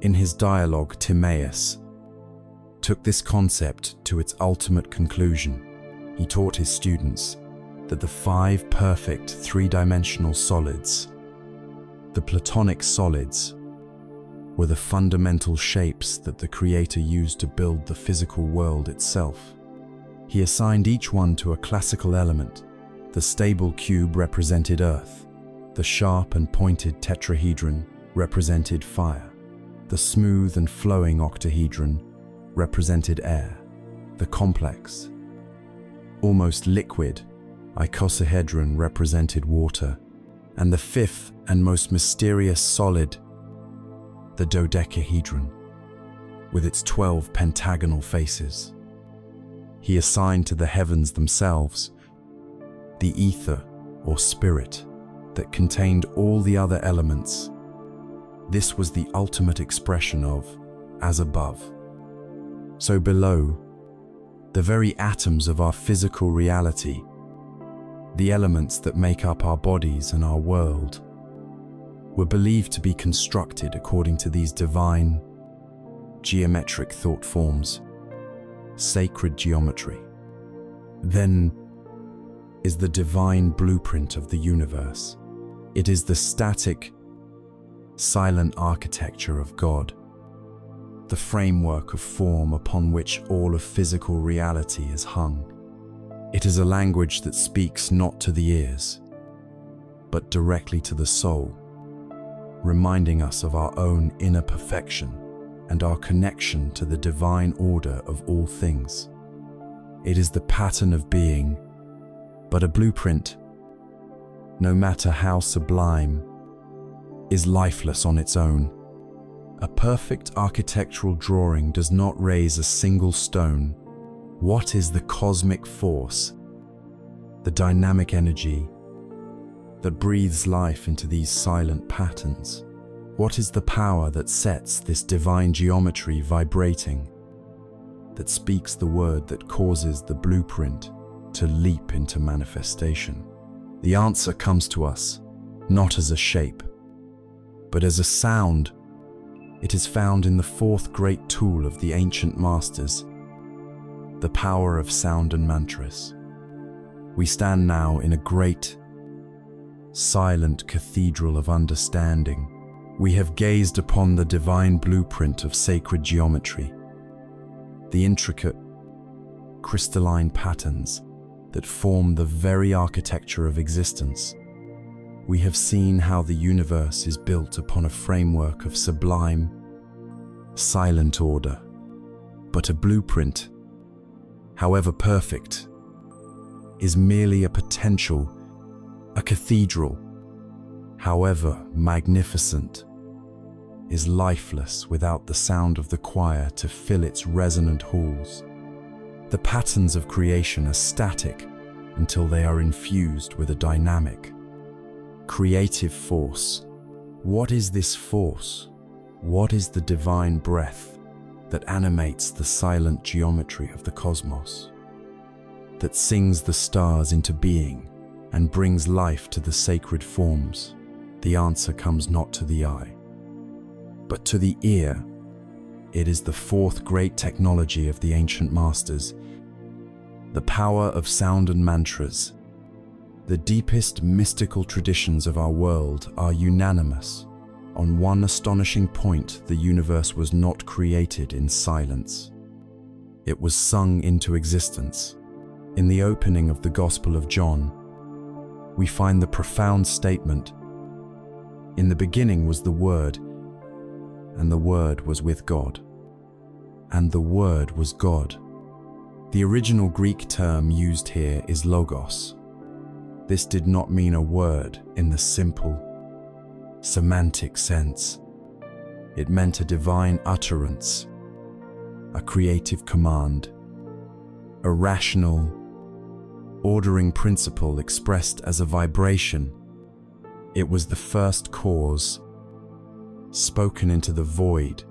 in his dialogue Timaeus, took this concept to its ultimate conclusion. He taught his students that the 5 perfect three-dimensional solids, the Platonic solids, were the fundamental shapes that the Creator used to build the physical world itself. He assigned each one to a classical element. The stable cube represented earth, the sharp and pointed tetrahedron represented fire, the smooth and flowing octahedron represented air, the complex, almost liquid icosahedron represented water, and the 5th and most mysterious solid, the dodecahedron, with its 12 pentagonal faces. He assigned to the heavens themselves the ether or spirit that contained all the other elements. This was the ultimate expression of as above, so below. The very atoms of our physical reality, the elements that make up our bodies and our world, were believed to be constructed according to these divine, geometric thought forms, sacred geometry. Then is the divine blueprint of the universe. It is the static, silent architecture of God, the framework of form upon which all of physical reality is hung. It is a language that speaks not to the ears, but directly to the soul, reminding us of our own inner perfection and our connection to the divine order of all things. It is the pattern of being But a blueprint, no matter how sublime, is lifeless on its own. A perfect architectural drawing does not raise a single stone. What is the cosmic force, the dynamic energy that breathes life into these silent patterns? What is the power that sets this divine geometry vibrating, that speaks the word that causes the blueprint to leap into manifestation? The answer comes to us not as a shape, but as a sound. It is found in the fourth great tool of the ancient masters, the power of sound and mantras. We stand now in a great, silent cathedral of understanding. We have gazed upon the divine blueprint of sacred geometry, the intricate, crystalline patterns that form the very architecture of existence. We have seen how the universe is built upon a framework of sublime, silent order. But a blueprint, however perfect, is merely a potential. A cathedral, however magnificent, is lifeless without the sound of the choir to fill its resonant halls. The patterns of creation are static until they are infused with a dynamic, creative force. What is this force? What is the divine breath that animates the silent geometry of the cosmos, that sings the stars into being and brings life to the sacred forms? The answer comes not to the eye, but to the ear. It is the fourth great technology of the ancient masters, the power of sound and mantras. The deepest mystical traditions of our world are unanimous on one astonishing point: the universe was not created in silence. It was sung into existence. In the opening of the Gospel of John, we find the profound statement, "In the beginning was the Word, and the Word was with God, and the Word was God." The original Greek term used here is logos. This did not mean a word in the simple, semantic sense. It meant a divine utterance, a creative command, a rational, ordering principle expressed as a vibration. It was the first cause, spoken into the void.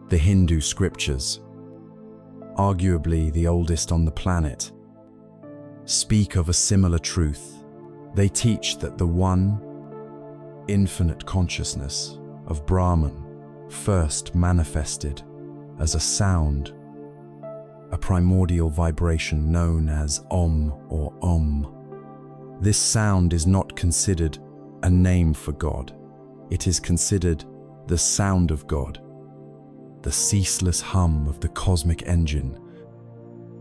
The Hindu scriptures, arguably the oldest on the planet, speak of a similar truth. They teach that the one, infinite consciousness of Brahman first manifested as a sound, a primordial vibration known as Om or Om. This sound is not considered a name for God. It is considered the sound of God, the ceaseless hum of the cosmic engine,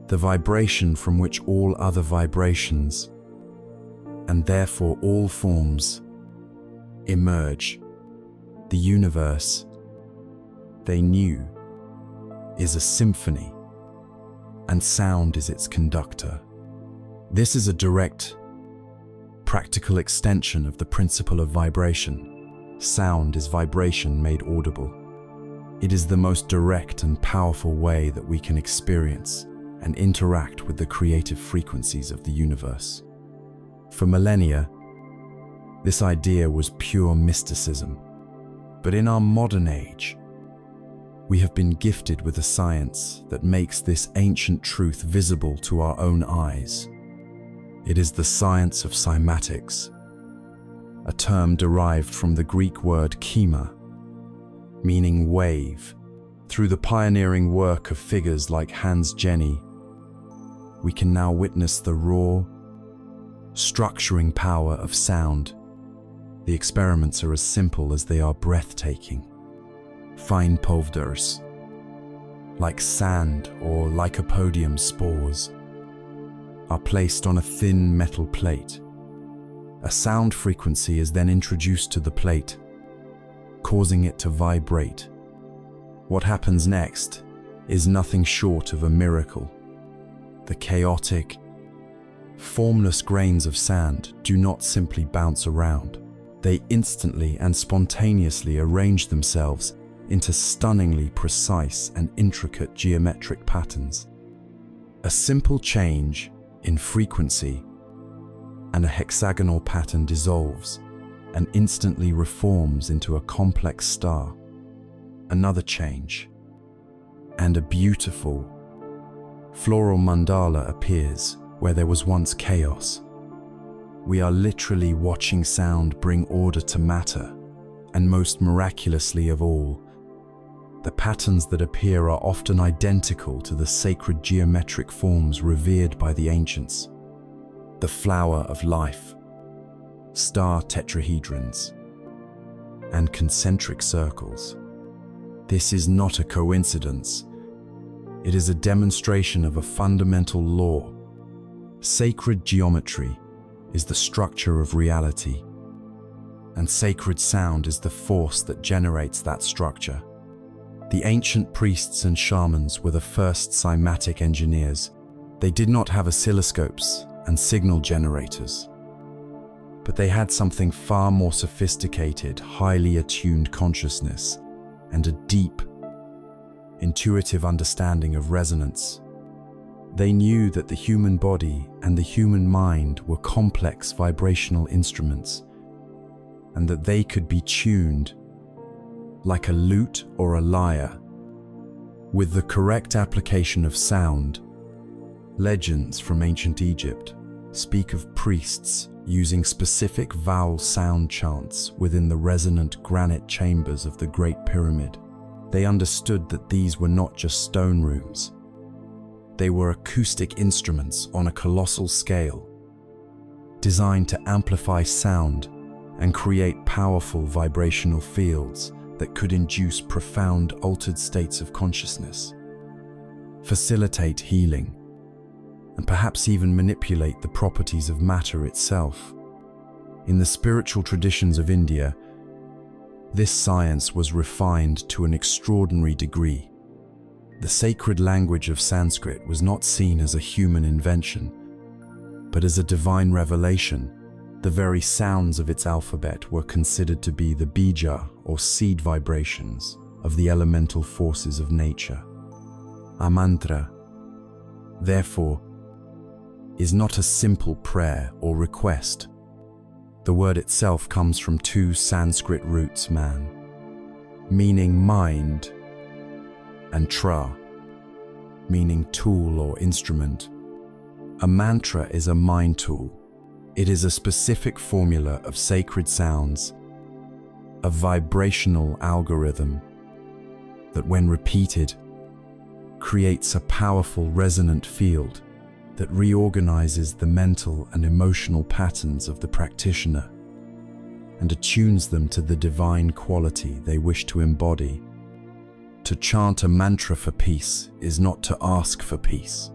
the vibration from which all other vibrations, and therefore all forms, emerge. The universe, they knew, is a symphony, and sound is its conductor. This is a direct, practical extension of the principle of vibration. Sound is vibration made audible. It is the most direct and powerful way that we can experience and interact with the creative frequencies of the universe. For millennia, this idea was pure mysticism. But in our modern age, we have been gifted with a science that makes this ancient truth visible to our own eyes. It is the science of cymatics, a term derived from the Greek word kyma, meaning wave. Through the pioneering work of figures like Hans Jenny, we can now witness the raw, structuring power of sound. The experiments are as simple as they are breathtaking. Fine powders, like sand or lycopodium spores, are placed on a thin metal plate. A sound frequency is then introduced to the plate, causing it to vibrate. What happens next is nothing short of a miracle. The chaotic, Formless grains of sand do not simply bounce around. They instantly and spontaneously arrange themselves into stunningly precise and intricate geometric patterns. A simple change in frequency and a hexagonal pattern dissolves and instantly reforms into a complex star. Another change, and a beautiful floral mandala appears where there was once chaos. We are literally watching sound bring order to matter, and most miraculously of all, the patterns that appear are often identical to the sacred geometric forms revered by the ancients. The flower of life, star tetrahedrons, and concentric circles. This is not a coincidence. It is a demonstration of a fundamental law. Sacred geometry is the structure of reality, and sacred sound is the force that generates that structure. The ancient priests and shamans were the first cymatic engineers. They did not have oscilloscopes and signal generators, but they had something far more sophisticated, highly attuned consciousness and a deep, intuitive understanding of resonance. They knew that the human body and the human mind were complex vibrational instruments, and that they could be tuned like a lute or a lyre with the correct application of sound. Legends from ancient Egypt speak of priests using specific vowel sound chants within the resonant granite chambers of the Great Pyramid. They understood that these were not just stone rooms. They were acoustic instruments on a colossal scale, designed to amplify sound and create powerful vibrational fields that could induce profound altered states of consciousness, facilitate healing, and perhaps even manipulate the properties of matter itself. In the spiritual traditions of India, this science was refined to an extraordinary degree. The sacred language of Sanskrit was not seen as a human invention, but as a divine revelation. The very sounds of its alphabet were considered to be the bija, or seed vibrations, of the elemental forces of nature. A mantra, therefore, is not a simple prayer or request. The word itself comes from two Sanskrit roots, man, meaning mind, and tra, meaning tool or instrument. A mantra is a mind tool. It is a specific formula of sacred sounds, a vibrational algorithm that, when repeated, creates a powerful resonant field that reorganizes the mental and emotional patterns of the practitioner and attunes them to the divine quality they wish to embody. To chant a mantra for peace is not to ask for peace.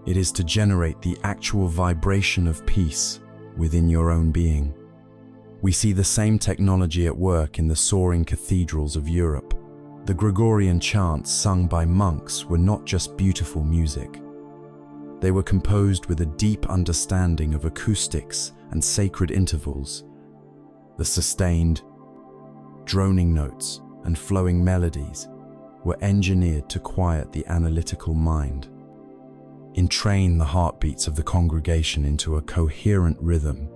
It is to generate the actual vibration of peace within your own being. We see the same technology at work in the soaring cathedrals of Europe. The Gregorian chants sung by monks were not just beautiful music. They were composed with a deep understanding of acoustics and sacred intervals. The sustained, droning notes and flowing melodies were engineered to quiet the analytical mind, entrain the heartbeats of the congregation into a coherent rhythm,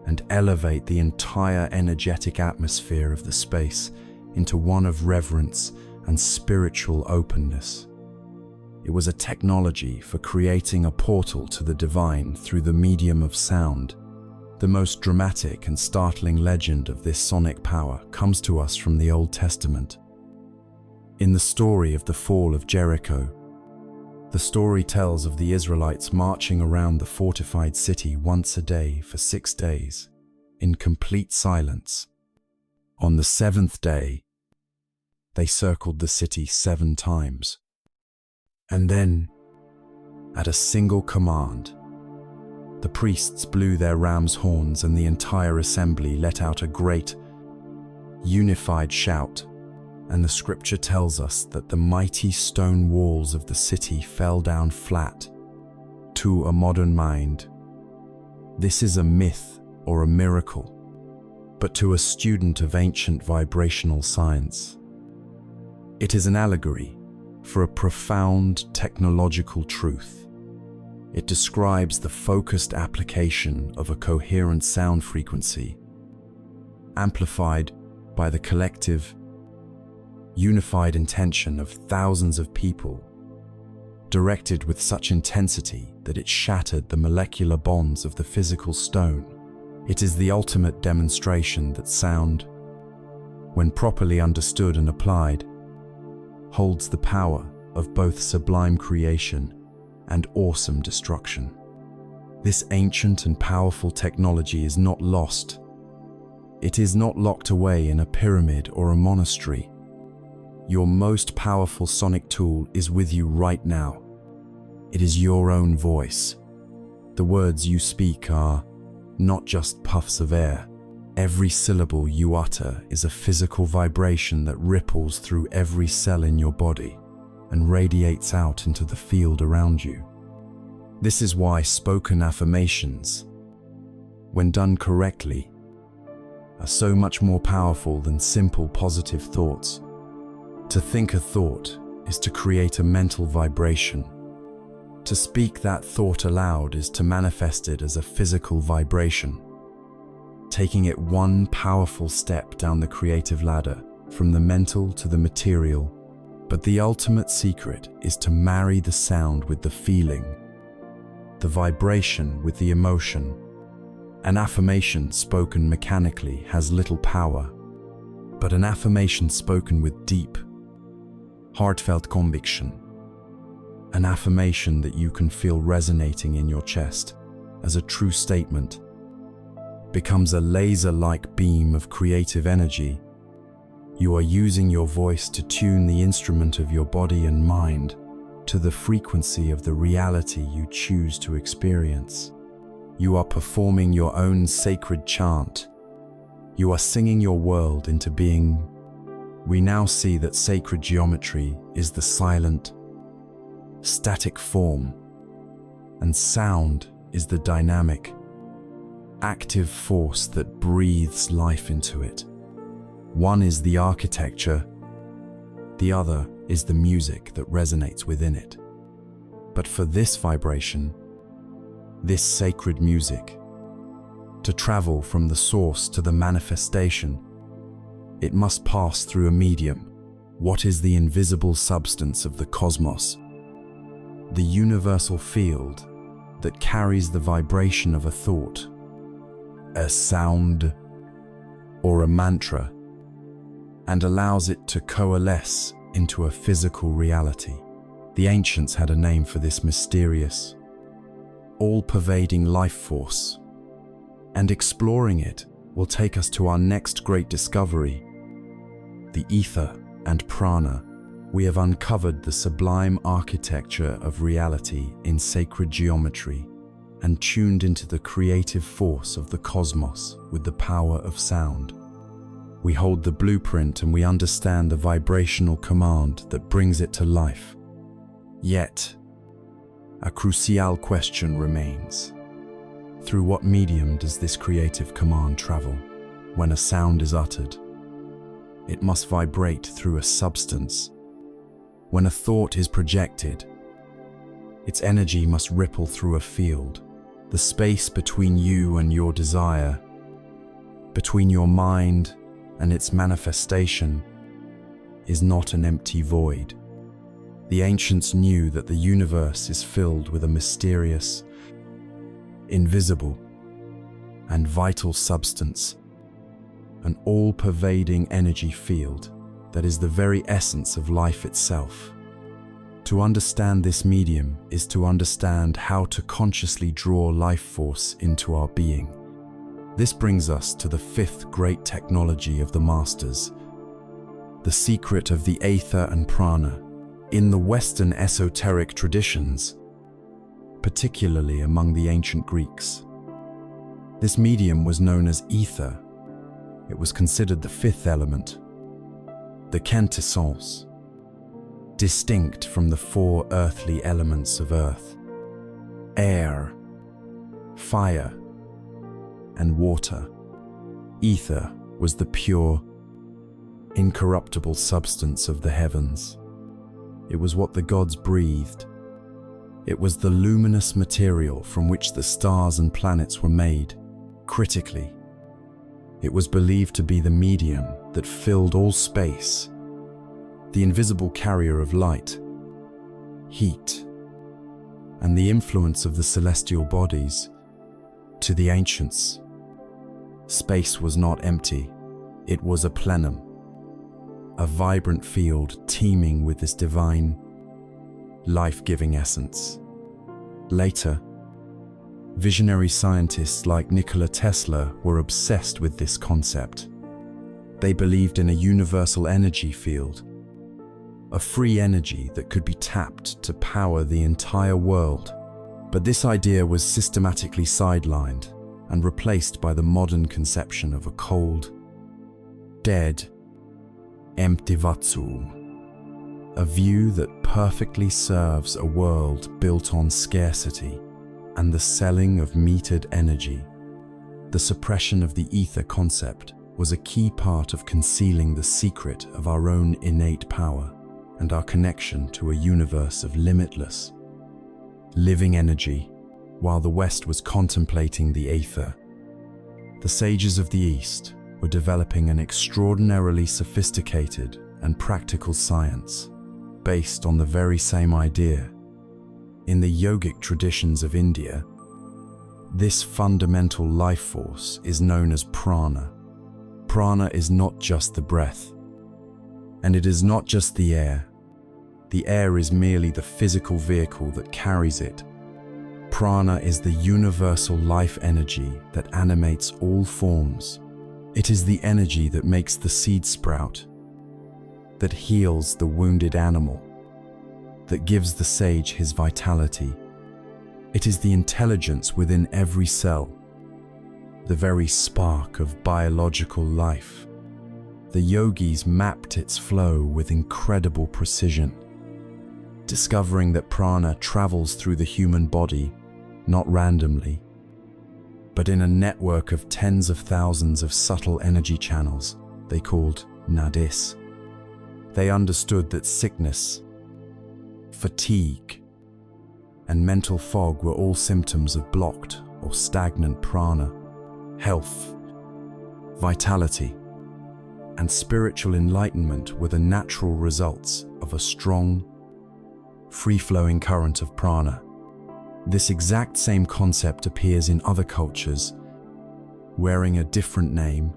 and elevate the entire energetic atmosphere of the space into one of reverence and spiritual openness. It was a technology for creating a portal to the divine through the medium of sound. The most dramatic and startling legend of this sonic power comes to us from the Old Testament. In the story of the fall of Jericho, the story tells of the Israelites marching around the fortified city once a day for 6 days, in complete silence. On the 7th day, they circled the city 7 times. And then, at a single command, the priests blew their ram's horns and the entire assembly let out a great, unified shout, and the scripture tells us that the mighty stone walls of the city fell down flat to a modern mind, this is a myth or a miracle, but to a student of ancient vibrational science, it is an allegory for a profound technological truth. It describes the focused application of a coherent sound frequency, amplified by the collective, unified intention of thousands of people, directed with such intensity that it shattered the molecular bonds of the physical stone. It is the ultimate demonstration that sound, when properly understood and applied, holds the power of both sublime creation and awesome destruction. This ancient and powerful technology is not lost. It is not locked away in a pyramid or a monastery. Your most powerful sonic tool is with you right now. It is your own voice. The words you speak are not just puffs of air. Every syllable you utter is a physical vibration that ripples through every cell in your body and radiates out into the field around you. This is why spoken affirmations, when done correctly, are so much more powerful than simple positive thoughts. To think a thought is to create a mental vibration. To speak that thought aloud is to manifest it as a physical vibration, taking it one powerful step down the creative ladder, from the mental to the material. But the ultimate secret is to marry the sound with the feeling, the vibration with the emotion. An affirmation spoken mechanically has little power, but an affirmation spoken with deep, heartfelt conviction, an affirmation that you can feel resonating in your chest as a true statement, becomes a laser-like beam of creative energy. You are using your voice to tune the instrument of your body and mind to the frequency of the reality you choose to experience. You are performing your own sacred chant. You are singing your world into being. We now see that sacred geometry is the silent, static form, and sound is the dynamic, active force that breathes life into it. One is the architecture, the other is the music that resonates within it. But for this vibration, this sacred music, to travel from the source to the manifestation, it must pass through a medium. What is the invisible substance of the cosmos? The universal field that carries the vibration of a thought, a sound, or a mantra, and allows it to coalesce into a physical reality. The ancients had a name for this mysterious, all-pervading life force, and exploring it will take us to our next great discovery, the ether and prana. We have uncovered the sublime architecture of reality in sacred geometry and tuned into the creative force of the cosmos with the power of sound. We hold the blueprint and we understand the vibrational command that brings it to life. Yet, a crucial question remains. Through what medium does this creative command travel? When a sound is uttered, it must vibrate through a substance. When a thought is projected, its energy must ripple through a field. The space between you and your desire, between your mind and its manifestation, is not an empty void. The ancients knew that the universe is filled with a mysterious, invisible, and vital substance, an all-pervading energy field that is the very essence of life itself. To understand this medium is to understand how to consciously draw life force into our being. This brings us to the fifth great technology of the masters, the secret of the ether and prana. In the Western esoteric traditions, particularly among the ancient Greeks, this medium was known as ether. It was considered the fifth element, the quintessence, distinct from the four earthly elements of earth. air, fire, and water. Ether was the pure, incorruptible substance of the heavens. It was what the gods breathed. It was the luminous material from which the stars and planets were made. Critically, it was believed to be the medium that filled all space, the invisible carrier of light, heat, and the influence of the celestial bodies. To the ancients, space was not empty, it was a plenum, a vibrant field teeming with this divine, life-giving essence. Later, visionary scientists like Nikola Tesla were obsessed with this concept. They believed in a universal energy field, a free energy that could be tapped to power the entire world. But this idea was systematically sidelined and replaced by the modern conception of a cold, dead, empty vacuum, a view that perfectly serves a world built on scarcity and the selling of metered energy. The suppression of the ether concept was a key part of concealing the secret of our own innate power and our connection to a universe of limitless, living energy. While the West was contemplating the aether, the sages of the East were developing an extraordinarily sophisticated and practical science based on the very same idea. In the yogic traditions of India, this fundamental life force is known as prana. Prana is not just the breath, and it is not just the air. The air is merely the physical vehicle that carries it. Prana is the universal life energy that animates all forms. It is the energy that makes the seed sprout, that heals the wounded animal, that gives the sage his vitality. It is the intelligence within every cell, the very spark of biological life. The yogis mapped its flow with incredible precision, discovering that prana travels through the human body, not randomly, but in a network of tens of thousands of subtle energy channels they called nadis. They understood that sickness, fatigue, and mental fog were all symptoms of blocked or stagnant prana. Health, vitality, and spiritual enlightenment were the natural results of a strong, free-flowing current of prana. This exact same concept appears in other cultures, wearing a different name.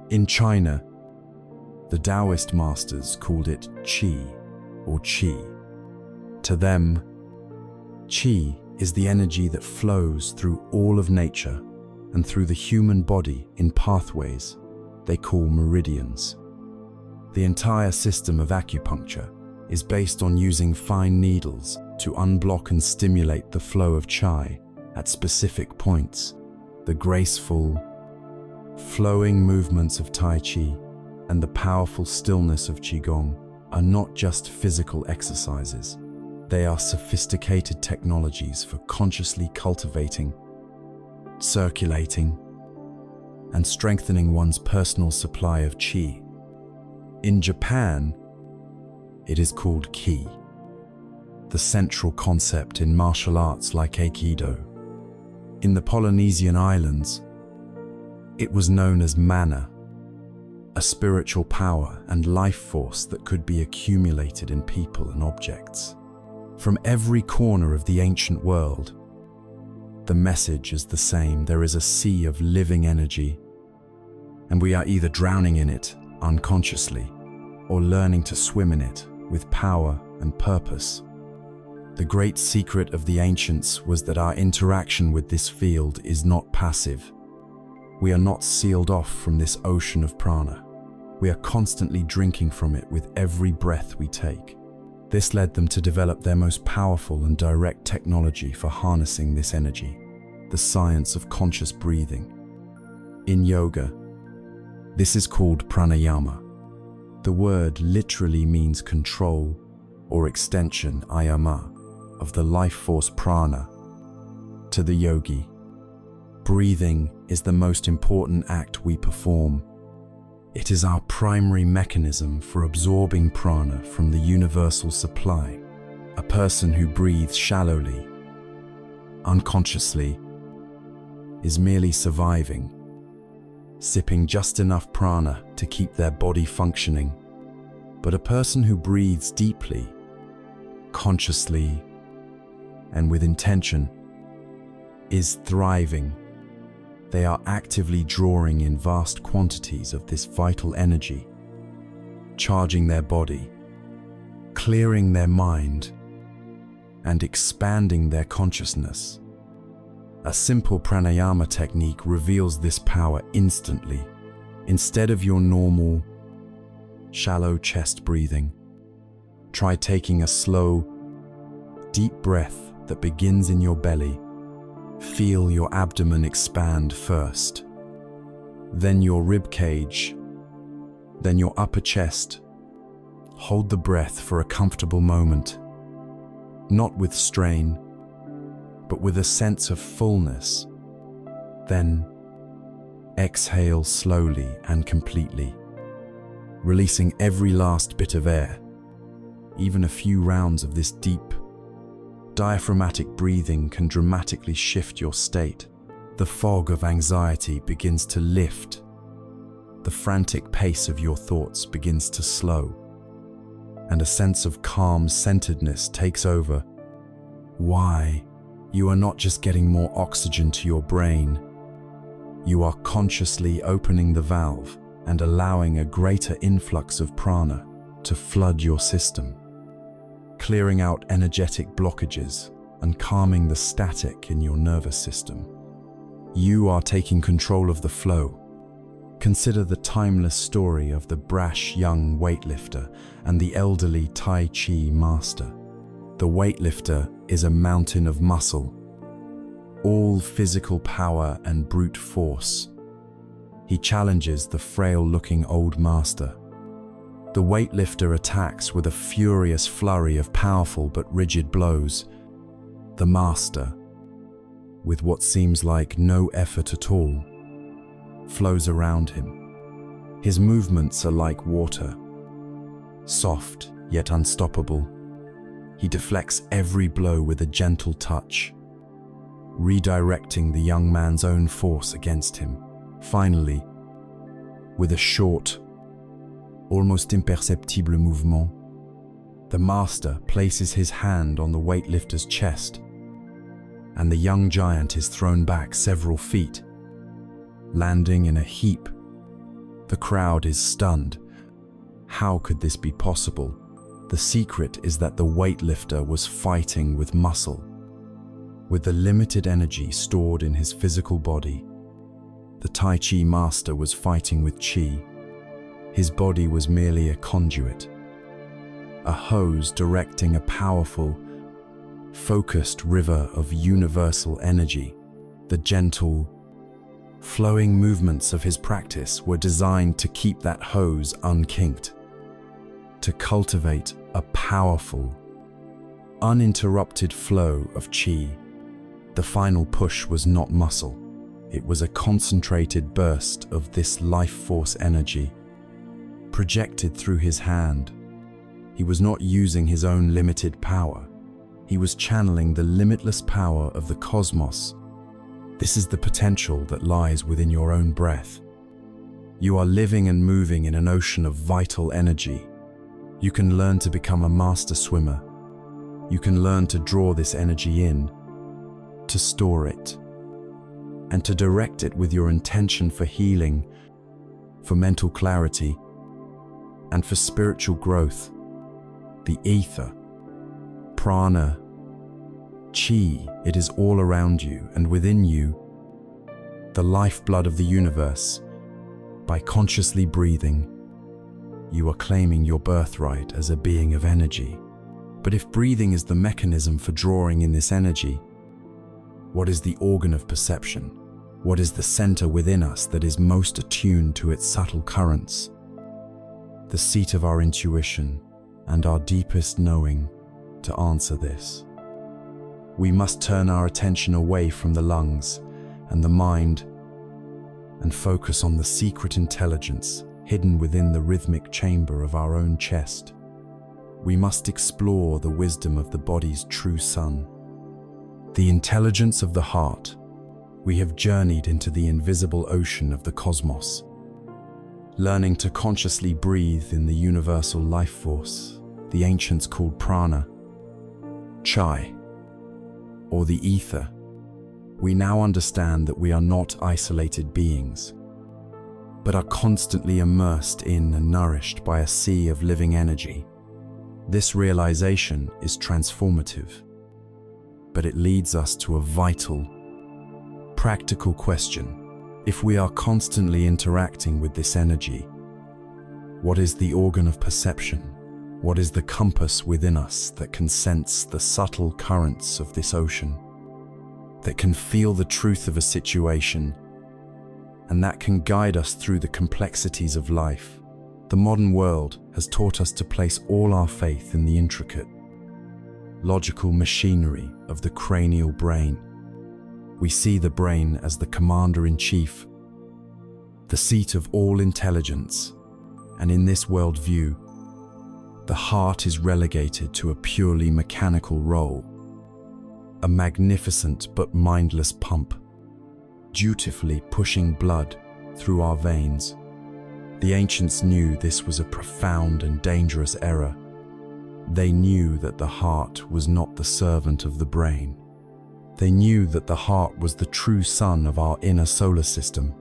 In China, the Taoist masters called it qi or qi. To them, qi is the energy that flows through all of nature and through the human body in pathways they call meridians. The entire system of acupuncture is based on using fine needles to unblock and stimulate the flow of qi at specific points. The graceful, flowing movements of Tai Chi and the powerful stillness of Qigong are not just physical exercises. They are sophisticated technologies for consciously cultivating, circulating, and strengthening one's personal supply of qi. In Japan, it is called ki, the central concept in martial arts like Aikido. In the Polynesian islands, it was known as mana, a spiritual power and life force that could be accumulated in people and objects. From every corner of the ancient world, the message is the same. There is a sea of living energy, and we are either drowning in it unconsciously or learning to swim in it with power and purpose. The great secret of the ancients was that our interaction with this field is not passive. We are not sealed off from this ocean of prana. We are constantly drinking from it with every breath we take. This led them to develop their most powerful and direct technology for harnessing this energy, the science of conscious breathing. In yoga, this is called pranayama. The word literally means control or extension, ayama, of the life force prana to the yogi. Breathing is the most important act we perform. It is our primary mechanism for absorbing prana from the universal supply. A person who breathes shallowly, unconsciously, is merely surviving, sipping just enough prana to keep their body functioning. But a person who breathes deeply, consciously, and with intention is thriving. They are actively drawing in vast quantities of this vital energy, charging their body, clearing their mind, and expanding their consciousness. A simple pranayama technique reveals this power instantly. Instead of your normal, shallow chest breathing, try taking a slow, deep breath that begins in your belly. Feel your abdomen expand first, then your rib cage, then your upper chest. Hold the breath for a comfortable moment, not with strain, but with a sense of fullness. Then exhale slowly and completely, releasing every last bit of air. Even a few rounds of this deep, diaphragmatic breathing can dramatically shift your state. The fog of anxiety begins to lift. The frantic pace of your thoughts begins to slow, and a sense of calm centeredness takes over. Why? You are not just getting more oxygen to your brain. You are consciously opening the valve and allowing a greater influx of prana to flood your system, clearing out energetic blockages and calming the static in your nervous system. You are taking control of the flow. Consider the timeless story of the brash young weightlifter and the elderly Tai Chi master. The weightlifter is a mountain of muscle, all physical power and brute force. He challenges the frail-looking old master. The weightlifter attacks with a furious flurry of powerful but rigid blows. The master, with what seems like no effort at all, flows around him. His movements are like water, soft yet unstoppable. He deflects every blow with a gentle touch, redirecting the young man's own force against him. Finally, with a short, almost imperceptible movement, the master places his hand on the weightlifter's chest, and the young giant is thrown back several feet, landing in a heap. The crowd is stunned. How could this be possible? The secret is that the weightlifter was fighting with muscle. With the limited energy stored in his physical body, the Tai Chi master was fighting with Qi. His body was merely a conduit, a hose directing a powerful, focused river of universal energy. The gentle, flowing movements of his practice were designed to keep that hose unkinked, to cultivate a powerful, uninterrupted flow of Qi. The final push was not muscle. It was a concentrated burst of this life force energy, projected through his hand. He was not using his own limited power. He was channeling the limitless power of the cosmos. This is the potential that lies within your own breath. You are living and moving in an ocean of vital energy. You can learn to become a master swimmer. You can learn to draw this energy in, to store it, and to direct it with your intention for healing, for mental clarity, and for spiritual growth. The ether, prana, Qi, it is all around you and within you, the lifeblood of the universe. By consciously breathing, you are claiming your birthright as a being of energy. But if breathing is the mechanism for drawing in this energy, what is the organ of perception? What is the center within us that is most attuned to its subtle currents? The seat of our intuition and our deepest knowing. To answer this, we must turn our attention away from the lungs and the mind and focus on the secret intelligence hidden within the rhythmic chamber of our own chest. We must explore the wisdom of the body's true sun, the intelligence of the heart. We have journeyed into the invisible ocean of the cosmos, learning to consciously breathe in the universal life force the ancients called prana, chai, or the ether. We now understand that we are not isolated beings, but are constantly immersed in and nourished by a sea of living energy. This realization is transformative, but it leads us to a vital, practical question. If we are constantly interacting with this energy, what is the organ of perception? What is the compass within us that can sense the subtle currents of this ocean, that can feel the truth of a situation, and that can guide us through the complexities of life? The modern world has taught us to place all our faith in the intricate, logical machinery of the cranial brain. We see the brain as the commander-in-chief, the seat of all intelligence, and in this worldview, the heart is relegated to a purely mechanical role, a magnificent but mindless pump, dutifully pushing blood through our veins. The ancients knew this was a profound and dangerous error. They knew that the heart was not the servant of the brain. They knew that the heart was the true sun of our inner solar system,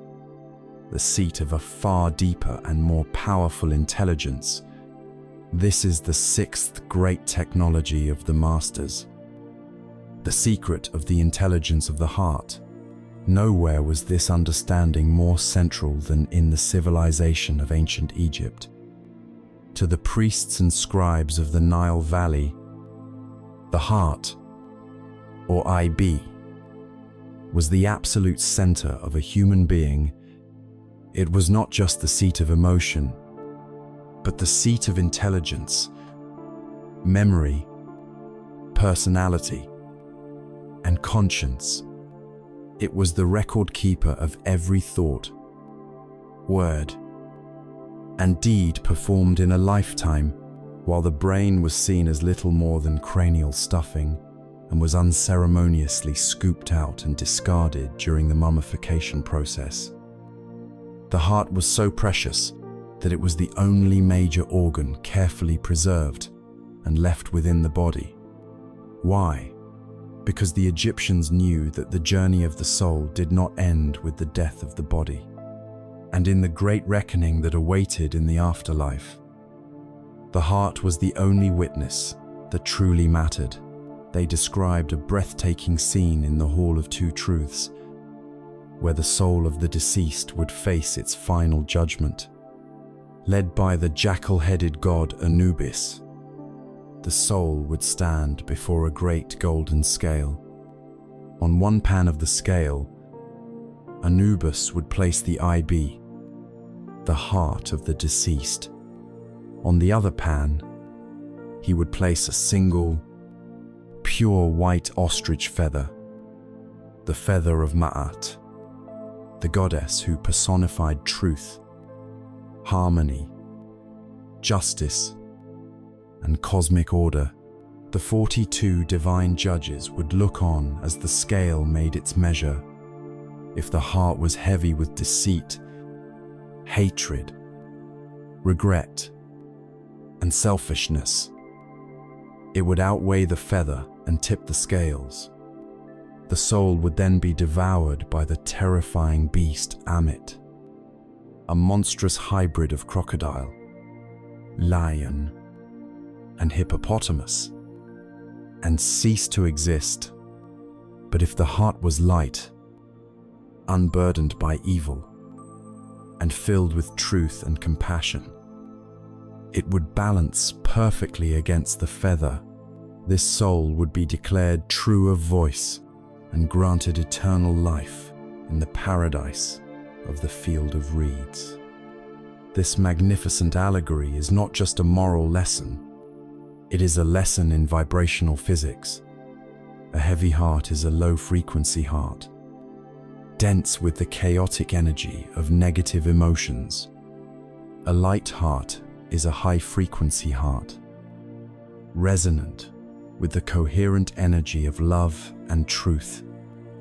the seat of a far deeper and more powerful intelligence. This is the sixth great technology of the masters, the secret of the intelligence of the heart. Nowhere was this understanding more central than in the civilization of ancient Egypt. To the priests and scribes of the Nile Valley, the heart, or IB, was the absolute center of a human being. It was not just the seat of emotion, but the seat of intelligence, memory, personality, and conscience. It was the record keeper of every thought, word, and deed performed in a lifetime, while the brain was seen as little more than cranial stuffing and was unceremoniously scooped out and discarded during the mummification process. The heart was so precious that it was the only major organ carefully preserved and left within the body. Why? Because the Egyptians knew that the journey of the soul did not end with the death of the body, and in the great reckoning that awaited in the afterlife, the heart was the only witness that truly mattered. They described a breathtaking scene in the Hall of Two Truths, where the soul of the deceased would face its final judgment. Led by the jackal-headed god Anubis, the soul would stand before a great golden scale. On one pan of the scale, Anubis would place the IB, the heart of the deceased. On the other pan, he would place a single, pure white ostrich feather, the feather of Ma'at, the goddess who personified truth, harmony, justice, and cosmic order. The 42 divine judges would look on as the scale made its measure. If the heart was heavy with deceit, hatred, regret, and selfishness, it would outweigh the feather and tip the scales. The soul would then be devoured by the terrifying beast Amit, a monstrous hybrid of crocodile, lion, and hippopotamus, and cease to exist. But if the heart was light, unburdened by evil, and filled with truth and compassion, it would balance perfectly against the feather. This soul would be declared true of voice and granted eternal life in the paradise of the field of reeds. This magnificent allegory is not just a moral lesson, it is a lesson in vibrational physics, A heavy heart is a low-frequency heart, dense with the chaotic energy of negative emotions. A light heart is a high-frequency heart, resonant with the coherent energy of love and truth.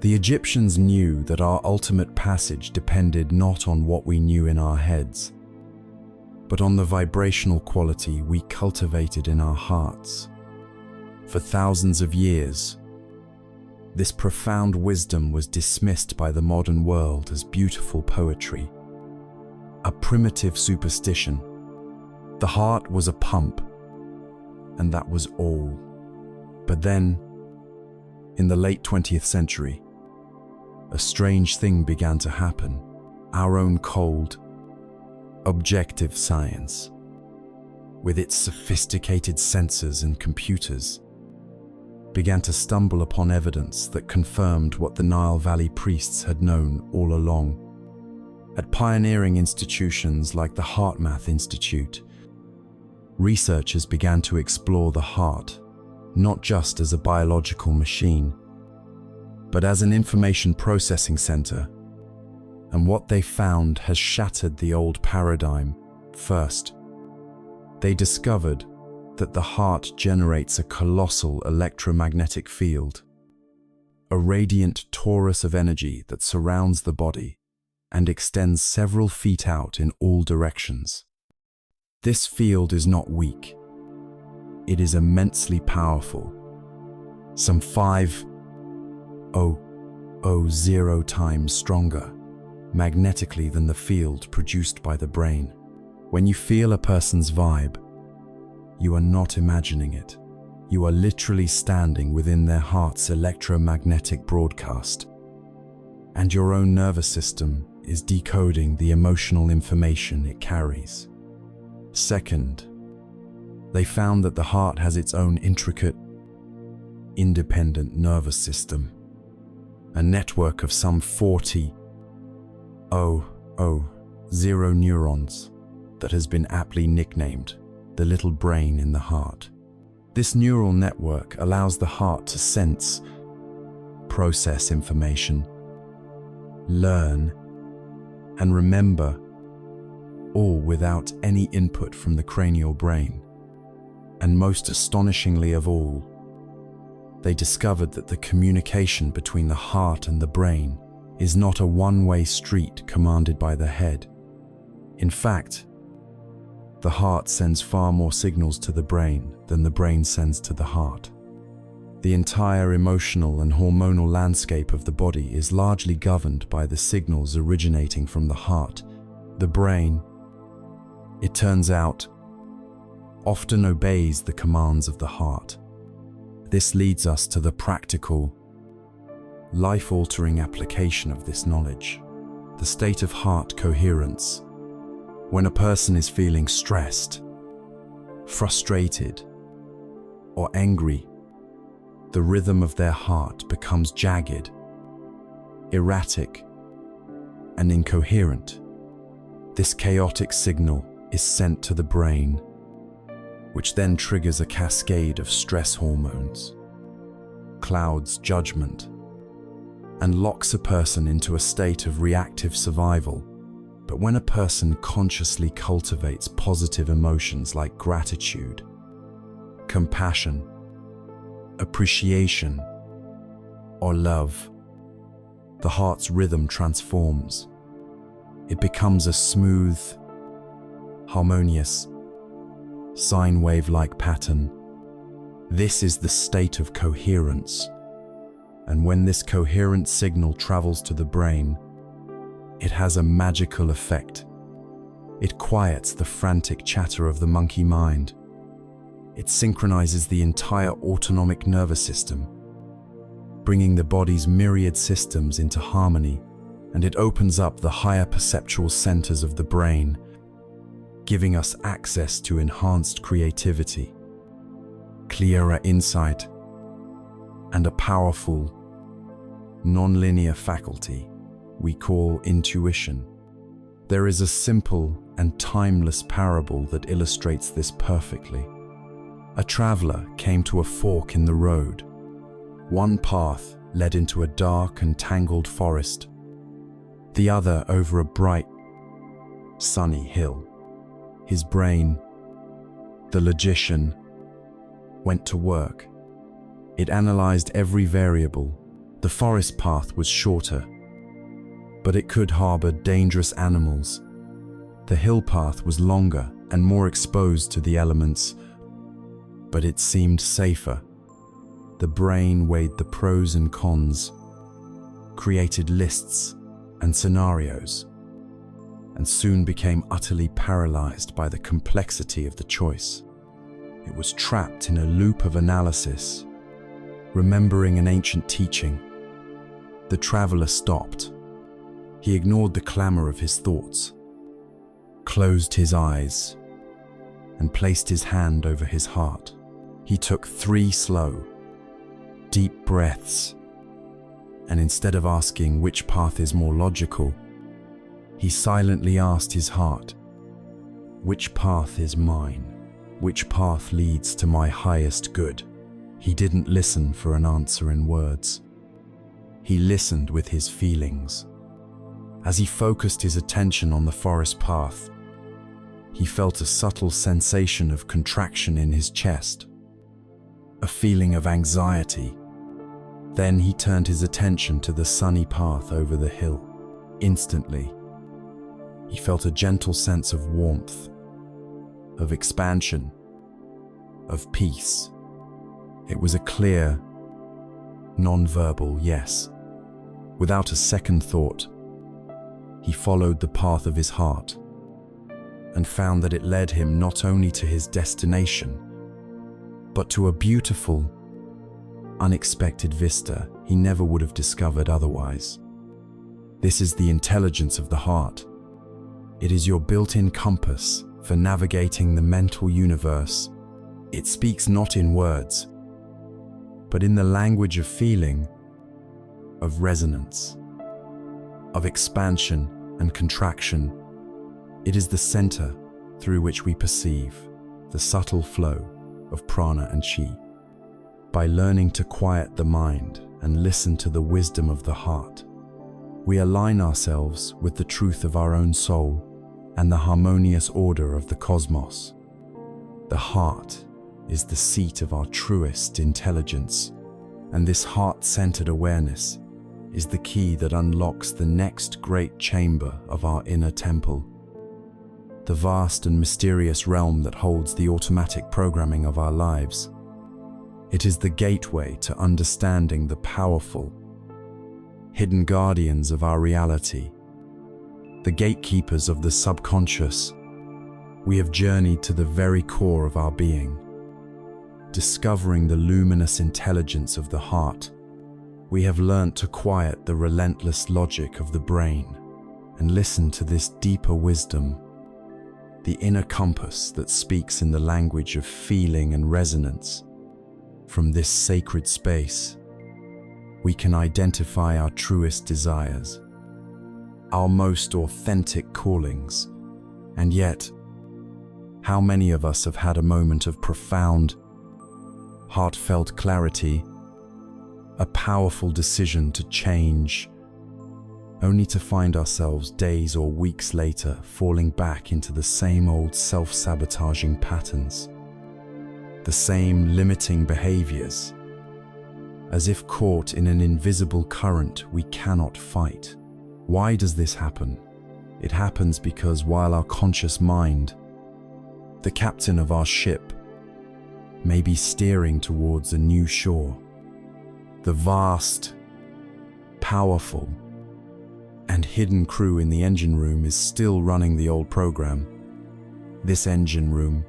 The Egyptians knew that our ultimate passage depended not on what we knew in our heads, but on the vibrational quality we cultivated in our hearts. For thousands of years, this profound wisdom was dismissed by the modern world as beautiful poetry, a primitive superstition. The heart was a pump, and that was all. But then, in the late 20th century, a strange thing began to happen. Our own cold, objective science, with its sophisticated sensors and computers, began to stumble upon evidence that confirmed what the Nile Valley priests had known all along. At pioneering institutions like the HeartMath Institute, researchers began to explore the heart, not just as a biological machine, but as an information processing center. And what they found has shattered the old paradigm. First, they discovered that the heart generates a colossal electromagnetic field, a radiant torus of energy that surrounds the body and extends several feet out in all directions. This field is not weak. It is immensely powerful, some 5,000 times stronger magnetically than the field produced by the brain. When you feel a person's vibe, you are not imagining it. You are literally standing within their heart's electromagnetic broadcast, and your own nervous system is decoding the emotional information it carries. Second, they found that the heart has its own intricate, independent nervous system, a network of some 40,000 neurons that has been aptly nicknamed the little brain in the heart. This neural network allows the heart to sense, process information, learn, and remember, all without any input from the cranial brain. And most astonishingly of all, they discovered that the communication between the heart and the brain is not a one-way street commanded by the head. In fact, the heart sends far more signals to the brain than the brain sends to the heart. The entire emotional and hormonal landscape of the body is largely governed by the signals originating from the heart. The brain, it turns out, often obeys the commands of the heart. This leads us to the practical, life-altering application of this knowledge, the state of heart coherence. When a person is feeling stressed, frustrated, or angry, the rhythm of their heart becomes jagged, erratic, and incoherent. This chaotic signal is sent to the brain, which then triggers a cascade of stress hormones, clouds judgment, and locks a person into a state of reactive survival. But when a person consciously cultivates positive emotions like gratitude, compassion, appreciation, or love, the heart's rhythm transforms. It becomes a smooth, harmonious, sine wave-like pattern. This is the state of coherence. And when this coherent signal travels to the brain, it has a magical effect. It quiets the frantic chatter of the monkey mind. It synchronizes the entire autonomic nervous system, bringing the body's myriad systems into harmony, and it opens up the higher perceptual centers of the brain, giving us access to enhanced creativity, clearer insight, and a powerful, non-linear faculty we call intuition. There is a simple and timeless parable that illustrates this perfectly. A traveler came to a fork in the road. One path led into a dark and tangled forest, the other over a bright, sunny hill. His brain, the logician, went to work. It analyzed every variable. The forest path was shorter, but it could harbor dangerous animals. The hill path was longer and more exposed to the elements, but it seemed safer. The brain weighed the pros and cons, created lists and scenarios, and soon became utterly paralyzed by the complexity of the choice. It was trapped in a loop of analysis, remembering an ancient teaching. The traveler stopped. He ignored the clamor of his thoughts, closed his eyes, and placed his hand over his heart. He took 3 slow, deep breaths, and instead of asking which path is more logical, he silently asked his heart, "Which path is mine? Which path leads to my highest good?" He didn't listen for an answer in words. He listened with his feelings. As he focused his attention on the forest path, he felt a subtle sensation of contraction in his chest, a feeling of anxiety. Then he turned his attention to the sunny path over the hill. Instantly, he felt a gentle sense of warmth, of expansion, of peace. It was a clear, non-verbal yes. Without a second thought, he followed the path of his heart and found that it led him not only to his destination, but to a beautiful, unexpected vista he never would have discovered otherwise. This is the intelligence of the heart. It is your built-in compass for navigating the mental universe. It speaks not in words, but in the language of feeling, of resonance, of expansion and contraction. It is the center through which we perceive the subtle flow of prana and chi. By learning to quiet the mind and listen to the wisdom of the heart, we align ourselves with the truth of our own soul and the harmonious order of the cosmos. The heart is the seat of our truest intelligence, and this heart-centered awareness is the key that unlocks the next great chamber of our inner temple, the vast and mysterious realm that holds the automatic programming of our lives. It is the gateway to understanding the powerful, hidden guardians of our reality, the gatekeepers of the subconscious. We have journeyed to the very core of our being. Discovering the luminous intelligence of the heart, we have learnt to quiet the relentless logic of the brain and listen to this deeper wisdom, the inner compass that speaks in the language of feeling and resonance. From this sacred space, we can identify our truest desires, our most authentic callings. And yet, how many of us have had a moment of profound, heartfelt clarity, a powerful decision to change, only to find ourselves days or weeks later falling back into the same old self-sabotaging patterns, the same limiting behaviors, as if caught in an invisible current we cannot fight. Why does this happen? It happens because while our conscious mind, the captain of our ship, may be steering towards a new shore, the vast, powerful, and hidden crew in the engine room is still running the old program. This engine room,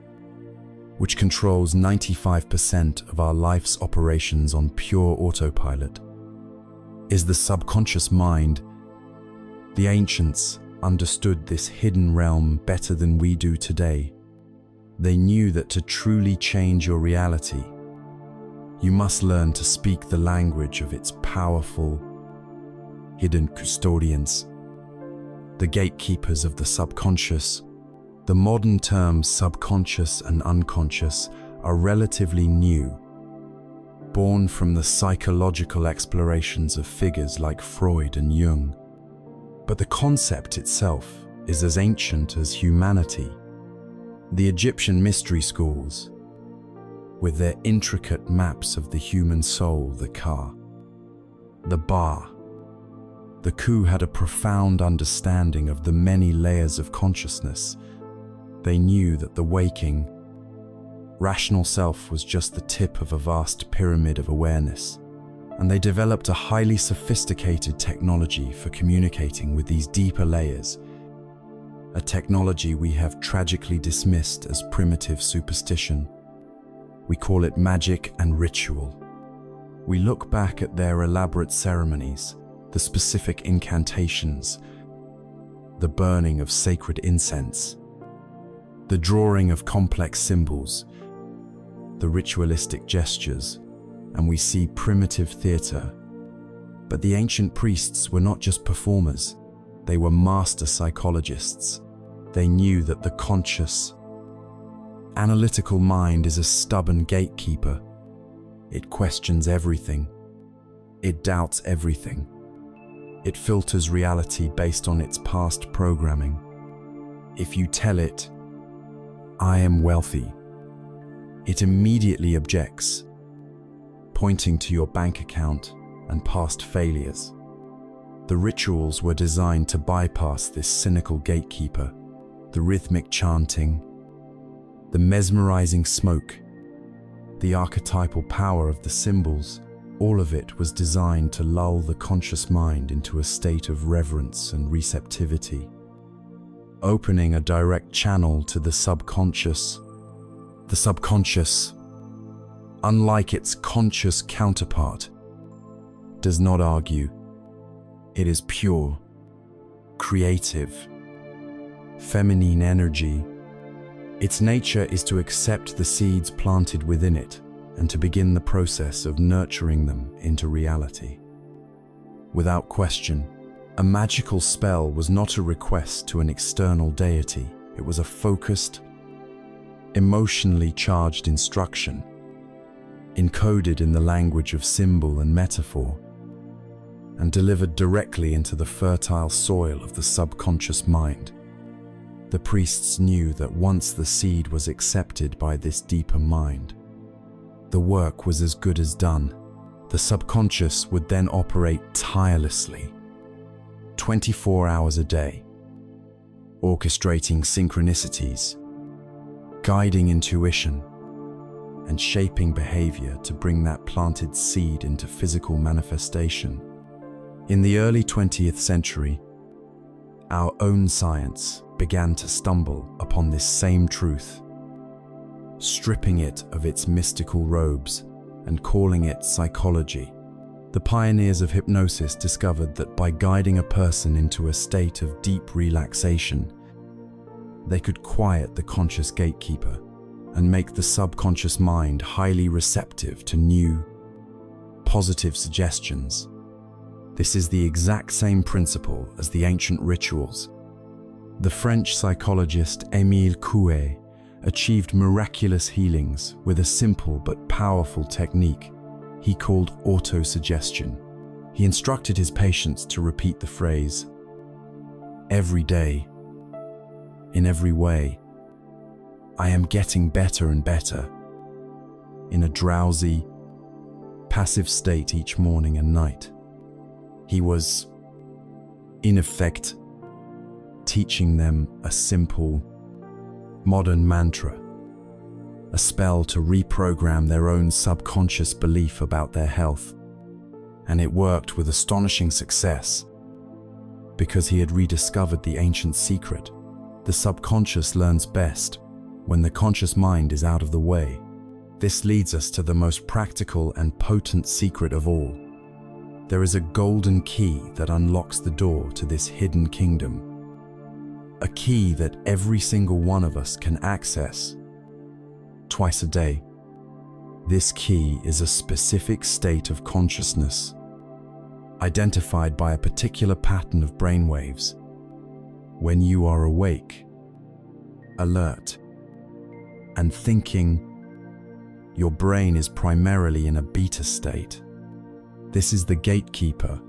which controls 95% of our life's operations on pure autopilot, is the subconscious mind. The ancients understood this hidden realm better than we do today. They knew that to truly change your reality, you must learn to speak the language of its powerful, hidden custodians, the gatekeepers of the subconscious. The modern terms subconscious and unconscious are relatively new, born from the psychological explorations of figures like Freud and Jung. But the concept itself is as ancient as humanity. The Egyptian mystery schools, with their intricate maps of the human soul, the Ka, the Ba, the Ku had a profound understanding of the many layers of consciousness. They knew that the waking, rational self was just the tip of a vast pyramid of awareness, and they developed a highly sophisticated technology for communicating with these deeper layers, a technology we have tragically dismissed as primitive superstition. We call it magic and ritual. We look back at their elaborate ceremonies, the specific incantations, the burning of sacred incense, the drawing of complex symbols, the ritualistic gestures, and we see primitive theater. But the ancient priests were not just performers, they were master psychologists. They knew that the conscious, analytical mind is a stubborn gatekeeper. It questions everything. It doubts everything. It filters reality based on its past programming. If you tell it, "I am wealthy," it immediately objects, pointing to your bank account and past failures. The rituals were designed to bypass this cynical gatekeeper. The rhythmic chanting, the mesmerizing smoke, the archetypal power of the symbols, all of it was designed to lull the conscious mind into a state of reverence and receptivity, opening a direct channel to the subconscious. The subconscious, unlike its conscious counterpart, does not argue. It is pure, creative, feminine energy. Its nature is to accept the seeds planted within it and to begin the process of nurturing them into reality. Without question, a magical spell was not a request to an external deity. It was a focused, emotionally charged instruction, encoded in the language of symbol and metaphor, and delivered directly into the fertile soil of the subconscious mind. The priests knew that once the seed was accepted by this deeper mind, the work was as good as done. The subconscious would then operate tirelessly, 24 hours a day, orchestrating synchronicities, guiding intuition, and shaping behavior to bring that planted seed into physical manifestation. In the early 20th century, our own science began to stumble upon this same truth, stripping it of its mystical robes and calling it psychology. The pioneers of hypnosis discovered that by guiding a person into a state of deep relaxation, they could quiet the conscious gatekeeper and make the subconscious mind highly receptive to new, positive suggestions. This is the exact same principle as the ancient rituals. The French psychologist Émile Coué achieved miraculous healings with a simple but powerful technique he called autosuggestion. He instructed his patients to repeat the phrase, "Every day, in every way, I am getting better and better," in a drowsy, passive state each morning and night. He was, in effect, teaching them a simple, modern mantra, a spell to reprogram their own subconscious belief about their health. And it worked with astonishing success because he had rediscovered the ancient secret. The subconscious learns best when the conscious mind is out of the way. This leads us to the most practical and potent secret of all. There is a golden key that unlocks the door to this hidden kingdom. A key that every single one of us can access twice a day. This key is a specific state of consciousness, identified by a particular pattern of brainwaves. When you are awake, alert, and thinking, your brain is primarily in a beta state. This is the gatekeeper,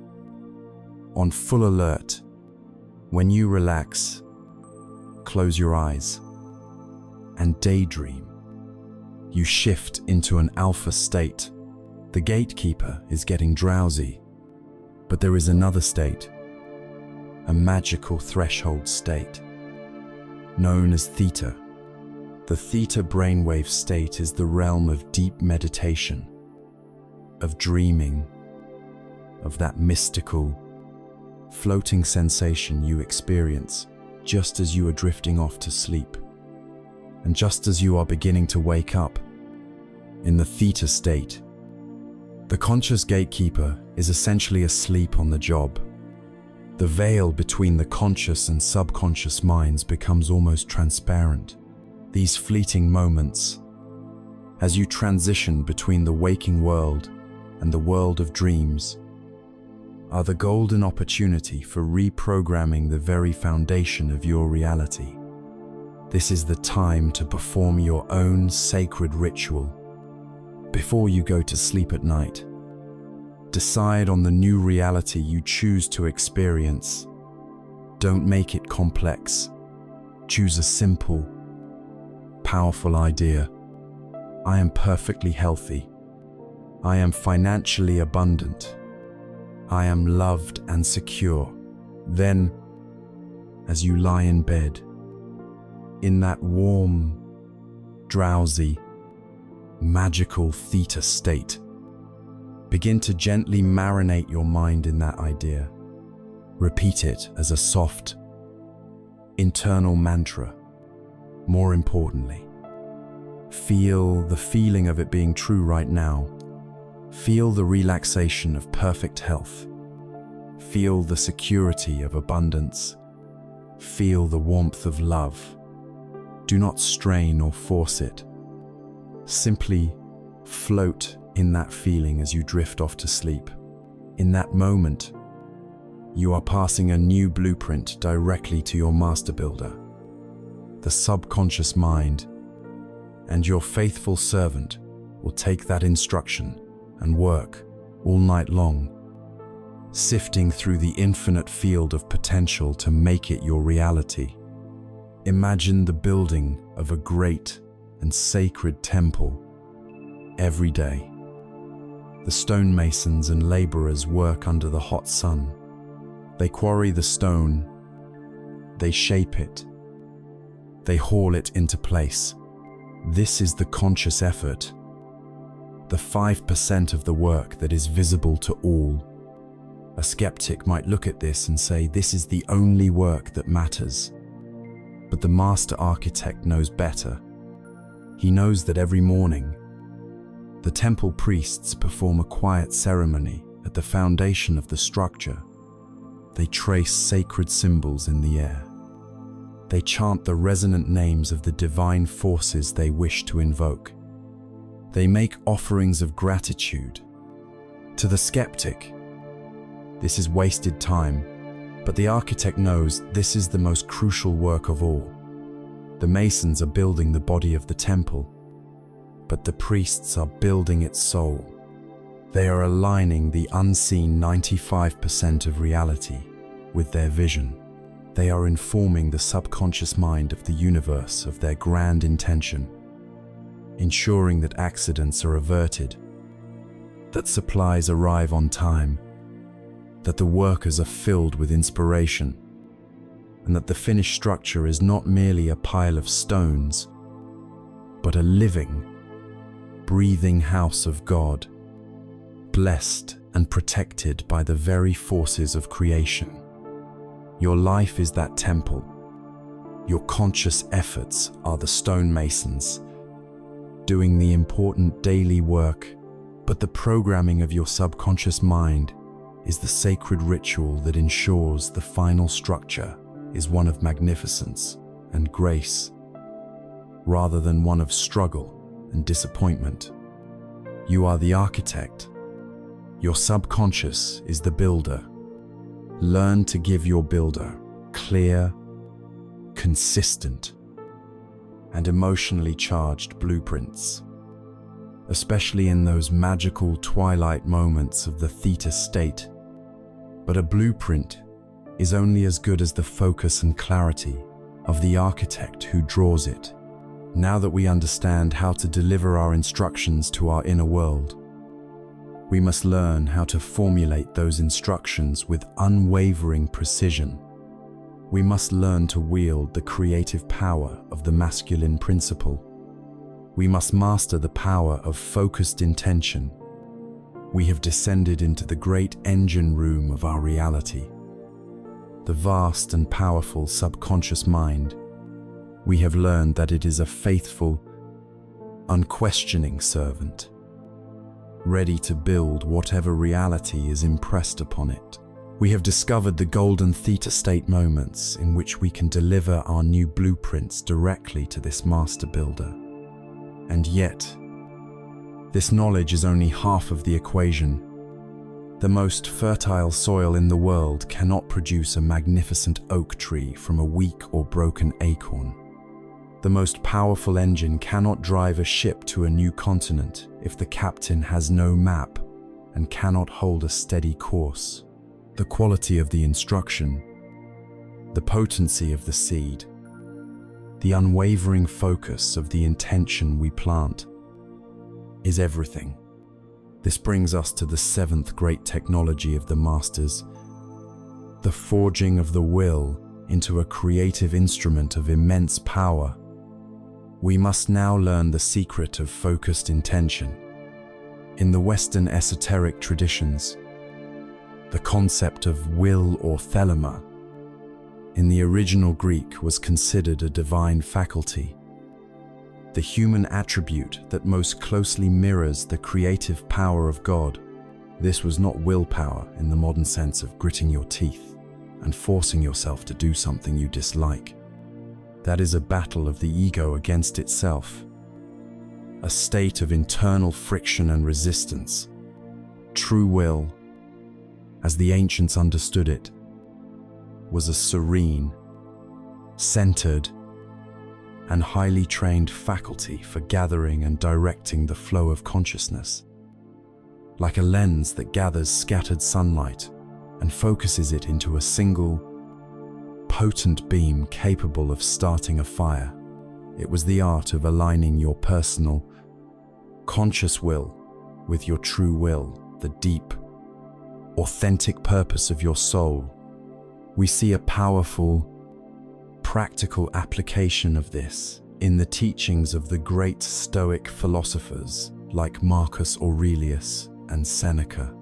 on full alert. When you relax, close your eyes, and daydream, you shift into an alpha state. The gatekeeper is getting drowsy, but there is another state, a magical threshold state, known as theta. The theta brainwave state is the realm of deep meditation, of dreaming, of that mystical, floating sensation you experience just as you are drifting off to sleep, and just as you are beginning to wake up. In the theta state, the conscious gatekeeper is essentially asleep on the job. The veil between the conscious and subconscious minds becomes almost transparent. These fleeting moments, as you transition between the waking world and the world of dreams, are the golden opportunity for reprogramming the very foundation of your reality. This is the time to perform your own sacred ritual. Before you go to sleep at night, decide on the new reality you choose to experience. Don't make it complex. Choose a simple, powerful idea. I am perfectly healthy. I am financially abundant. I am loved and secure. Then, as you lie in bed, in that warm, drowsy, magical theta state, begin to gently marinate your mind in that idea. Repeat it as a soft, internal mantra. More importantly, feel the feeling of it being true right now. Feel the relaxation of perfect health. Feel the security of abundance. Feel the warmth of love. Do not strain or force it. Simply float in that feeling as you drift off to sleep. In that moment, you are passing a new blueprint directly to your master builder, the subconscious mind, and your faithful servant will take that instruction and work all night long, sifting through the infinite field of potential to make it your reality. Imagine the building of a great and sacred temple. Every day, the stonemasons and laborers work under the hot sun. They quarry the stone, they shape it, they haul it into place. This is the conscious effort, the 5% of the work that is visible to all. A skeptic might look at this and say, this is the only work that matters. But the master architect knows better. He knows that every morning, the temple priests perform a quiet ceremony at the foundation of the structure. They trace sacred symbols in the air. They chant the resonant names of the divine forces they wish to invoke. They make offerings of gratitude. To the skeptic, this is wasted time, but the architect knows this is the most crucial work of all. The masons are building the body of the temple, but the priests are building its soul. They are aligning the unseen 95% of reality with their vision. They are informing the subconscious mind of the universe of their grand intention, ensuring that accidents are averted, that supplies arrive on time, that the workers are filled with inspiration, and that the finished structure is not merely a pile of stones, but a living, breathing house of God, blessed and protected by the very forces of creation. Your life is that temple. Your conscious efforts are the stonemasons, doing the important daily work, but the programming of your subconscious mind is the sacred ritual that ensures the final structure is one of magnificence and grace, rather than one of struggle and disappointment. You are the architect. Your subconscious is the builder. Learn to give your builder clear, consistent, and emotionally charged blueprints. especially in those magical twilight moments of the theta state. But a blueprint is only as good as the focus and clarity of the architect who draws it. Now that we understand how to deliver our instructions to our inner world, we must learn how to formulate those instructions with unwavering precision. We must learn to wield the creative power of the masculine principle. We must master the power of focused intention. We have descended into the great engine room of our reality, the vast and powerful subconscious mind. We have learned that it is a faithful, unquestioning servant, ready to build whatever reality is impressed upon it. We have discovered the golden theta state moments in which we can deliver our new blueprints directly to this master builder. And yet, this knowledge is only half of the equation. The most fertile soil in the world cannot produce a magnificent oak tree from a weak or broken acorn. The most powerful engine cannot drive a ship to a new continent if the captain has no map and cannot hold a steady course. The quality of the instruction, the potency of the seed, the unwavering focus of the intention we plant is everything. This brings us to the seventh great technology of the masters, the forging of the will into a creative instrument of immense power. We must now learn the secret of focused intention. In the Western esoteric traditions, the concept of will or thelema in the original Greek was considered a divine faculty, the human attribute that most closely mirrors the creative power of God. This was not willpower in the modern sense of gritting your teeth and forcing yourself to do something you dislike. That is a battle of the ego against itself, a state of internal friction and resistance. True will, as the ancients understood it, was a serene, centered, and highly trained faculty for gathering and directing the flow of consciousness. Like a lens that gathers scattered sunlight and focuses it into a single, potent beam capable of starting a fire, it was the art of aligning your personal, conscious will with your true will, the deep, authentic purpose of your soul. We see a powerful, practical application of this in the teachings of the great Stoic philosophers like Marcus Aurelius and Seneca.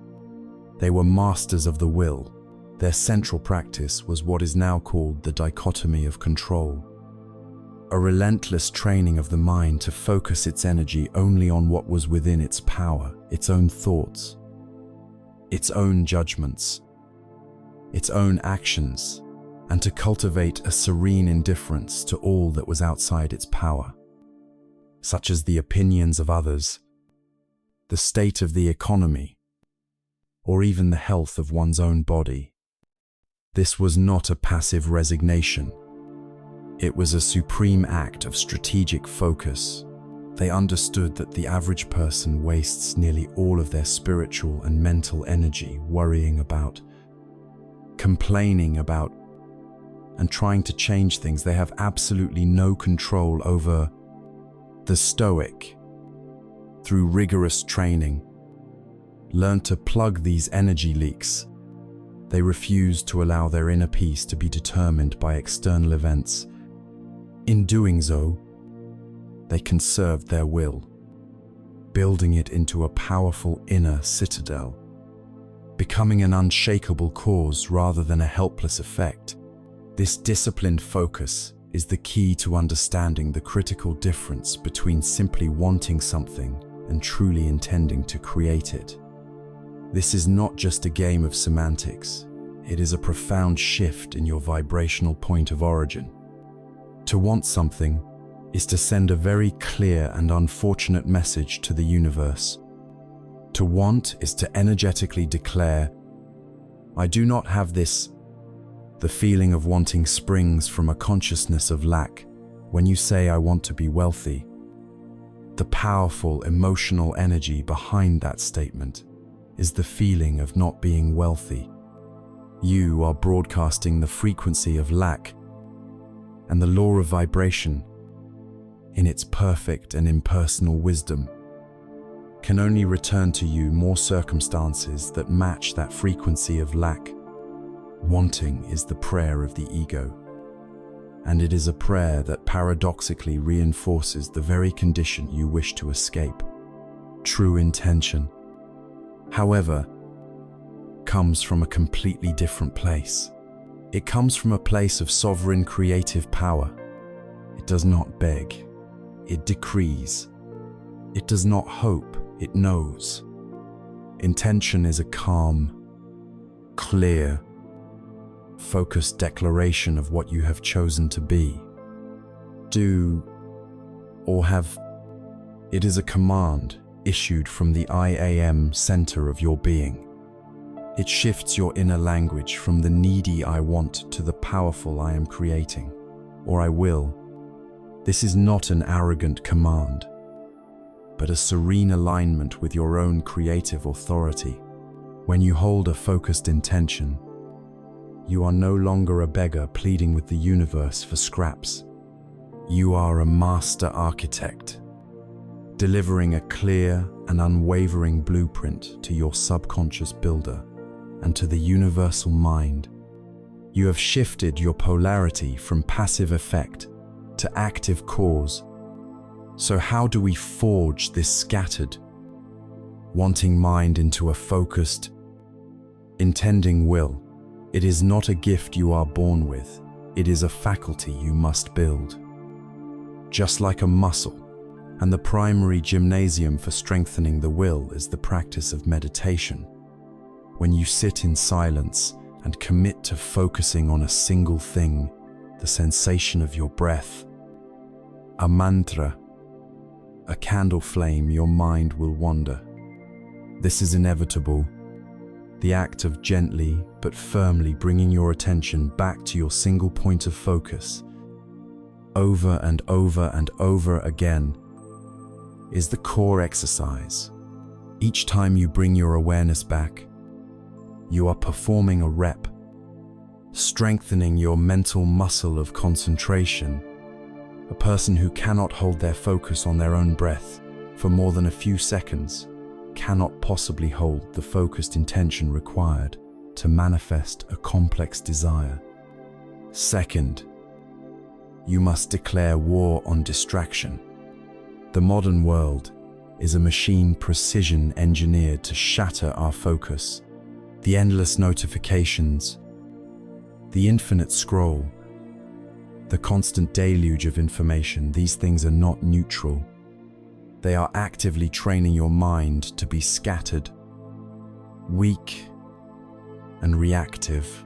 They were masters of the will. Their central practice was what is now called the dichotomy of control, a relentless training of the mind to focus its energy only on what was within its power, its own thoughts, its own judgments, its own actions, and to cultivate a serene indifference to all that was outside its power, such as the opinions of others, the state of the economy, or even the health of one's own body. This was not a passive resignation. It was a supreme act of strategic focus. They understood that the average person wastes nearly all of their spiritual and mental energy worrying about, complaining about, and trying to change things they have absolutely no control over. The Stoic, through rigorous training, learned to plug these energy leaks. They refused to allow their inner peace to be determined by external events. In doing so, they conserved their will, building it into a powerful inner citadel, becoming an unshakable cause rather than a helpless effect. This disciplined focus is the key to understanding the critical difference between simply wanting something and truly intending to create it. This is not just a game of semantics. It is a profound shift in your vibrational point of origin. To want something is to send a very clear and unfortunate message to the universe. To want is to energetically declare, "I do not have this." The feeling of wanting springs from a consciousness of lack. When you say, "I want to be wealthy," The powerful emotional energy behind that statement is the feeling of not being wealthy. You are broadcasting the frequency of lack, and the law of vibration, in its perfect and impersonal wisdom, can only return to you more circumstances that match that frequency of lack. Wanting is the prayer of the ego, and it is a prayer that paradoxically reinforces the very condition you wish to escape. True intention, however, comes from a completely different place. It comes from a place of sovereign creative power. It does not beg, it decrees. It does not hope, it knows. Intention is a calm, clear, focused declaration of what you have chosen to be, do, or have. It is a command issued from the I am center of your being. It shifts your inner language from the needy I want to the powerful I am creating, or I will. This is not an arrogant command, but a serene alignment with your own creative authority. When you hold a focused intention, you are no longer a beggar pleading with the universe for scraps. You are a master architect, delivering a clear and unwavering blueprint to your subconscious builder and to the universal mind. You have shifted your polarity from passive effect to active cause. So how do we forge this scattered, wanting mind into a focused, intending will? It is not a gift you are born with, it is a faculty you must build. Just like a muscle, and the primary gymnasium for strengthening the will is the practice of meditation. When you sit in silence and commit to focusing on a single thing, the sensation of your breath, a mantra, a candle flame, your mind will wander. This is inevitable. The act of gently but firmly bringing your attention back to your single point of focus, over and over and over again, is the core exercise. Each time you bring your awareness back, you are performing a rep, strengthening your mental muscle of concentration. A person who cannot hold their focus on their own breath for more than a few seconds cannot possibly hold the focused intention required to manifest a complex desire. Second, you must declare war on distraction. The modern world is a machine precision engineered to shatter our focus. The endless notifications, the infinite scroll, the constant deluge of information, these things are not neutral. They are actively training your mind to be scattered, weak, and reactive.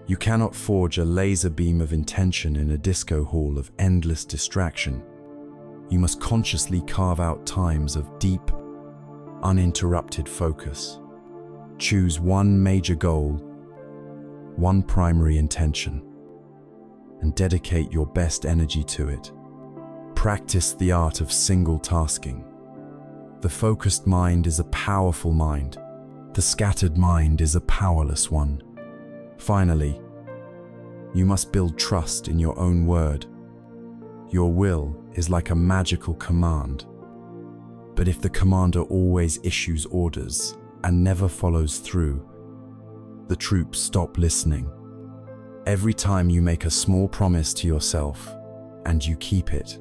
You cannot forge a laser beam of intention in a disco hall of endless distraction. You must consciously carve out times of deep, uninterrupted focus. Choose one major goal, one primary intention, and dedicate your best energy to it. Practice the art of single tasking. The focused mind is a powerful mind. The scattered mind is a powerless one. Finally, you must build trust in your own word. Your will is like a magical command. But if the commander always issues orders and never follows through, the troops stop listening. Every time you make a small promise to yourself and you keep it,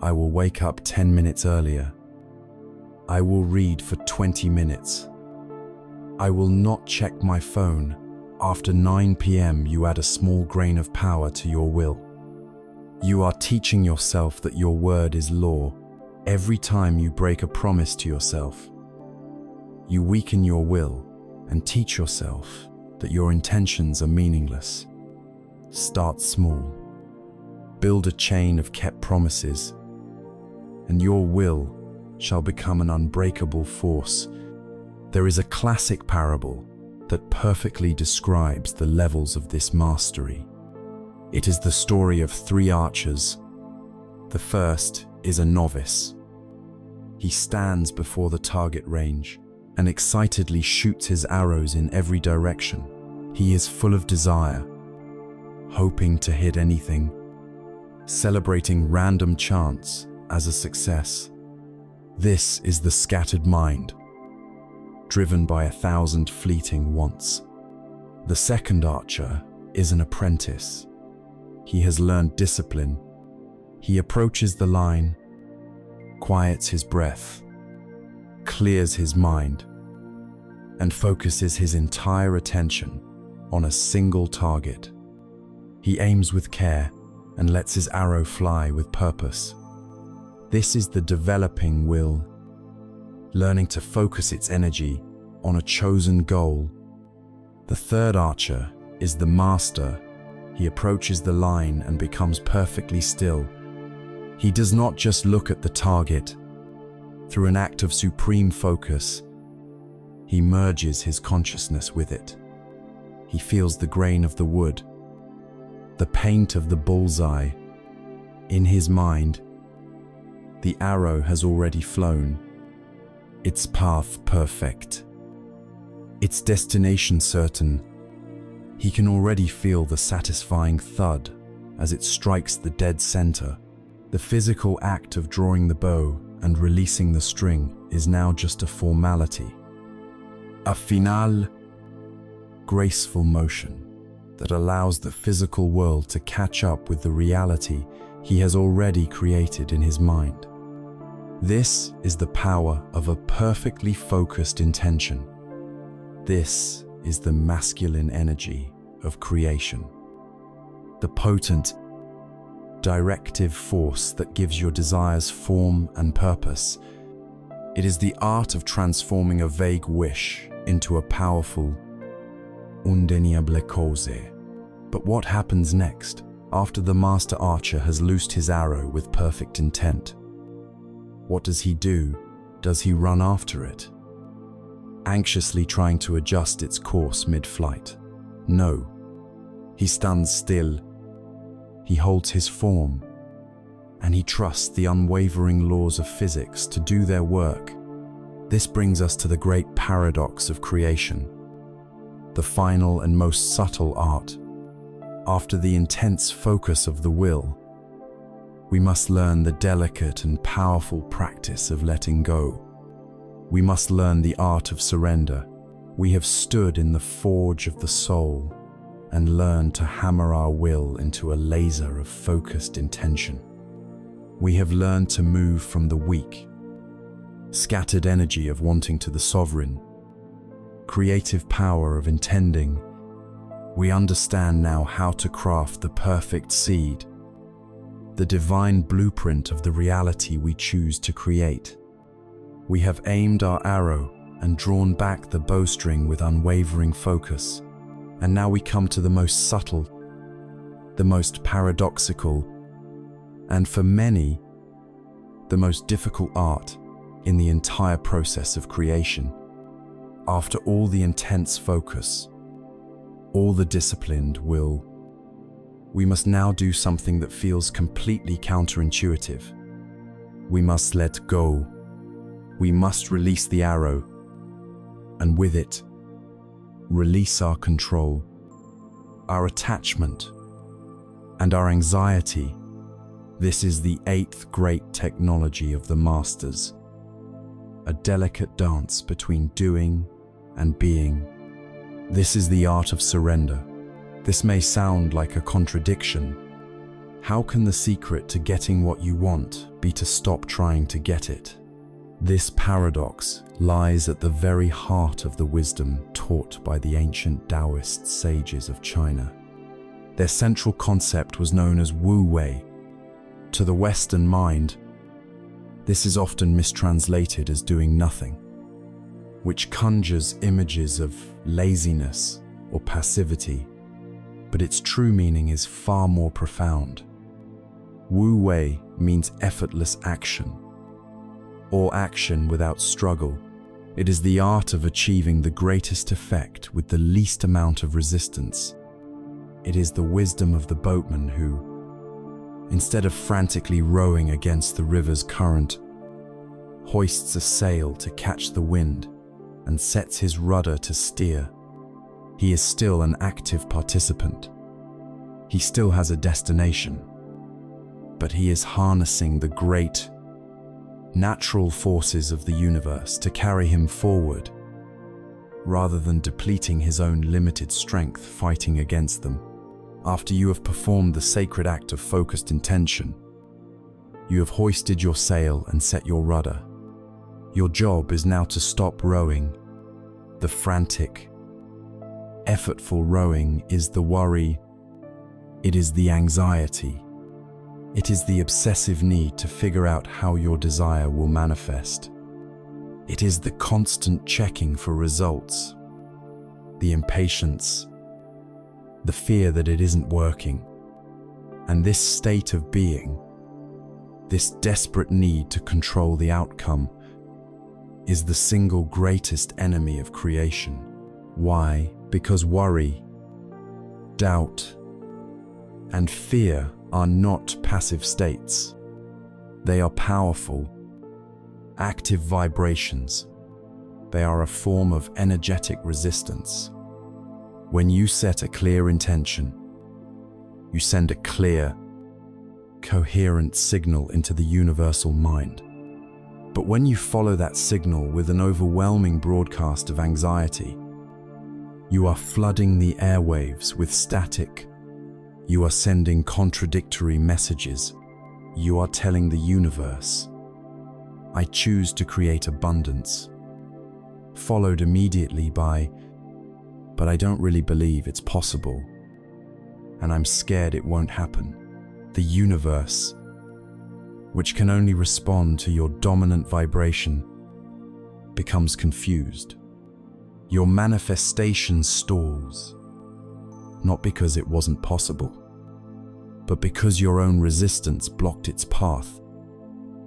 I will wake up 10 minutes earlier. I will read for 20 minutes. I will not check my phone. After 9 p.m., you add a small grain of power to your will. You are teaching yourself that your word is law. Every time you break a promise to yourself, you weaken your will and teach yourself that your intentions are meaningless. Start small. Build a chain of kept promises, and your will shall become an unbreakable force. There is a classic parable that perfectly describes the levels of this mastery. It is the story of 3 archers. The first is a novice. He stands before the target range and excitedly shoots his arrows in every direction. He is full of desire, hoping to hit anything, celebrating random chance as a success. This is the scattered mind, driven by 1,000 fleeting wants. The second archer is an apprentice. He has learned discipline. He approaches the line, quiets his breath, clears his mind, and focuses his entire attention on a single target. He aims with care and lets his arrow fly with purpose. This is the developing will, learning to focus its energy on a chosen goal. The third archer is the master. He approaches the line and becomes perfectly still. He does not just look at the target. Through an act of supreme focus, he merges his consciousness with it. He feels the grain of the wood, the paint of the bullseye. In his mind, the arrow has already flown, its path perfect, its destination certain. He can already feel the satisfying thud as it strikes the dead center. The physical act of drawing the bow and releasing the string is now just a formality, a final, graceful motion that allows the physical world to catch up with the reality he has already created in his mind. This is the power of a perfectly focused intention. This is the masculine energy of creation, the potent, directive force that gives your desires form and purpose. It is the art of transforming a vague wish into a powerful, undeniable cause. But what happens next, after the master archer has loosed his arrow with perfect intent? What does he do? Does he run after it, anxiously trying to adjust its course mid-flight? No. He stands still. He holds his form, and he trusts the unwavering laws of physics to do their work. This brings us to the great paradox of creation, the final and most subtle art. After the intense focus of the will, we must learn the delicate and powerful practice of letting go. We must learn the art of surrender. We have stood in the forge of the soul and learned to hammer our will into a laser of focused intention. We have learned to move from the weak, scattered energy of wanting to the sovereign, creative power of intending. We understand now how to craft the perfect seed, the divine blueprint of the reality we choose to create. We have aimed our arrow and drawn back the bowstring with unwavering focus. And now we come to the most subtle, the most paradoxical, and for many, the most difficult art in the entire process of creation. After all the intense focus, all the disciplined will, we must now do something that feels completely counterintuitive. We must let go. We must release the arrow, and with it, release our control, our attachment, and our anxiety. This is the 8th great technology of the masters, a delicate dance between doing and being. This is the art of surrender. This may sound like a contradiction. How can the secret to getting what you want be to stop trying to get it? This paradox lies at the very heart of the wisdom taught by the ancient Taoist sages of China. Their central concept was known as Wu Wei. To the Western mind, this is often mistranslated as doing nothing, which conjures images of laziness or passivity, but its true meaning is far more profound. Wu Wei means effortless action, or action without struggle. It is the art of achieving the greatest effect with the least amount of resistance. It is the wisdom of the boatman who, instead of frantically rowing against the river's current, hoists a sail to catch the wind, and sets his rudder to steer. He is still an active participant. He still has a destination, but he is harnessing the great natural forces of the universe to carry him forward, rather than depleting his own limited strength fighting against them. After you have performed the sacred act of focused intention, you have hoisted your sail and set your rudder. Your job is now to stop rowing. The frantic, effortful rowing is the worry. It is the anxiety. It is the obsessive need to figure out how your desire will manifest. It is the constant checking for results, the impatience, the fear that it isn't working. And this state of being, this desperate need to control the outcome, is the single greatest enemy of creation. Why? Because worry, doubt, and fear are not passive states. They are powerful, active vibrations. They are a form of energetic resistance. When you set a clear intention, you send a clear, coherent signal into the universal mind. But when you follow that signal with an overwhelming broadcast of anxiety, you are flooding the airwaves with static. You are sending contradictory messages. You are telling the universe, I choose to create abundance, followed immediately by, but I don't really believe it's possible, and I'm scared it won't happen. The universe, which can only respond to your dominant vibration, becomes confused. Your manifestation stalls, not because it wasn't possible, but because your own resistance blocked its path.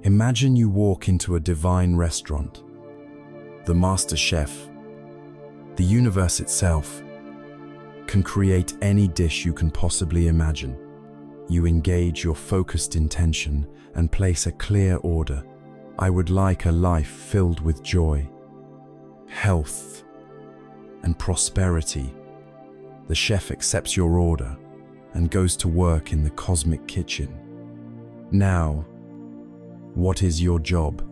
Imagine you walk into a divine restaurant. The master chef, the universe itself, can create any dish you can possibly imagine. You engage your focused intention and place a clear order. I would like a life filled with joy, health, and prosperity. The chef accepts your order and goes to work in the cosmic kitchen. Now, what is your job?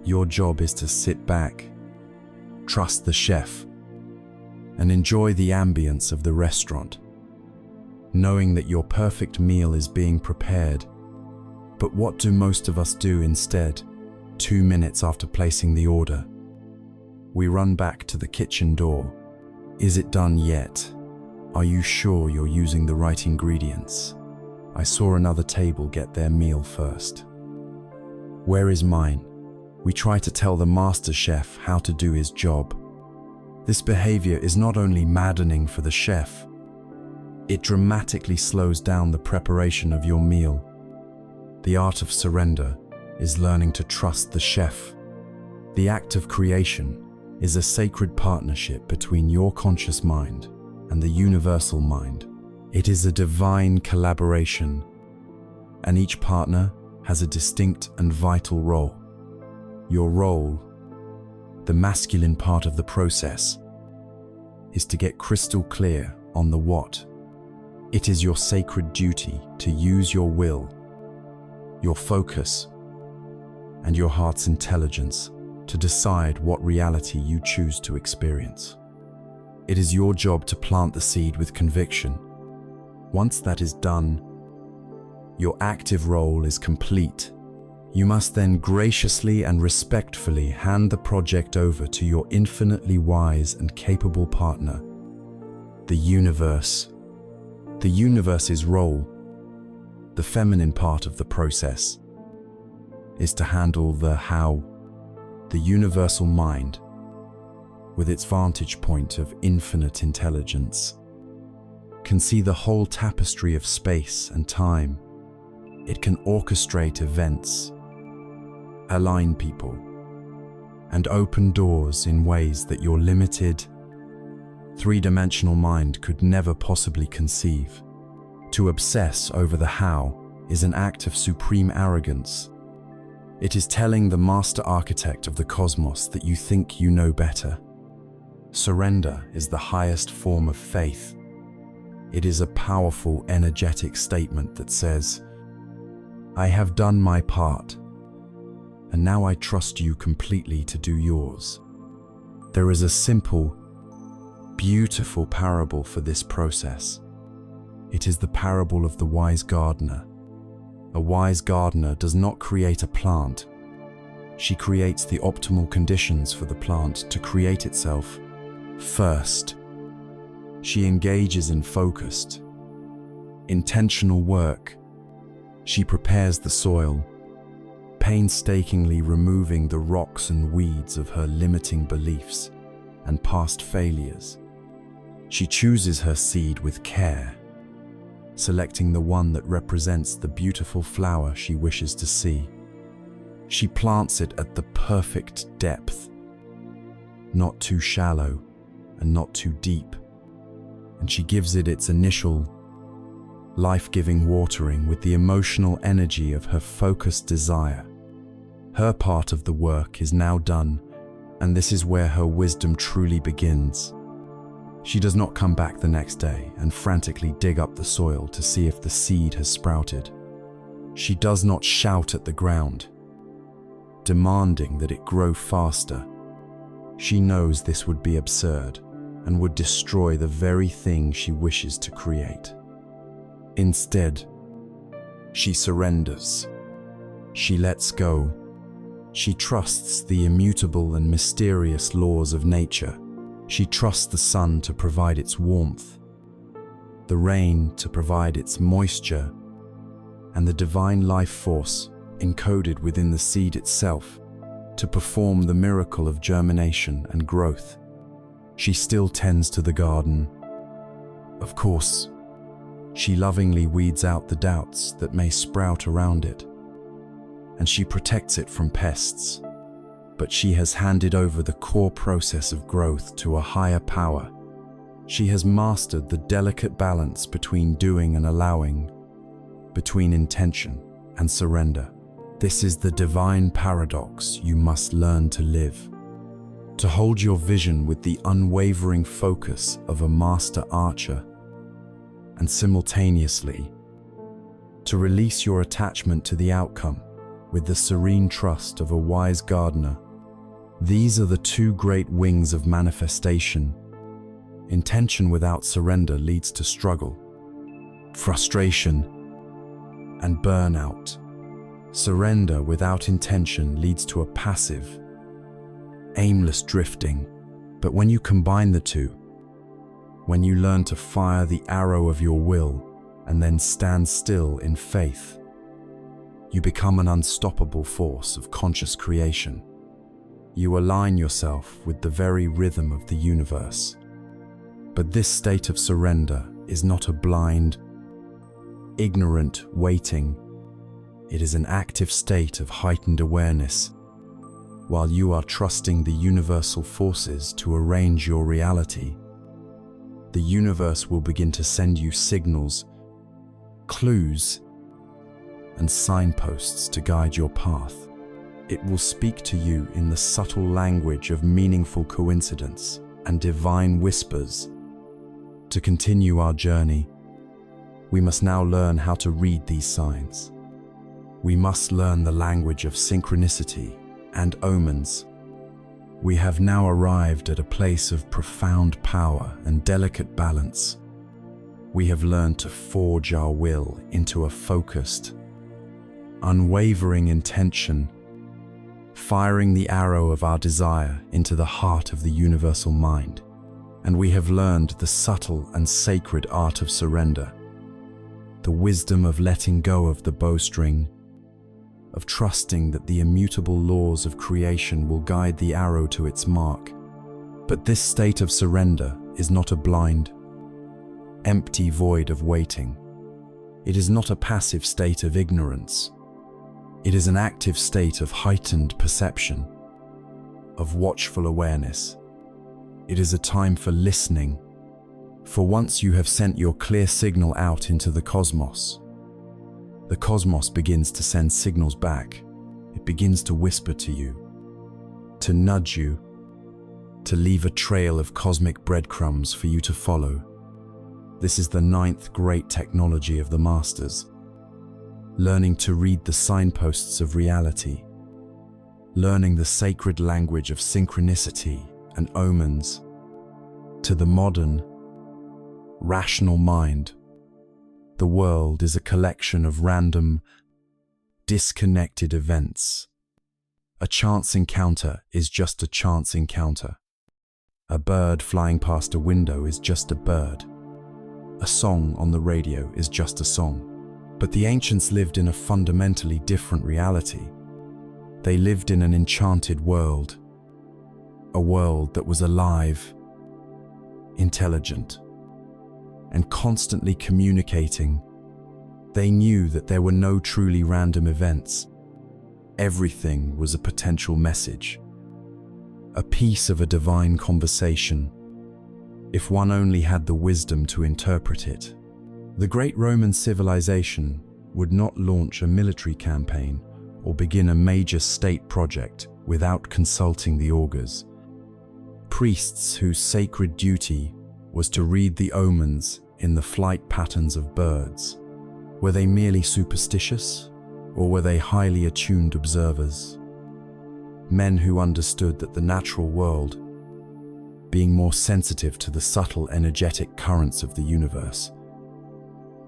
Your job is to sit back, trust the chef, and enjoy the ambience of the restaurant, knowing that your perfect meal is being prepared. But what do most of us do instead? 2 minutes after placing the order, we run back to the kitchen door. Is it done yet? Are you sure you're using the right ingredients? I saw another table get their meal first. Where is mine? We try to tell the master chef how to do his job. This behavior is not only maddening for the chef, it dramatically slows down the preparation of your meal. The art of surrender is learning to trust the chef. The act of creation is a sacred partnership between your conscious mind and the universal mind. It is a divine collaboration, and each partner has a distinct and vital role. Your role, the masculine part of the process, is to get crystal clear on the what. It is your sacred duty to use your will, your focus, and your heart's intelligence to decide what reality you choose to experience. It is your job to plant the seed with conviction. Once that is done, your active role is complete. You must then graciously and respectfully hand the project over to your infinitely wise and capable partner, the universe. The universe's role, the feminine part of the process, is to handle the how. The universal mind, with its vantage point of infinite intelligence, can see the whole tapestry of space and time. It can orchestrate events, align people, and open doors in ways that your limited, three-dimensional mind could never possibly conceive. To obsess over the how is an act of supreme arrogance. It is telling the master architect of the cosmos that you think you know better. Surrender is the highest form of faith. It is a powerful, energetic statement that says, I have done my part, and now I trust you completely to do yours. There is a simple, beautiful parable for this process. It is the parable of the wise gardener. A wise gardener does not create a plant. She creates the optimal conditions for the plant to create itself first. She engages in focused, intentional work. She prepares the soil, painstakingly removing the rocks and weeds of her limiting beliefs and past failures. She chooses her seed with care, selecting the one that represents the beautiful flower she wishes to see. She plants it at the perfect depth, not too shallow and not too deep, and she gives it its initial, life-giving watering with the emotional energy of her focused desire. Her part of the work is now done, and this is where her wisdom truly begins. She does not come back the next day and frantically dig up the soil to see if the seed has sprouted. She does not shout at the ground, demanding that it grow faster. She knows this would be absurd and would destroy the very thing she wishes to create. Instead, she surrenders. She lets go. She trusts the immutable and mysterious laws of nature. She trusts the sun to provide its warmth, the rain to provide its moisture, and the divine life force encoded within the seed itself to perform the miracle of germination and growth. She still tends to the garden. Of course, she lovingly weeds out the doubts that may sprout around it, and she protects it from pests. But she has handed over the core process of growth to a higher power. She has mastered the delicate balance between doing and allowing, between intention and surrender. This is the divine paradox you must learn to live. To hold your vision with the unwavering focus of a master archer, and simultaneously, to release your attachment to the outcome with the serene trust of a wise gardener. These are the two great wings of manifestation. Intention without surrender leads to struggle, frustration, and burnout. Surrender without intention leads to a passive, aimless drifting. But when you combine the two, when you learn to fire the arrow of your will and then stand still in faith, you become an unstoppable force of conscious creation. You align yourself with the very rhythm of the universe. But this state of surrender is not a blind, ignorant waiting. It is an active state of heightened awareness. While you are trusting the universal forces to arrange your reality, the universe will begin to send you signals, clues, and signposts to guide your path. It will speak to you in the subtle language of meaningful coincidence and divine whispers. To continue our journey, we must now learn how to read these signs. We must learn the language of synchronicity and omens. We have now arrived at a place of profound power and delicate balance. We have learned to forge our will into a focused, unwavering intention, firing the arrow of our desire into the heart of the universal mind. And we have learned the subtle and sacred art of surrender, the wisdom of letting go of the bowstring, of trusting that the immutable laws of creation will guide the arrow to its mark. But this state of surrender is not a blind, empty void of waiting. It is not a passive state of ignorance. It is an active state of heightened perception, of watchful awareness. It is a time for listening, for once you have sent your clear signal out into the cosmos begins to send signals back it begins to whisper to you, to nudge you, to leave a trail of cosmic breadcrumbs for you to follow. This is the ninth great technology of the Masters. Learning to read the signposts of reality, learning the sacred language of synchronicity and omens. To the modern, rational mind, the world is a collection of random, disconnected events. A chance encounter is just a chance encounter. A bird flying past a window is just a bird. A song on the radio is just a song. But the ancients lived in a fundamentally different reality. They lived in an enchanted world, a world that was alive, intelligent, and constantly communicating. They knew that there were no truly random events. Everything was a potential message, a piece of a divine conversation, if one only had the wisdom to interpret it. The great Roman civilization would not launch a military campaign or begin a major state project without consulting the augurs. Priests whose sacred duty was to read the omens in the flight patterns of birds. Were they merely superstitious, or were they highly attuned observers? Men who understood that the natural world, being more sensitive to the subtle energetic currents of the universe,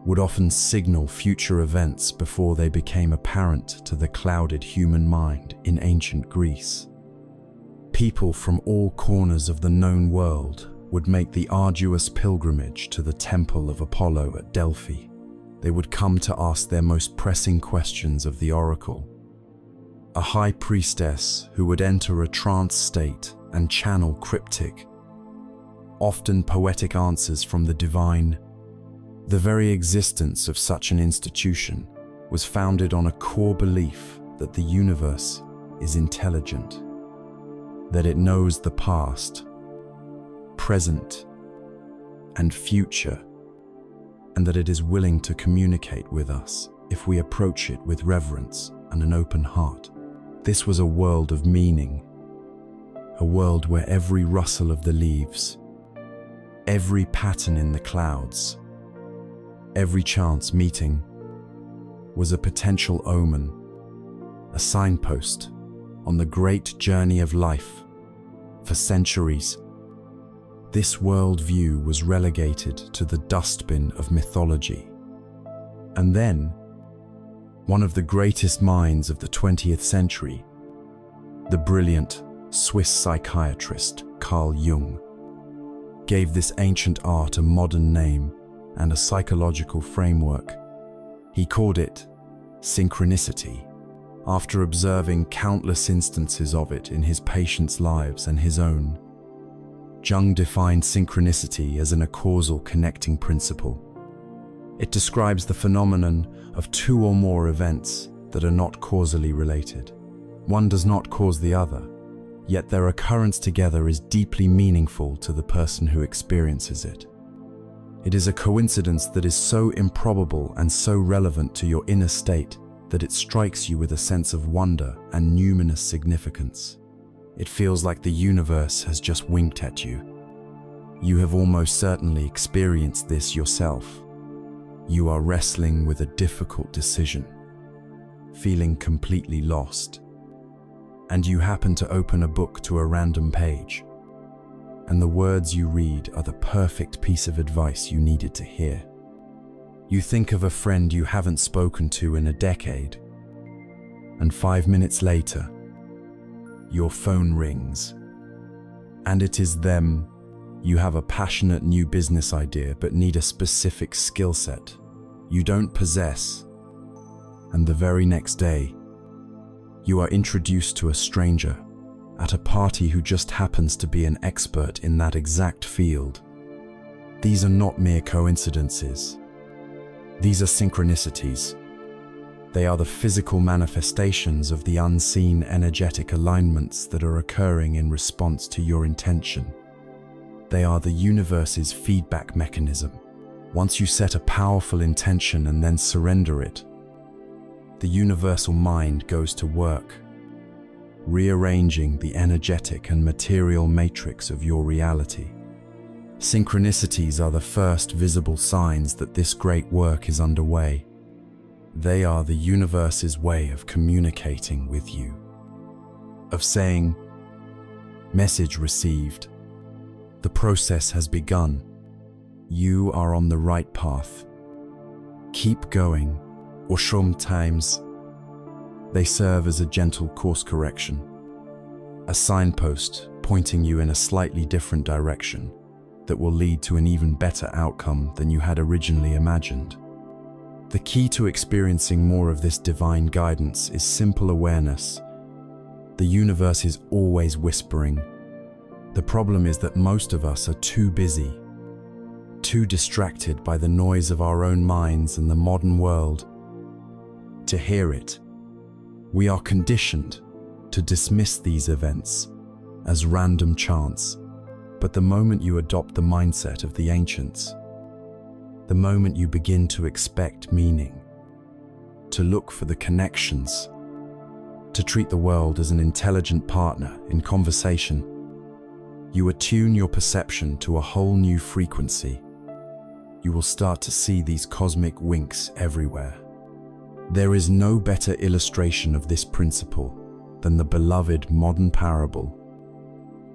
would often signal future events before they became apparent to the clouded human mind in ancient Greece. People from all corners of the known world would make the arduous pilgrimage to the temple of Apollo at Delphi. They would come to ask their most pressing questions of the oracle. A high priestess who would enter a trance state and channel cryptic, often poetic answers from the divine. The very existence of such an institution was founded on a core belief that the universe is intelligent, that it knows the past, present, and future, and that it is willing to communicate with us if we approach it with reverence and an open heart. This was a world of meaning, a world where every rustle of the leaves, every pattern in the clouds, every chance meeting was a potential omen, a signpost on the great journey of life. For centuries, this worldview was relegated to the dustbin of mythology. And then, one of the greatest minds of the 20th century, the brilliant Swiss psychiatrist Carl Jung, gave this ancient art a modern name and a psychological framework. He called it synchronicity, after observing countless instances of it in his patients' lives and his own. Jung defined synchronicity as a causal connecting principle. It describes the phenomenon of two or more events that are not causally related. One does not cause the other, yet their occurrence together is deeply meaningful to the person who experiences it. It is a coincidence that is so improbable and so relevant to your inner state that it strikes you with a sense of wonder and numinous significance. It feels like the universe has just winked at you. You have almost certainly experienced this yourself. You are wrestling with a difficult decision, feeling completely lost, and you happen to open a book to a random page, and the words you read are the perfect piece of advice you needed to hear. You think of a friend you haven't spoken to in a decade, and 5 minutes later, your phone rings, and it is them. You have a passionate new business idea but need a specific skill set you don't possess, and the very next day, you are introduced to a stranger at a party who just happens to be an expert in that exact field. These are not mere coincidences. These are synchronicities. They are the physical manifestations of the unseen energetic alignments that are occurring in response to your intention. They are the universe's feedback mechanism. Once you set a powerful intention and then surrender it, the universal mind goes to work, rearranging the energetic and material matrix of your reality. Synchronicities are the first visible signs that this great work is underway. They are the universe's way of communicating with you, of saying, "Message received. The process has begun. You are on the right path. Keep going," or sometimes they serve as a gentle course correction, a signpost pointing you in a slightly different direction that will lead to an even better outcome than you had originally imagined. The key to experiencing more of this divine guidance is simple awareness. The universe is always whispering. The problem is that most of us are too busy, too distracted by the noise of our own minds and the modern world to hear it. We are conditioned to dismiss these events as random chance, but the moment you adopt the mindset of the ancients, the moment you begin to expect meaning, to look for the connections, to treat the world as an intelligent partner in conversation, you attune your perception to a whole new frequency. You will start to see these cosmic winks everywhere. There is no better illustration of this principle than the beloved modern parable,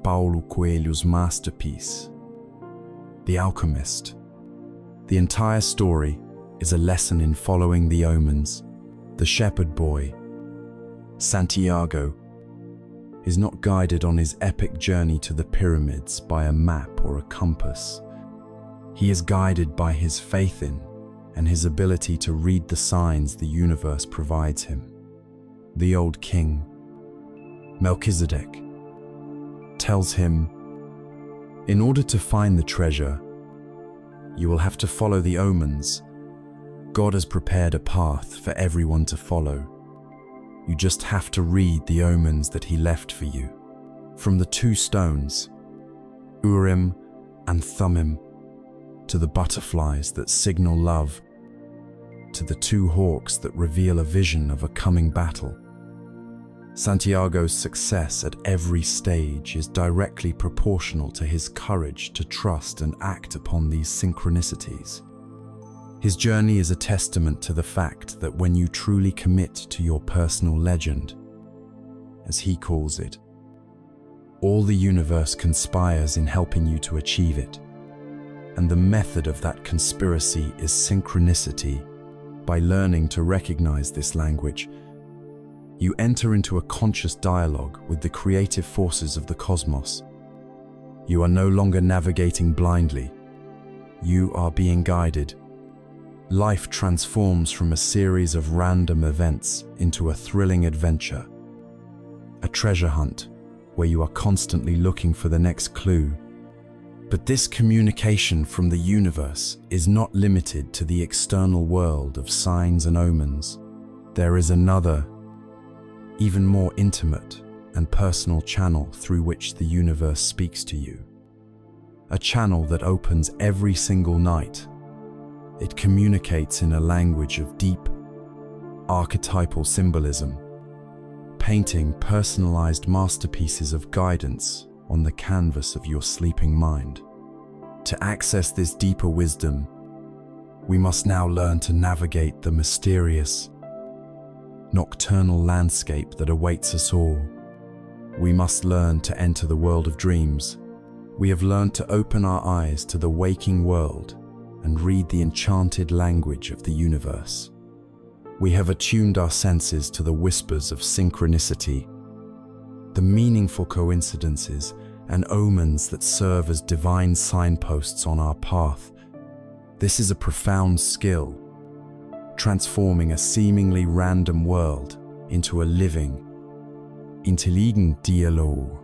Paulo Coelho's masterpiece, The Alchemist. The entire story is a lesson in following the omens. The shepherd boy, Santiago, is not guided on his epic journey to the pyramids by a map or a compass. He is guided by his faith in and his ability to read the signs the universe provides him. The old king, Melchizedek, tells him, "In order to find the treasure, you will have to follow the omens. God has prepared a path for everyone to follow. You just have to read the omens that he left for you. From the two stones, Urim and Thummim, to the butterflies that signal love, to the two hawks that reveal a vision of a coming battle." Santiago's success at every stage is directly proportional to his courage to trust and act upon these synchronicities. His journey is a testament to the fact that when you truly commit to your personal legend, as he calls it, all the universe conspires in helping you to achieve it. And the method of that conspiracy is synchronicity. By learning to recognize this language, you enter into a conscious dialogue with the creative forces of the cosmos. You are no longer navigating blindly. You are being guided. Life transforms from a series of random events into a thrilling adventure, a treasure hunt where you are constantly looking for the next clue. But this communication from the universe is not limited to the external world of signs and omens. There is another, even more intimate and personal channel through which the universe speaks to you. A channel that opens every single night. It communicates in a language of deep, archetypal symbolism, painting personalized masterpieces of guidance on the canvas of your sleeping mind. To access this deeper wisdom, we must now learn to navigate the mysterious, nocturnal landscape that awaits us all. We must learn to enter the world of dreams. We have learned to open our eyes to the waking world and read the enchanted language of the universe. We have attuned our senses to the whispers of synchronicity, the meaningful coincidences and omens that serve as divine signposts on our path. This is a profound skill, transforming a seemingly random world into a living, intelligent dialogue.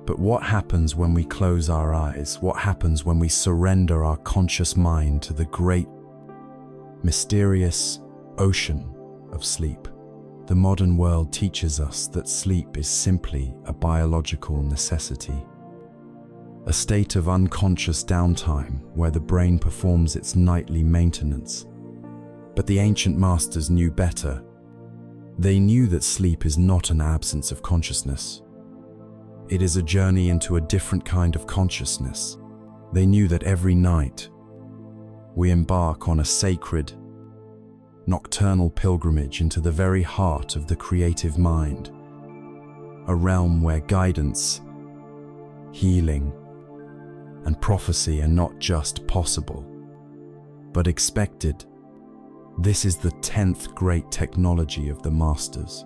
But what happens when we close our eyes? What happens when we surrender our conscious mind to the great, mysterious ocean of sleep? The modern world teaches us that sleep is simply a biological necessity, a state of unconscious downtime where the brain performs its nightly maintenance. But the ancient masters knew better. They knew that sleep is not an absence of consciousness. It is a journey into a different kind of consciousness. They knew that every night we embark on a sacred, nocturnal pilgrimage into the very heart of the creative mind, a realm where guidance, healing, and prophecy are not just possible, but expected. This is the 10th great technology of the masters,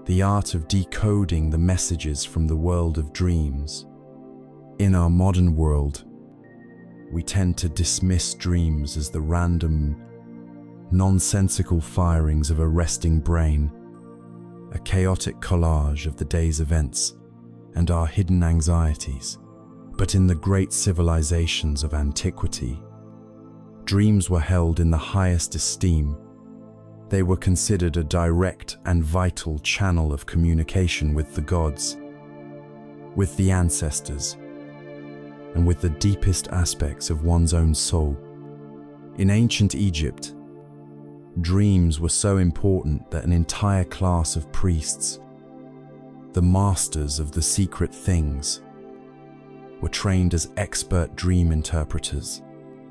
the art of decoding the messages from the world of dreams. In our modern world, we tend to dismiss dreams as the random, nonsensical firings of a resting brain, a chaotic collage of the day's events and our hidden anxieties. But in the great civilizations of antiquity, dreams were held in the highest esteem. They were considered a direct and vital channel of communication with the gods, with the ancestors, and with the deepest aspects of one's own soul. In ancient Egypt, dreams were so important that an entire class of priests, the masters of the secret things, were trained as expert dream interpreters.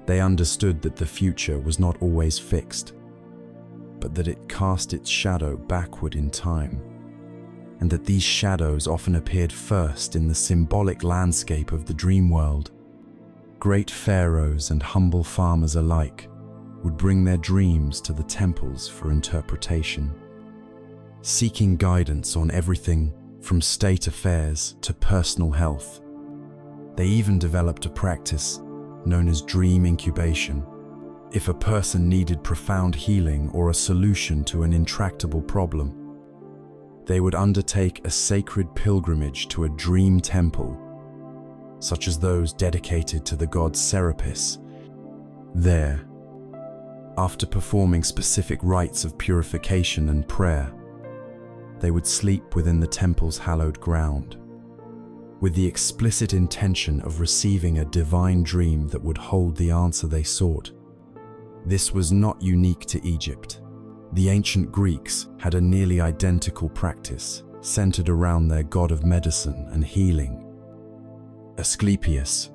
They understood that the future was not always fixed, but that it cast its shadow backward in time, and that these shadows often appeared first in the symbolic landscape of the dream world. Great pharaohs and humble farmers alike would bring their dreams to the temples for interpretation, seeking guidance on everything from state affairs to personal health. They even developed a practice known as dream incubation. If a person needed profound healing or a solution to an intractable problem, they would undertake a sacred pilgrimage to a dream temple, such as those dedicated to the god Serapis. There, after performing specific rites of purification and prayer, they would sleep within the temple's hallowed ground, with the explicit intention of receiving a divine dream that would hold the answer they sought. This was not unique to Egypt. The ancient Greeks had a nearly identical practice centered around their god of medicine and healing. Asclepius,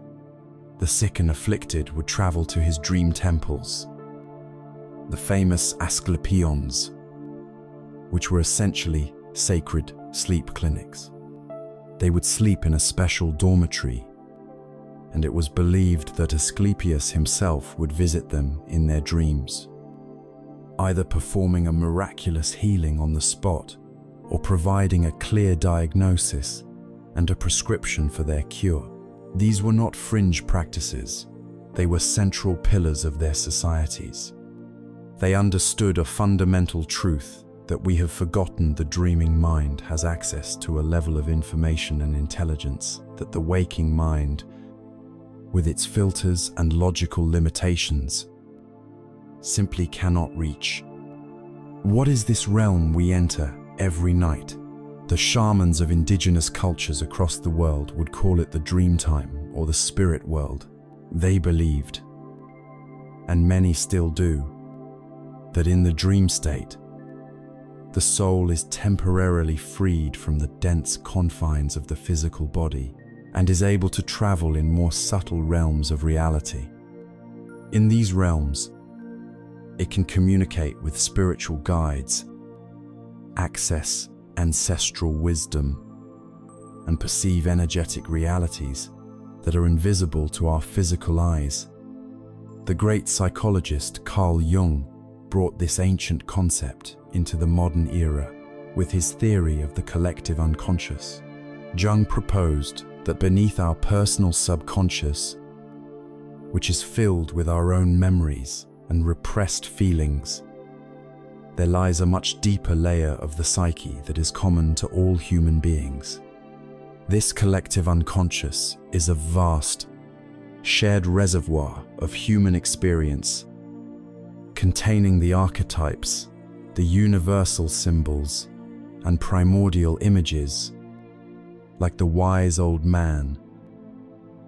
the sick and afflicted, would travel to his dream temples, the famous Asclepions, which were essentially sacred sleep clinics. They would sleep in a special dormitory, and it was believed that Asclepius himself would visit them in their dreams, either performing a miraculous healing on the spot or providing a clear diagnosis and a prescription for their cure. These were not fringe practices. They were central pillars of their societies. They understood a fundamental truth that we have forgotten: the dreaming mind has access to a level of information and intelligence that the waking mind, with its filters and logical limitations, simply cannot reach. What is this realm we enter every night? The shamans of indigenous cultures across the world would call it the dream time or the spirit world. They believed, and many still do, that in the dream state, the soul is temporarily freed from the dense confines of the physical body and is able to travel in more subtle realms of reality. In these realms, it can communicate with spiritual guides, access ancestral wisdom, and perceive energetic realities that are invisible to our physical eyes. The great psychologist Carl Jung brought this ancient concept into the modern era with his theory of the collective unconscious. Jung proposed that beneath our personal subconscious, which is filled with our own memories and repressed feelings, there lies a much deeper layer of the psyche that is common to all human beings. This collective unconscious is a vast, shared reservoir of human experience, containing the archetypes, the universal symbols, and primordial images, like the wise old man,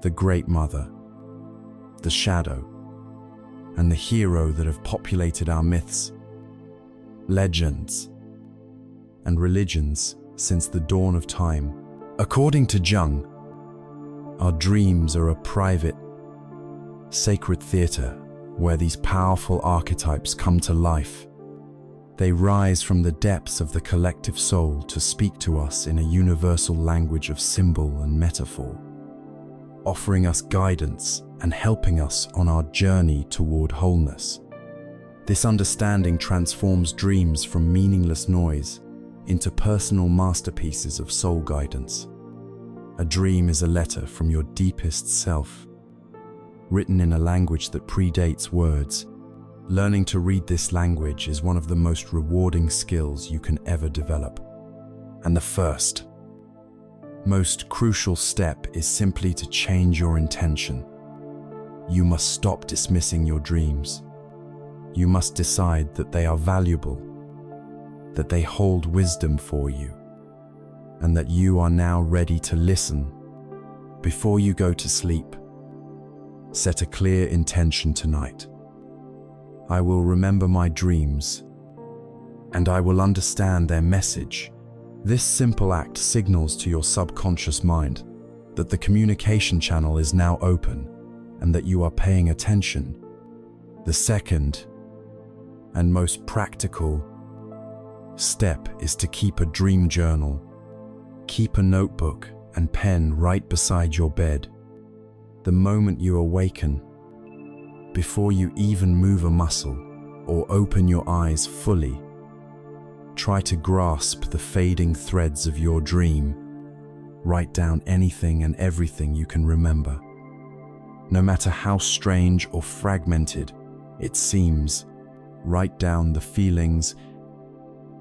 the great mother, the shadow, and the hero that have populated our myths, legends, and religions since the dawn of time. According to Jung, our dreams are a private, sacred theater where these powerful archetypes come to life. They rise from the depths of the collective soul to speak to us in a universal language of symbol and metaphor, offering us guidance and helping us on our journey toward wholeness. This understanding transforms dreams from meaningless noise into personal masterpieces of soul guidance. A dream is a letter from your deepest self, written in a language that predates words. Learning to read this language is one of the most rewarding skills you can ever develop. And the first, most crucial step is simply to change your intention. You must stop dismissing your dreams. You must decide that they are valuable, that they hold wisdom for you, and that you are now ready to listen. Before you go to sleep, set a clear intention tonight. I will remember my dreams, and I will understand their message. This simple act signals to your subconscious mind that the communication channel is now open and that you are paying attention. The second and most practical step is to keep a dream journal. Keep a notebook and pen right beside your bed. The moment you awaken, before you even move a muscle or open your eyes fully, try to grasp the fading threads of your dream. Write down anything and everything you can remember. No matter how strange or fragmented it seems, write down the feelings,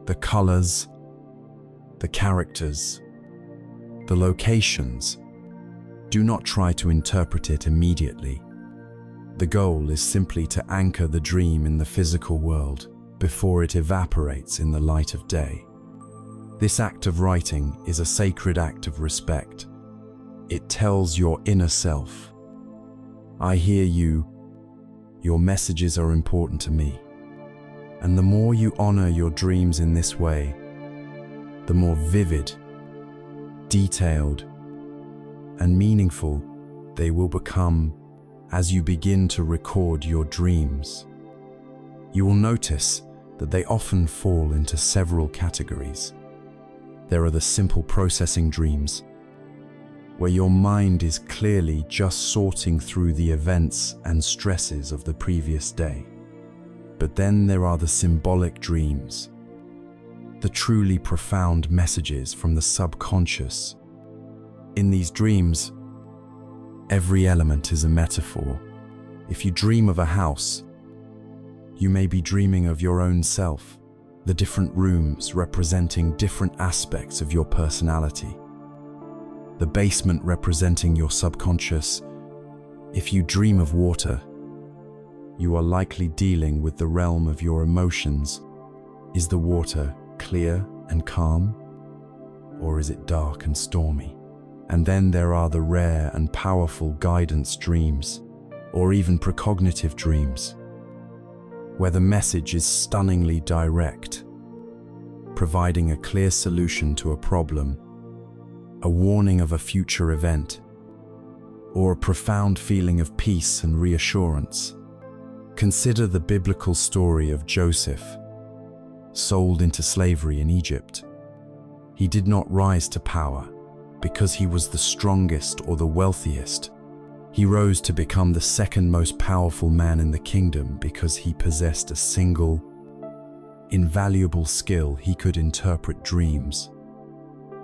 the colors, the characters, the locations. Do not try to interpret it immediately. The goal is simply to anchor the dream in the physical world before it evaporates in the light of day. This act of writing is a sacred act of respect. It tells your inner self, I hear you, your messages are important to me. And the more you honor your dreams in this way, the more vivid, detailed, and meaningful they will become as you begin to record your dreams. You will notice that they often fall into several categories. There are the simple processing dreams, where your mind is clearly just sorting through the events and stresses of the previous day. But then there are the symbolic dreams, the truly profound messages from the subconscious. In these dreams, every element is a metaphor. If you dream of a house, you may be dreaming of your own self, the different rooms representing different aspects of your personality. The basement representing your subconscious. If you dream of water, you are likely dealing with the realm of your emotions. Is the water clear and calm, or is it dark and stormy? And then there are the rare and powerful guidance dreams, or even precognitive dreams, where the message is stunningly direct, providing a clear solution to a problem, a warning of a future event, or a profound feeling of peace and reassurance. Consider the biblical story of Joseph, sold into slavery in Egypt. He did not rise to power because he was the strongest or the wealthiest. He rose to become the second most powerful man in the kingdom because he possessed a single, invaluable skill. He could interpret dreams.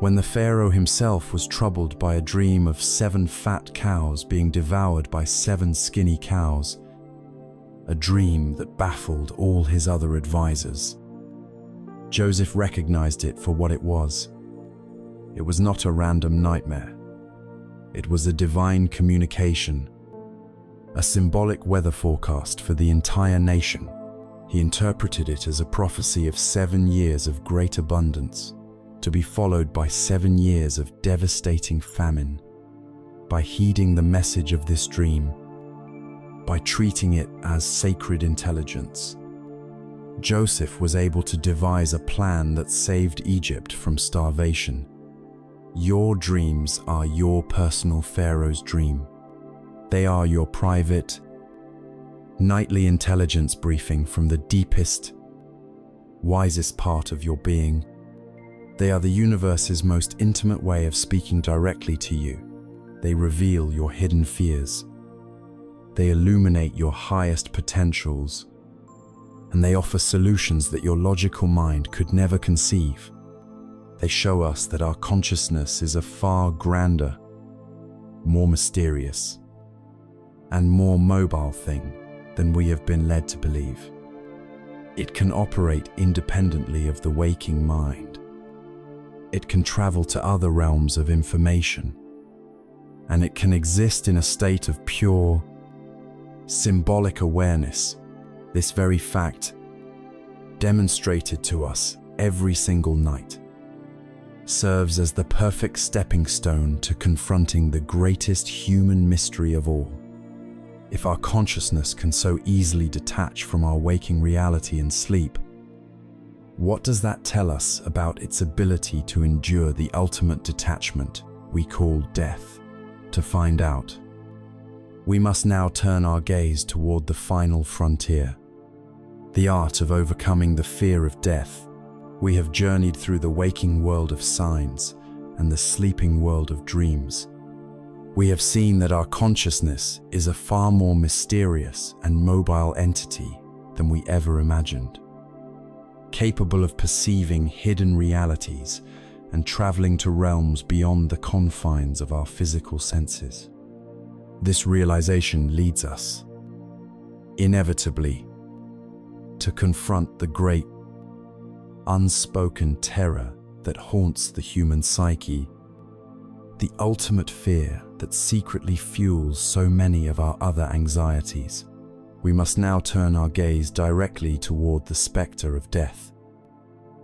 When the Pharaoh himself was troubled by a dream of 7 fat cows being devoured by 7 skinny cows, a dream that baffled all his other advisors, Joseph recognized it for what it was. It was not a random nightmare. It was a divine communication, a symbolic weather forecast for the entire nation. He interpreted it as a prophecy of 7 years of great abundance, to be followed by 7 years of devastating famine. By heeding the message of this dream, by treating it as sacred intelligence, Joseph was able to devise a plan that saved Egypt from starvation. Your dreams are your personal Pharaoh's dream. They are your private, nightly intelligence briefing from the deepest, wisest part of your being. They are the universe's most intimate way of speaking directly to you. They reveal your hidden fears. They illuminate your highest potentials, and they offer solutions that your logical mind could never conceive. They show us that our consciousness is a far grander, more mysterious, and more mobile thing than we have been led to believe. It can operate independently of the waking mind. It can travel to other realms of information, and it can exist in a state of pure, symbolic awareness. This very fact, demonstrated to us every single night, serves as the perfect stepping stone to confronting the greatest human mystery of all. If our consciousness can so easily detach from our waking reality in sleep, what does that tell us about its ability to endure the ultimate detachment we call death? To find out, we must now turn our gaze toward the final frontier, the art of overcoming the fear of death. We have journeyed through the waking world of signs and the sleeping world of dreams. We have seen that our consciousness is a far more mysterious and mobile entity than we ever imagined, capable of perceiving hidden realities and traveling to realms beyond the confines of our physical senses. This realization leads us, inevitably, to confront the great, unspoken terror that haunts the human psyche, the ultimate fear that secretly fuels so many of our other anxieties. We must now turn our gaze directly toward the specter of death.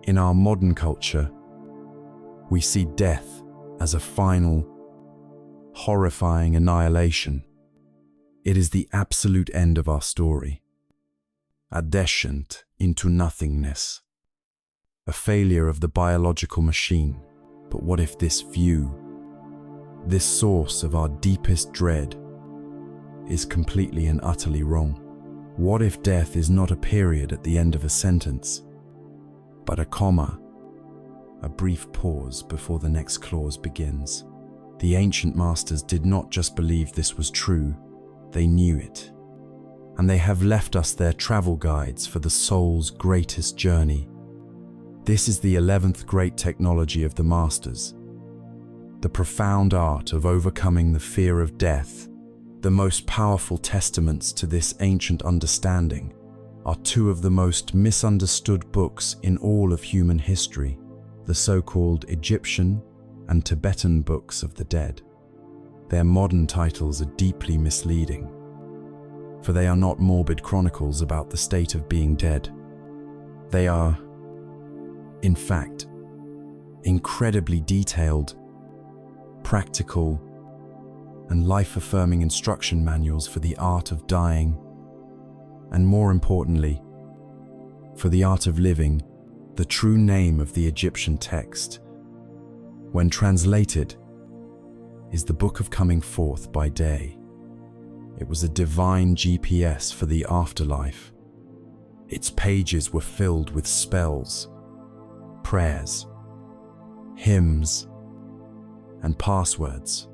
In our modern culture, we see death as a final, horrifying annihilation. It is the absolute end of our story, a descent into nothingness, a failure of the biological machine. But what if this view, this source of our deepest dread, is completely and utterly wrong? What if death is not a period at the end of a sentence, but a comma, a brief pause before the next clause begins? The ancient masters did not just believe this was true, they knew it. And they have left us their travel guides for the soul's greatest journey. This is the 11th great technology of the masters, the profound art of overcoming the fear of death. The most powerful testaments to this ancient understanding are two of the most misunderstood books in all of human history, the so-called Egyptian and Tibetan books of the dead. Their modern titles are deeply misleading, for they are not morbid chronicles about the state of being dead. They are, in fact, incredibly detailed, practical, and life-affirming instruction manuals for the art of dying, and more importantly, for the art of living. The true name of the Egyptian text, when translated, is the Book of Coming Forth by Day. It was a divine GPS for the afterlife. Its pages were filled with spells, prayers, hymns, and passwords,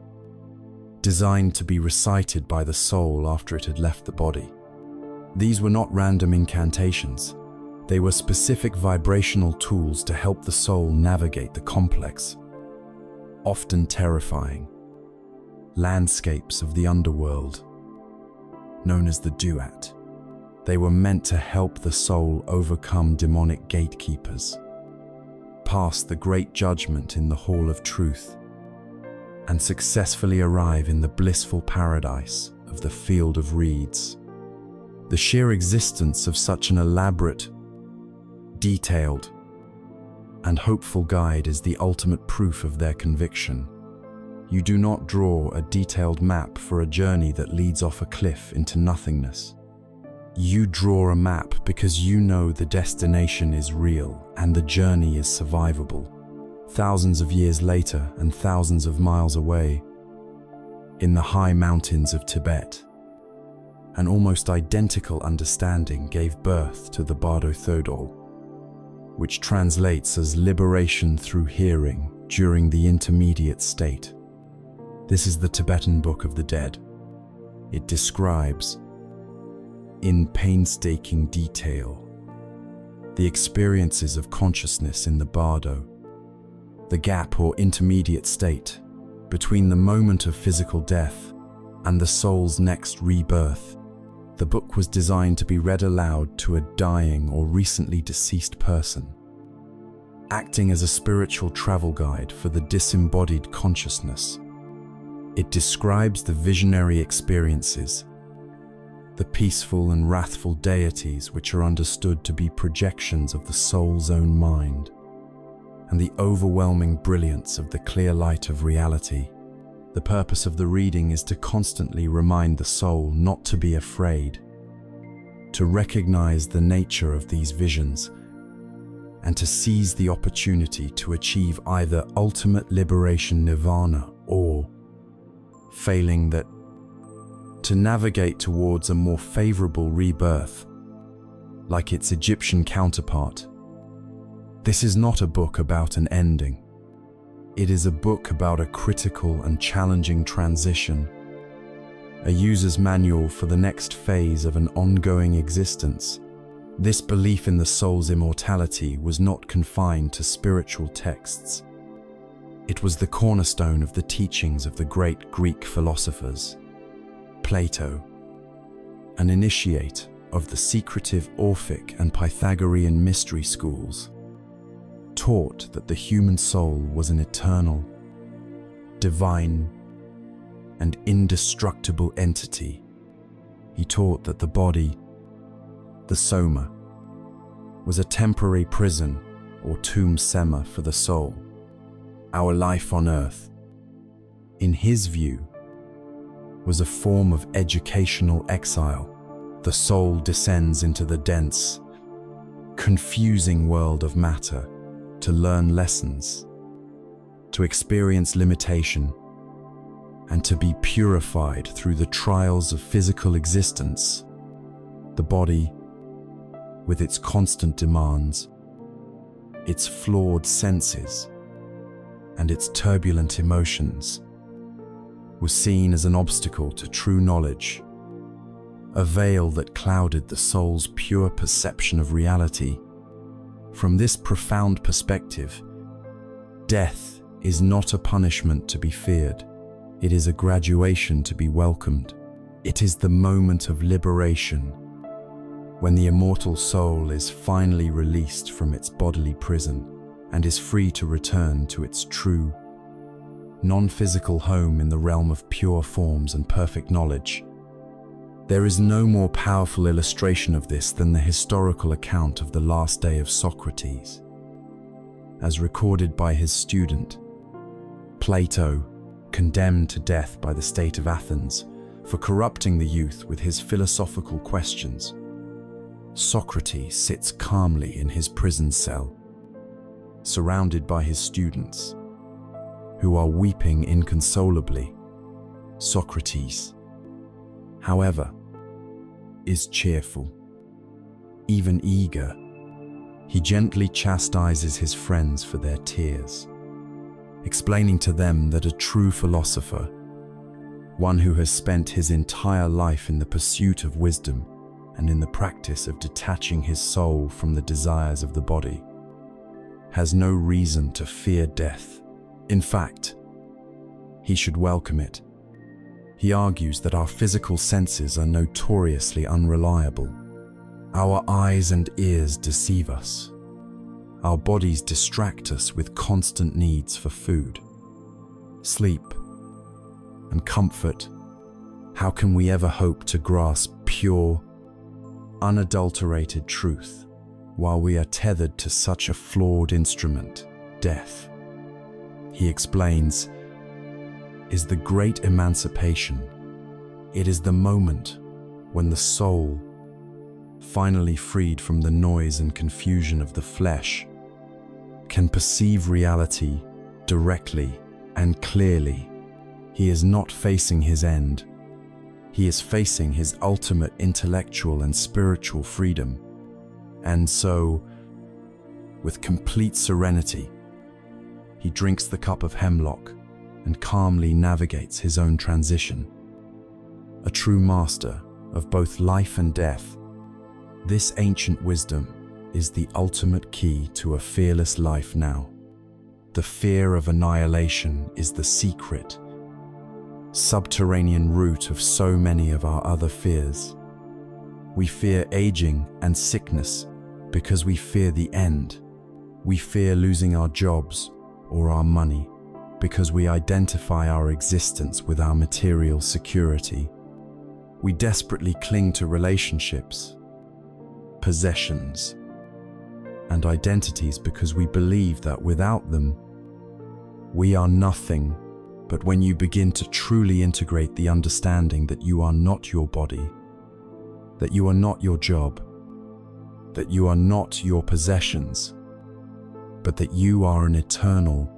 designed to be recited by the soul after it had left the body. These were not random incantations. They were specific vibrational tools to help the soul navigate the complex, often terrifying, landscapes of the underworld, known as the Duat. They were meant to help the soul overcome demonic gatekeepers, pass the great judgment in the Hall of Truth, and successfully arrive in the blissful paradise of the Field of Reeds. The sheer existence of such an elaborate, detailed, and hopeful guide is the ultimate proof of their conviction. You do not draw a detailed map for a journey that leads off a cliff into nothingness. You draw a map because you know the destination is real and the journey is survivable. Thousands of years later and thousands of miles away, in the high mountains of Tibet, an almost identical understanding gave birth to the Bardo Thodol, which translates as liberation through hearing during the intermediate state. This is the Tibetan Book of the Dead. It describes, in painstaking detail, the experiences of consciousness in the Bardo, the gap or intermediate state between the moment of physical death and the soul's next rebirth. The book was designed to be read aloud to a dying or recently deceased person, acting as a spiritual travel guide for the disembodied consciousness. It describes the visionary experiences, the peaceful and wrathful deities which are understood to be projections of the soul's own mind, and the overwhelming brilliance of the clear light of reality. The purpose of the reading is to constantly remind the soul not to be afraid, to recognize the nature of these visions, and to seize the opportunity to achieve either ultimate liberation nirvana or, failing that, to navigate towards a more favorable rebirth, like its Egyptian counterpart. This is not a book about an ending. It is a book about a critical and challenging transition, a user's manual for the next phase of an ongoing existence. This belief in the soul's immortality was not confined to spiritual texts. It was the cornerstone of the teachings of the great Greek philosophers. Plato, an initiate of the secretive Orphic and Pythagorean mystery schools, taught that the human soul was an eternal, divine, and indestructible entity. He taught that the body, the soma, was a temporary prison or tomb sema for the soul, our life on earth. In his view, was a form of educational exile. The soul descends into the dense, confusing world of matter to learn lessons, to experience limitation, and to be purified through the trials of physical existence. The body, with its constant demands, its flawed senses, and its turbulent emotions, was seen as an obstacle to true knowledge, a veil that clouded the soul's pure perception of reality. From this profound perspective, death is not a punishment to be feared. It is a graduation to be welcomed. It is the moment of liberation, when the immortal soul is finally released from its bodily prison and is free to return to its true, non-physical home in the realm of pure forms and perfect knowledge. There is no more powerful illustration of this than the historical account of the last day of Socrates, as recorded by his student, Plato, condemned to death by the state of Athens for corrupting the youth with his philosophical questions. Socrates sits calmly in his prison cell, surrounded by his students, who are weeping inconsolably. Socrates, however, is cheerful, even eager. He gently chastises his friends for their tears, explaining to them that a true philosopher, one who has spent his entire life in the pursuit of wisdom and in the practice of detaching his soul from the desires of the body, has no reason to fear death. In fact, he should welcome it. He argues that our physical senses are notoriously unreliable. Our eyes and ears deceive us. Our bodies distract us with constant needs for food, sleep, and comfort. How can we ever hope to grasp pure, unadulterated truth while we are tethered to such a flawed instrument, death? He explains, is the great emancipation. It is the moment when the soul, finally freed from the noise and confusion of the flesh, can perceive reality directly and clearly. He is not facing his end. He is facing his ultimate intellectual and spiritual freedom. And so, with complete serenity, he drinks the cup of hemlock and calmly navigates his own transition. A true master of both life and death, this ancient wisdom is the ultimate key to a fearless life now. The fear of annihilation is the secret, subterranean root of so many of our other fears. We fear aging and sickness because we fear the end. We fear losing our jobs or our money because we identify our existence with our material security. We desperately cling to relationships, possessions, and identities because we believe that without them, we are nothing. But when you begin to truly integrate the understanding that you are not your body, that you are not your job, that you are not your possessions, but that you are an eternal,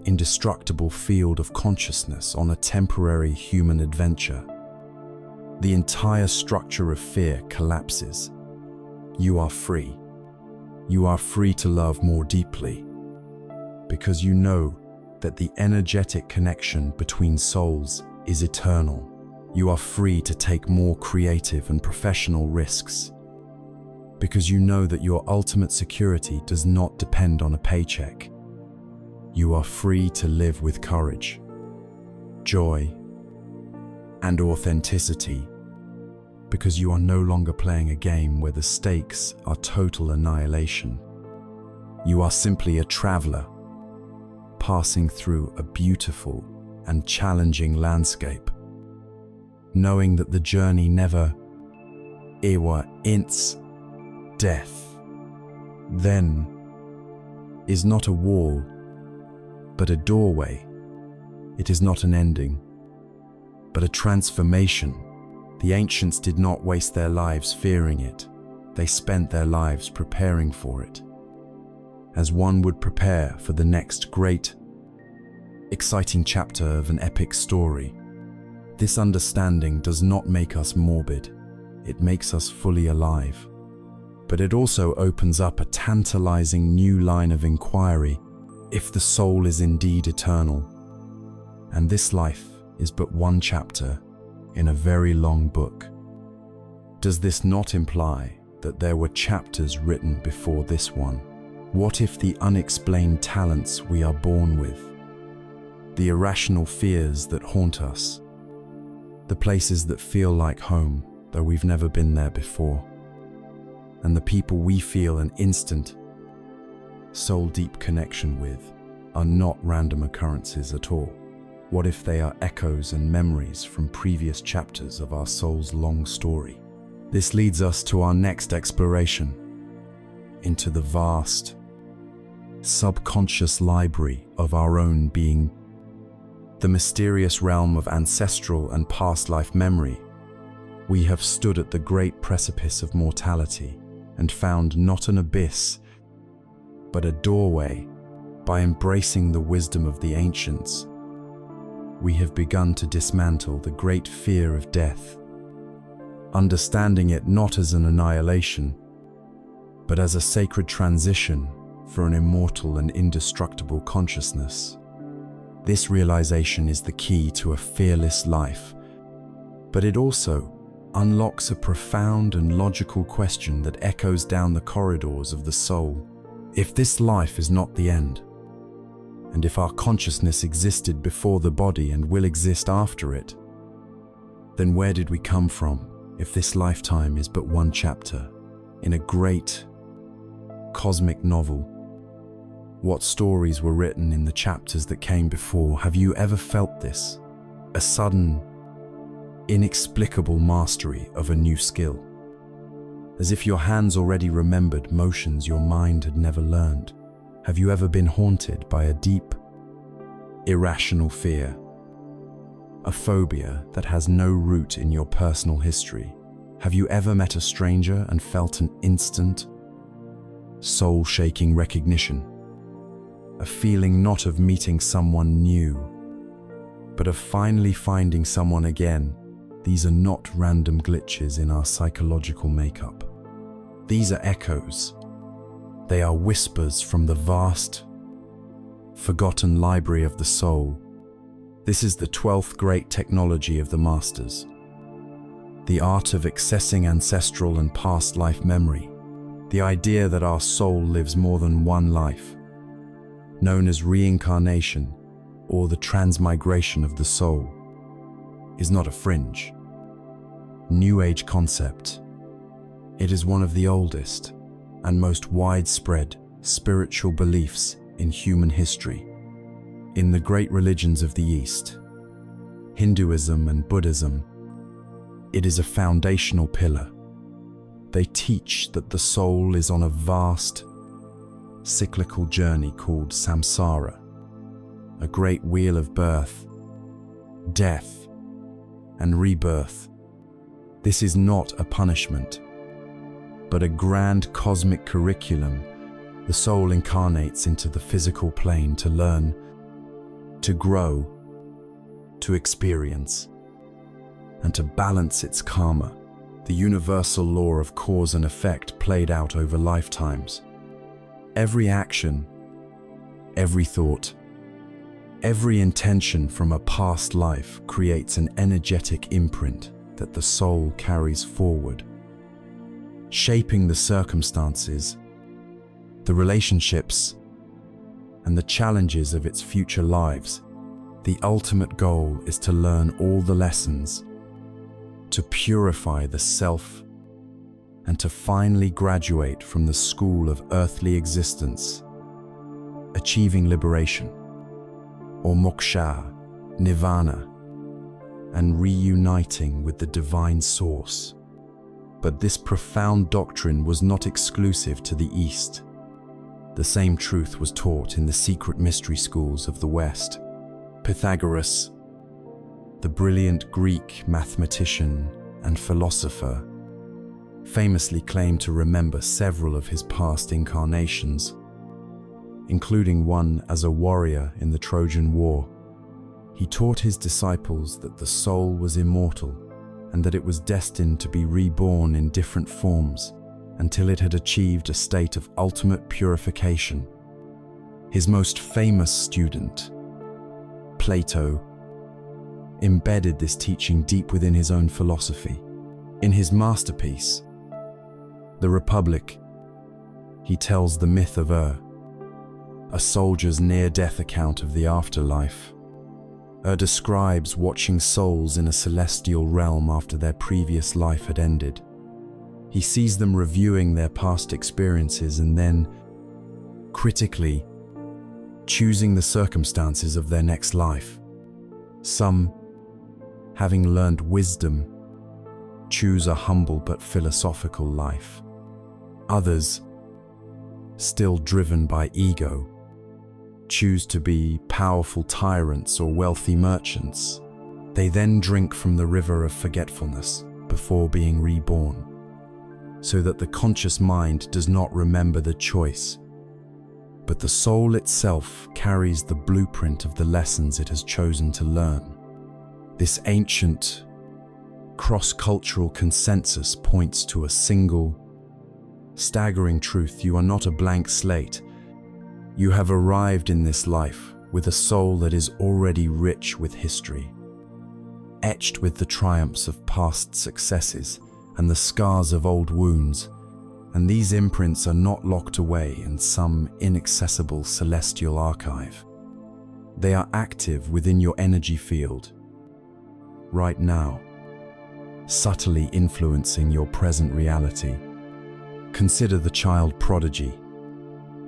indestructible field of consciousness on a temporary human adventure, the entire structure of fear collapses. You are free. You are free to love more deeply, because you know that the energetic connection between souls is eternal. You are free to take more creative and professional risks, because you know that your ultimate security does not depend on a paycheck. You are free to live with courage, joy, and authenticity, because you are no longer playing a game where the stakes are total annihilation. You are simply a traveler, passing through a beautiful and challenging landscape, knowing that the journey never ends. Death, then, is not a wall, but a doorway. It is not an ending, but a transformation. The ancients did not waste their lives fearing it. They spent their lives preparing for it, as one would prepare for the next great, exciting chapter of an epic story. This understanding does not make us morbid. It makes us fully alive. But it also opens up a tantalizing new line of inquiry if the soul is indeed eternal. And this life is but one chapter in a very long book. Does this not imply that there were chapters written before this one? What if the unexplained talents we are born with, the irrational fears that haunt us, the places that feel like home though we've never been there before, and the people we feel an instant, soul-deep connection with are not random occurrences at all? What if they are echoes and memories from previous chapters of our soul's long story? This leads us to our next exploration, into the vast, subconscious library of our own being, the mysterious realm of ancestral and past life memory. We have stood at the great precipice of mortality and found not an abyss, but a doorway. By embracing the wisdom of the ancients, we have begun to dismantle the great fear of death, understanding it not as an annihilation, but as a sacred transition for an immortal and indestructible consciousness. This realization is the key to a fearless life, but it also unlocks a profound and logical question that echoes down the corridors of the soul. If this life is not the end, and if our consciousness existed before the body and will exist after it, then where did we come from if this lifetime is but one chapter in a great cosmic novel? What stories were written in the chapters that came before? Have you ever felt this? A sudden, inexplicable mastery of a new skill, as if your hands already remembered motions your mind had never learned. Have you ever been haunted by a deep, irrational fear, a phobia that has no root in your personal history? Have you ever met a stranger and felt an instant, soul-shaking recognition? A feeling not of meeting someone new, but of finally finding someone again. These are not random glitches in our psychological makeup. These are echoes. They are whispers from the vast, forgotten library of the soul. This is the 12th great technology of the masters. The art of accessing ancestral and past life memory. The idea that our soul lives more than one life, known as reincarnation or the transmigration of the soul, is not a fringe, New Age concept. It is one of the oldest and most widespread spiritual beliefs in human history. In the great religions of the East, Hinduism and Buddhism, it is a foundational pillar. They teach that the soul is on a vast, cyclical journey called samsara, a great wheel of birth, death, and rebirth. This is not a punishment, but a grand cosmic curriculum. The soul incarnates into the physical plane to learn, to grow, to experience, and to balance its karma, the universal law of cause and effect played out over lifetimes. Every action, every thought, every intention from a past life creates an energetic imprint that the soul carries forward, shaping the circumstances, the relationships, and the challenges of its future lives. The ultimate goal is to learn all the lessons, to purify the self, and to finally graduate from the school of earthly existence, achieving liberation, or moksha, nirvana, and reuniting with the divine source. But this profound doctrine was not exclusive to the East. The same truth was taught in the secret mystery schools of the West. Pythagoras, the brilliant Greek mathematician and philosopher, famously claimed to remember several of his past incarnations, including one as a warrior in the Trojan War. He taught his disciples that the soul was immortal and that it was destined to be reborn in different forms until it had achieved a state of ultimate purification. His most famous student, Plato, embedded this teaching deep within his own philosophy. In his masterpiece, The Republic, he tells the myth of a soldier's near-death account of the afterlife. Describes watching souls in a celestial realm after their previous life had ended. He sees them reviewing their past experiences and then, critically, choosing the circumstances of their next life. Some, having learned wisdom, choose a humble but philosophical life. Others, still driven by ego, choose to be powerful tyrants or wealthy merchants. They then drink from the river of forgetfulness before being reborn, so that the conscious mind does not remember the choice, but the soul itself carries the blueprint of the lessons it has chosen to learn. This ancient, cross-cultural consensus points to a single, staggering truth: you are not a blank slate. You have arrived in this life with a soul that is already rich with history, etched with the triumphs of past successes and the scars of old wounds, and these imprints are not locked away in some inaccessible celestial archive. They are active within your energy field, right now, subtly influencing your present reality. Consider the child prodigy,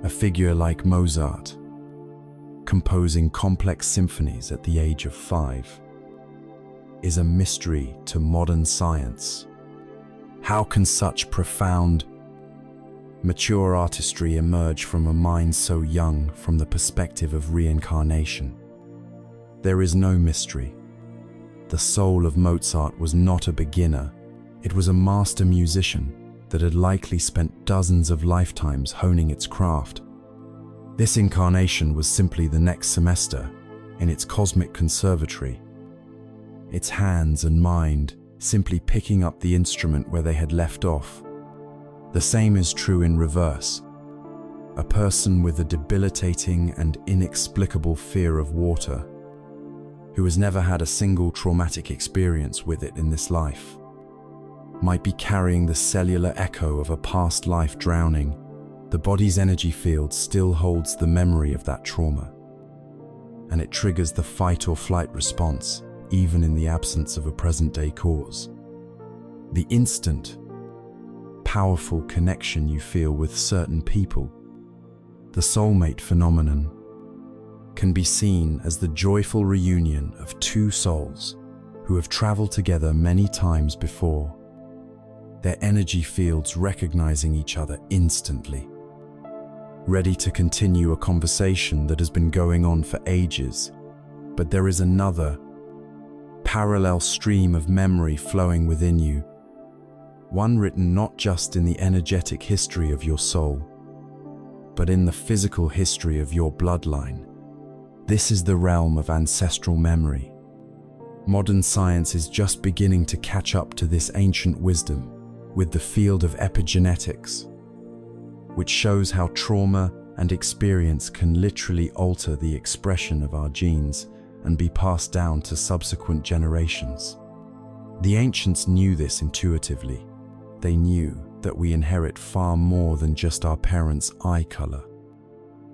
a figure like Mozart, composing complex symphonies at the age of 5, is a mystery to modern science. How can such profound, mature artistry emerge from a mind so young from the perspective of reincarnation? There is no mystery. The soul of Mozart was not a beginner. It was a master musician that had likely spent dozens of lifetimes honing its craft. This incarnation was simply the next semester in its cosmic conservatory, its hands and mind simply picking up the instrument where they had left off. The same is true in reverse. A person with a debilitating and inexplicable fear of water, who has never had a single traumatic experience with it in this life, might be carrying the cellular echo of a past life drowning. The body's energy field still holds the memory of that trauma, and it triggers the fight or flight response, even in the absence of a present-day cause. The instant, powerful connection you feel with certain people, the soulmate phenomenon, can be seen as the joyful reunion of two souls who have traveled together many times before, their energy fields recognizing each other instantly, ready to continue a conversation that has been going on for ages. But there is another, parallel stream of memory flowing within you, one written not just in the energetic history of your soul, but in the physical history of your bloodline. This is the realm of ancestral memory. Modern science is just beginning to catch up to this ancient wisdom with the field of epigenetics, which shows how trauma and experience can literally alter the expression of our genes and be passed down to subsequent generations. The ancients knew this intuitively. They knew that we inherit far more than just our parents' eye color.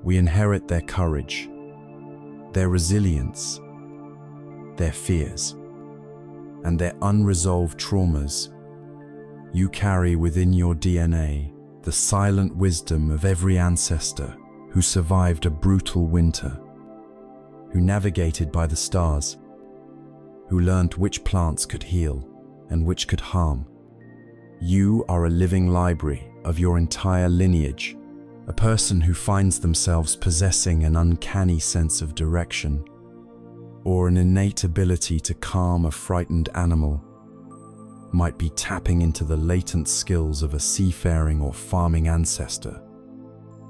We inherit their courage, their resilience, their fears, and their unresolved traumas. You carry within your DNA the silent wisdom of every ancestor who survived a brutal winter, who navigated by the stars, who learned which plants could heal and which could harm. You are a living library of your entire lineage, a person who finds themselves possessing an uncanny sense of direction, or an innate ability to calm a frightened animal, might be tapping into the latent skills of a seafaring or farming ancestor,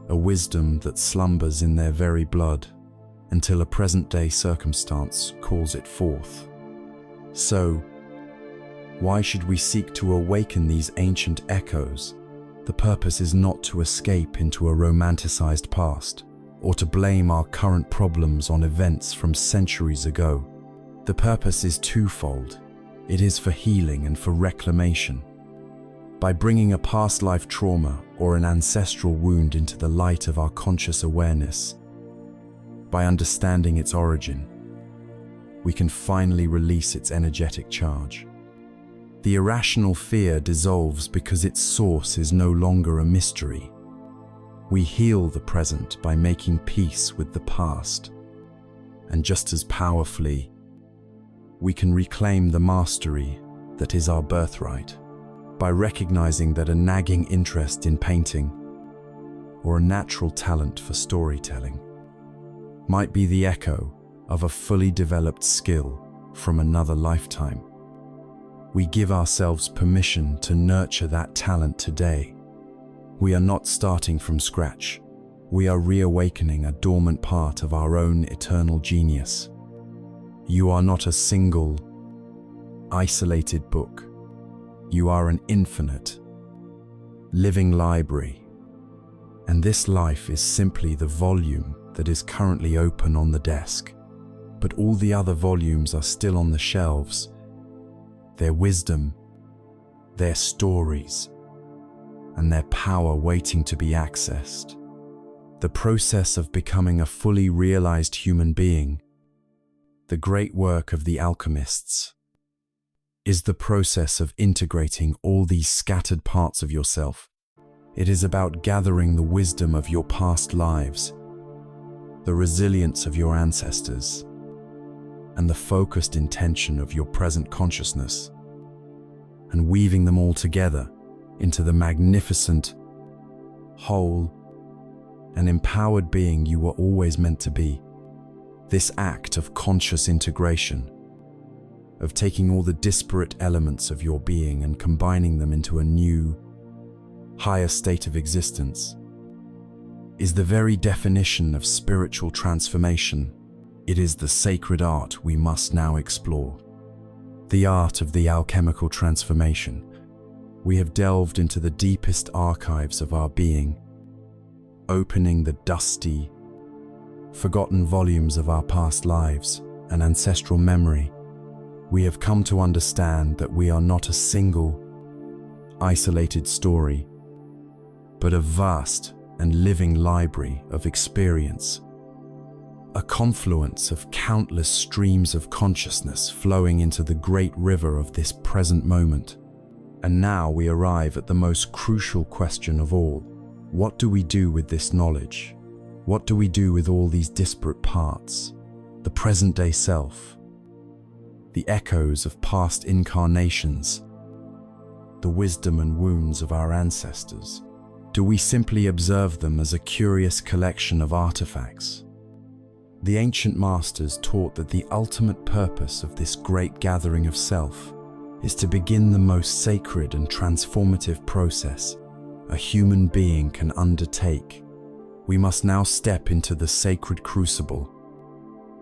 a wisdom that slumbers in their very blood until a present-day circumstance calls it forth. So, why should we seek to awaken these ancient echoes? The purpose is not to escape into a romanticized past, or to blame our current problems on events from centuries ago. The purpose is twofold. It is for healing and for reclamation. By bringing a past life trauma or an ancestral wound into the light of our conscious awareness, by understanding its origin, we can finally release its energetic charge. The irrational fear dissolves because its source is no longer a mystery. We heal the present by making peace with the past. And just as powerfully, we can reclaim the mastery that is our birthright by recognizing that a nagging interest in painting or a natural talent for storytelling might be the echo of a fully developed skill from another lifetime. We give ourselves permission to nurture that talent today. We are not starting from scratch. We are reawakening a dormant part of our own eternal genius. You are not a single, isolated book. You are an infinite, living library. And this life is simply the volume that is currently open on the desk. But all the other volumes are still on the shelves. Their wisdom, their stories, and their power waiting to be accessed. The process of becoming a fully realized human being, the great work of the alchemists, is the process of integrating all these scattered parts of yourself. It is about gathering the wisdom of your past lives, the resilience of your ancestors, and the focused intention of your present consciousness, and weaving them all together into the magnificent, whole, and empowered being you were always meant to be. This act of conscious integration of taking all the disparate elements of your being and combining them into a new, higher state of existence, is the very definition of spiritual transformation. It is the sacred art we must now explore. The art of the alchemical transformation. We have delved into the deepest archives of our being, opening the dusty, forgotten volumes of our past lives and ancestral memory. We have come to understand that we are not a single, isolated story, but a vast and living library of experience, a confluence of countless streams of consciousness flowing into the great river of this present moment. And now we arrive at the most crucial question of all. What do we do with this knowledge? What do we do with all these disparate parts? The present-day self, the echoes of past incarnations, the wisdom and wounds of our ancestors. Do we simply observe them as a curious collection of artifacts? The ancient masters taught that the ultimate purpose of this great gathering of self is to begin the most sacred and transformative process a human being can undertake. We must now step into the sacred crucible.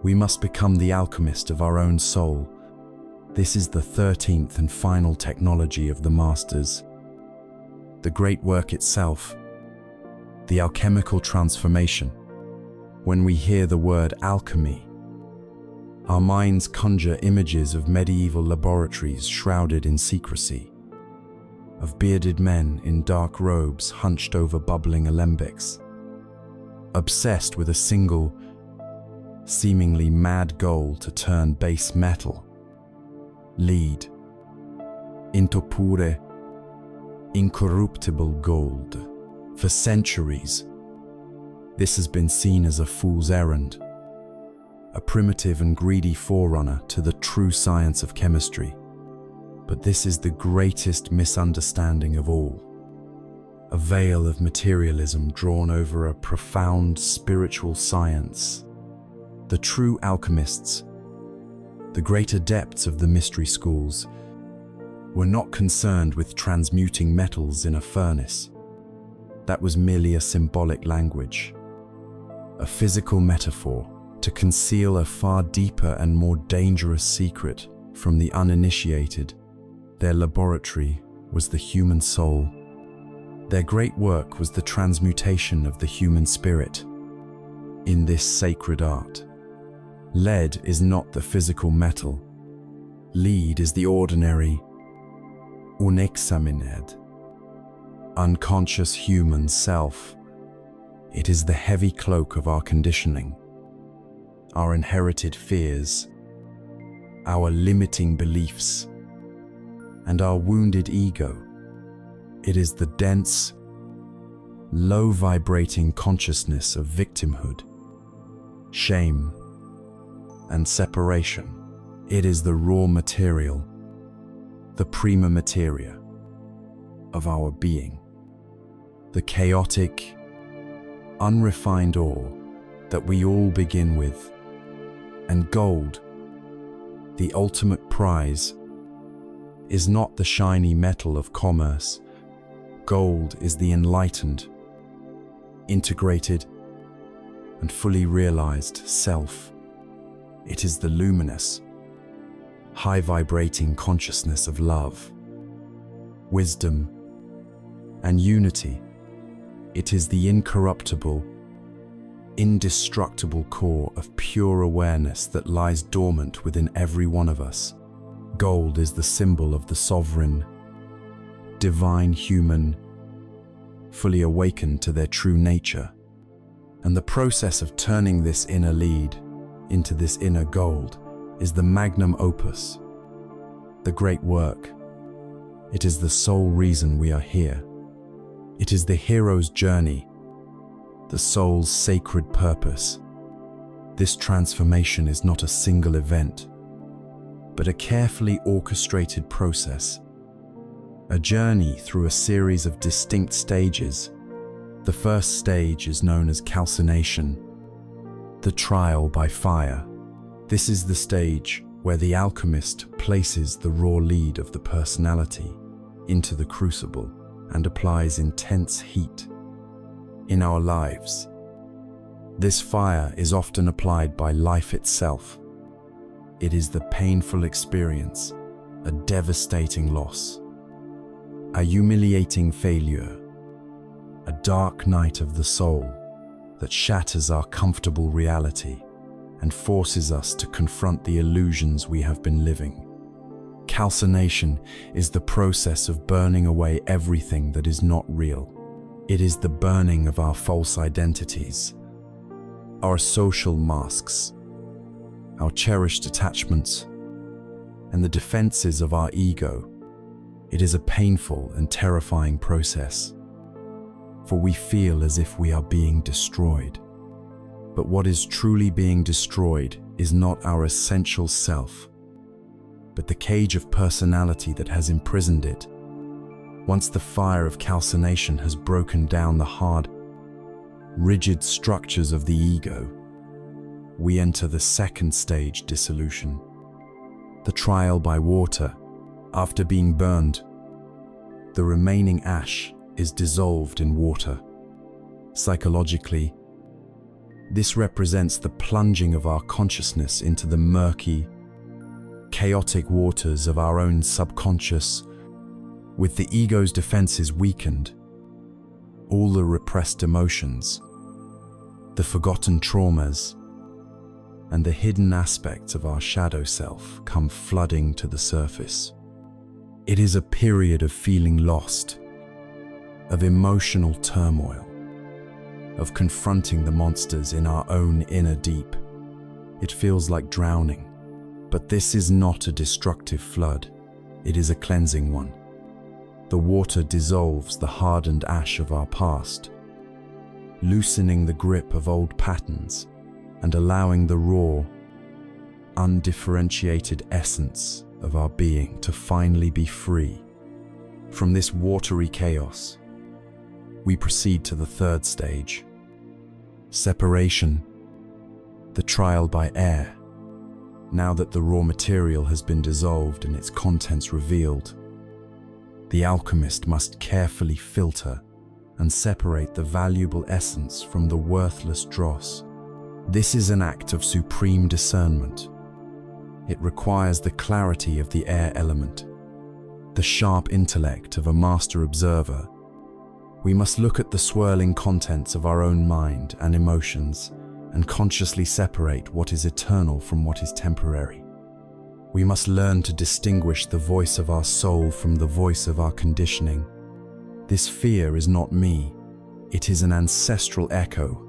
We must become the alchemist of our own soul. This is the 13th and final technology of the masters. The great work itself, the alchemical transformation. When we hear the word alchemy, our minds conjure images of medieval laboratories shrouded in secrecy, of bearded men in dark robes hunched over bubbling alembics, obsessed with a single, seemingly mad goal to turn base metal, lead, into pure, incorruptible gold. For centuries, this has been seen as a fool's errand, a primitive and greedy forerunner to the true science of chemistry. But this is the greatest misunderstanding of all. A veil of materialism drawn over a profound spiritual science. The true alchemists, the great adepts of the mystery schools, were not concerned with transmuting metals in a furnace. That was merely a symbolic language, a physical metaphor to conceal a far deeper and more dangerous secret from the uninitiated. Their laboratory was the human soul. Their great work was the transmutation of the human spirit. In this sacred art, lead is not the physical metal. Lead is the ordinary, unexamined, unconscious human self. It is the heavy cloak of our conditioning, our inherited fears, our limiting beliefs, and our wounded ego. It is the dense, low-vibrating consciousness of victimhood, shame, and separation. It is the raw material, the prima materia of our being, the chaotic, unrefined ore that we all begin with. And gold, the ultimate prize, is not the shiny metal of commerce. Gold is the enlightened, integrated, and fully realized self. It is the luminous, high-vibrating consciousness of love, wisdom, and unity. It is the incorruptible, indestructible core of pure awareness that lies dormant within every one of us. Gold is the symbol of the sovereign, divine human, fully awakened to their true nature. And the process of turning this inner lead into this inner gold is the magnum opus, the great work. It is the sole reason we are here. It is the hero's journey, the soul's sacred purpose. This transformation is not a single event, but a carefully orchestrated process, a journey through a series of distinct stages. The first stage is known as calcination, the trial by fire. This is the stage where the alchemist places the raw lead of the personality into the crucible and applies intense heat. In our lives, this fire is often applied by life itself. It is the painful experience, a devastating loss, a humiliating failure, a dark night of the soul that shatters our comfortable reality and forces us to confront the illusions we have been living. Calcination is the process of burning away everything that is not real. It is the burning of our false identities, our social masks, our cherished attachments, and the defenses of our ego. It is a painful and terrifying process, for we feel as if we are being destroyed. But what is truly being destroyed is not our essential self, but the cage of personality that has imprisoned it. Once the fire of calcination has broken down the hard, rigid structures of the ego, we enter the second stage dissolution, the trial by water. After being burned, the remaining ash is dissolved in water. Psychologically, this represents the plunging of our consciousness into the murky, chaotic waters of our own subconscious, with the ego's defenses weakened. All the repressed emotions, the forgotten traumas, and the hidden aspects of our shadow self come flooding to the surface. It is a period of feeling lost, of emotional turmoil, of confronting the monsters in our own inner deep. It feels like drowning, but this is not a destructive flood. It is a cleansing one. The water dissolves the hardened ash of our past, loosening the grip of old patterns and allowing the raw, undifferentiated essence of our being to finally be free. From this watery chaos, we proceed to the third stage, separation, the trial by air. Now that the raw material has been dissolved and its contents revealed, the alchemist must carefully filter and separate the valuable essence from the worthless dross. This is an act of supreme discernment. It requires the clarity of the air element, the sharp intellect of a master observer. We must look at the swirling contents of our own mind and emotions and consciously separate what is eternal from what is temporary. We must learn to distinguish the voice of our soul from the voice of our conditioning. This fear is not me. It is an ancestral echo.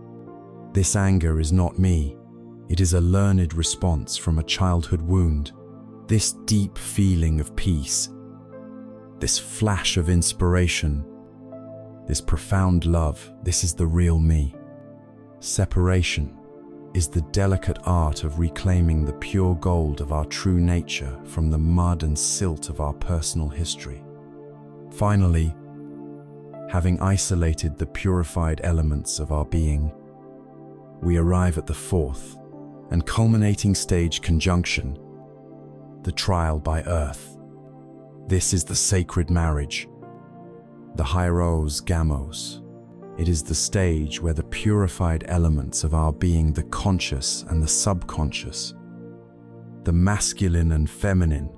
This anger is not me. It is a learned response from a childhood wound. This deep feeling of peace, this flash of inspiration, this profound love, this is the real me. Separation is the delicate art of reclaiming the pure gold of our true nature from the mud and silt of our personal history. Finally, having isolated the purified elements of our being, we arrive at the fourth and culminating stage conjunction, the trial by earth. This is the sacred marriage, the hieros gamos. It is the stage where the purified elements of our being, the conscious and the subconscious, the masculine and feminine,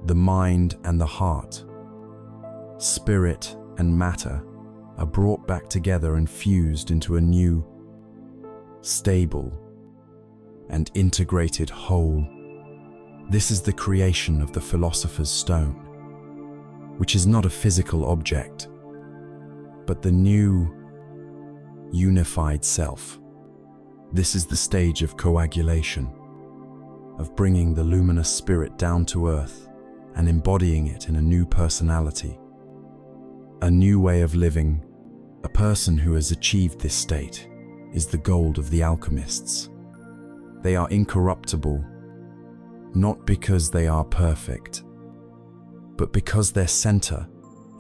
the mind and the heart, spirit and matter, are brought back together and fused into a new, stable, and integrated whole. This is the creation of the philosopher's stone, which is not a physical object, but the new, unified self. This is the stage of coagulation, of bringing the luminous spirit down to earth and embodying it in a new personality, a new way of living. A person who has achieved this state is the gold of the alchemists. They are incorruptible, not because they are perfect, but because their center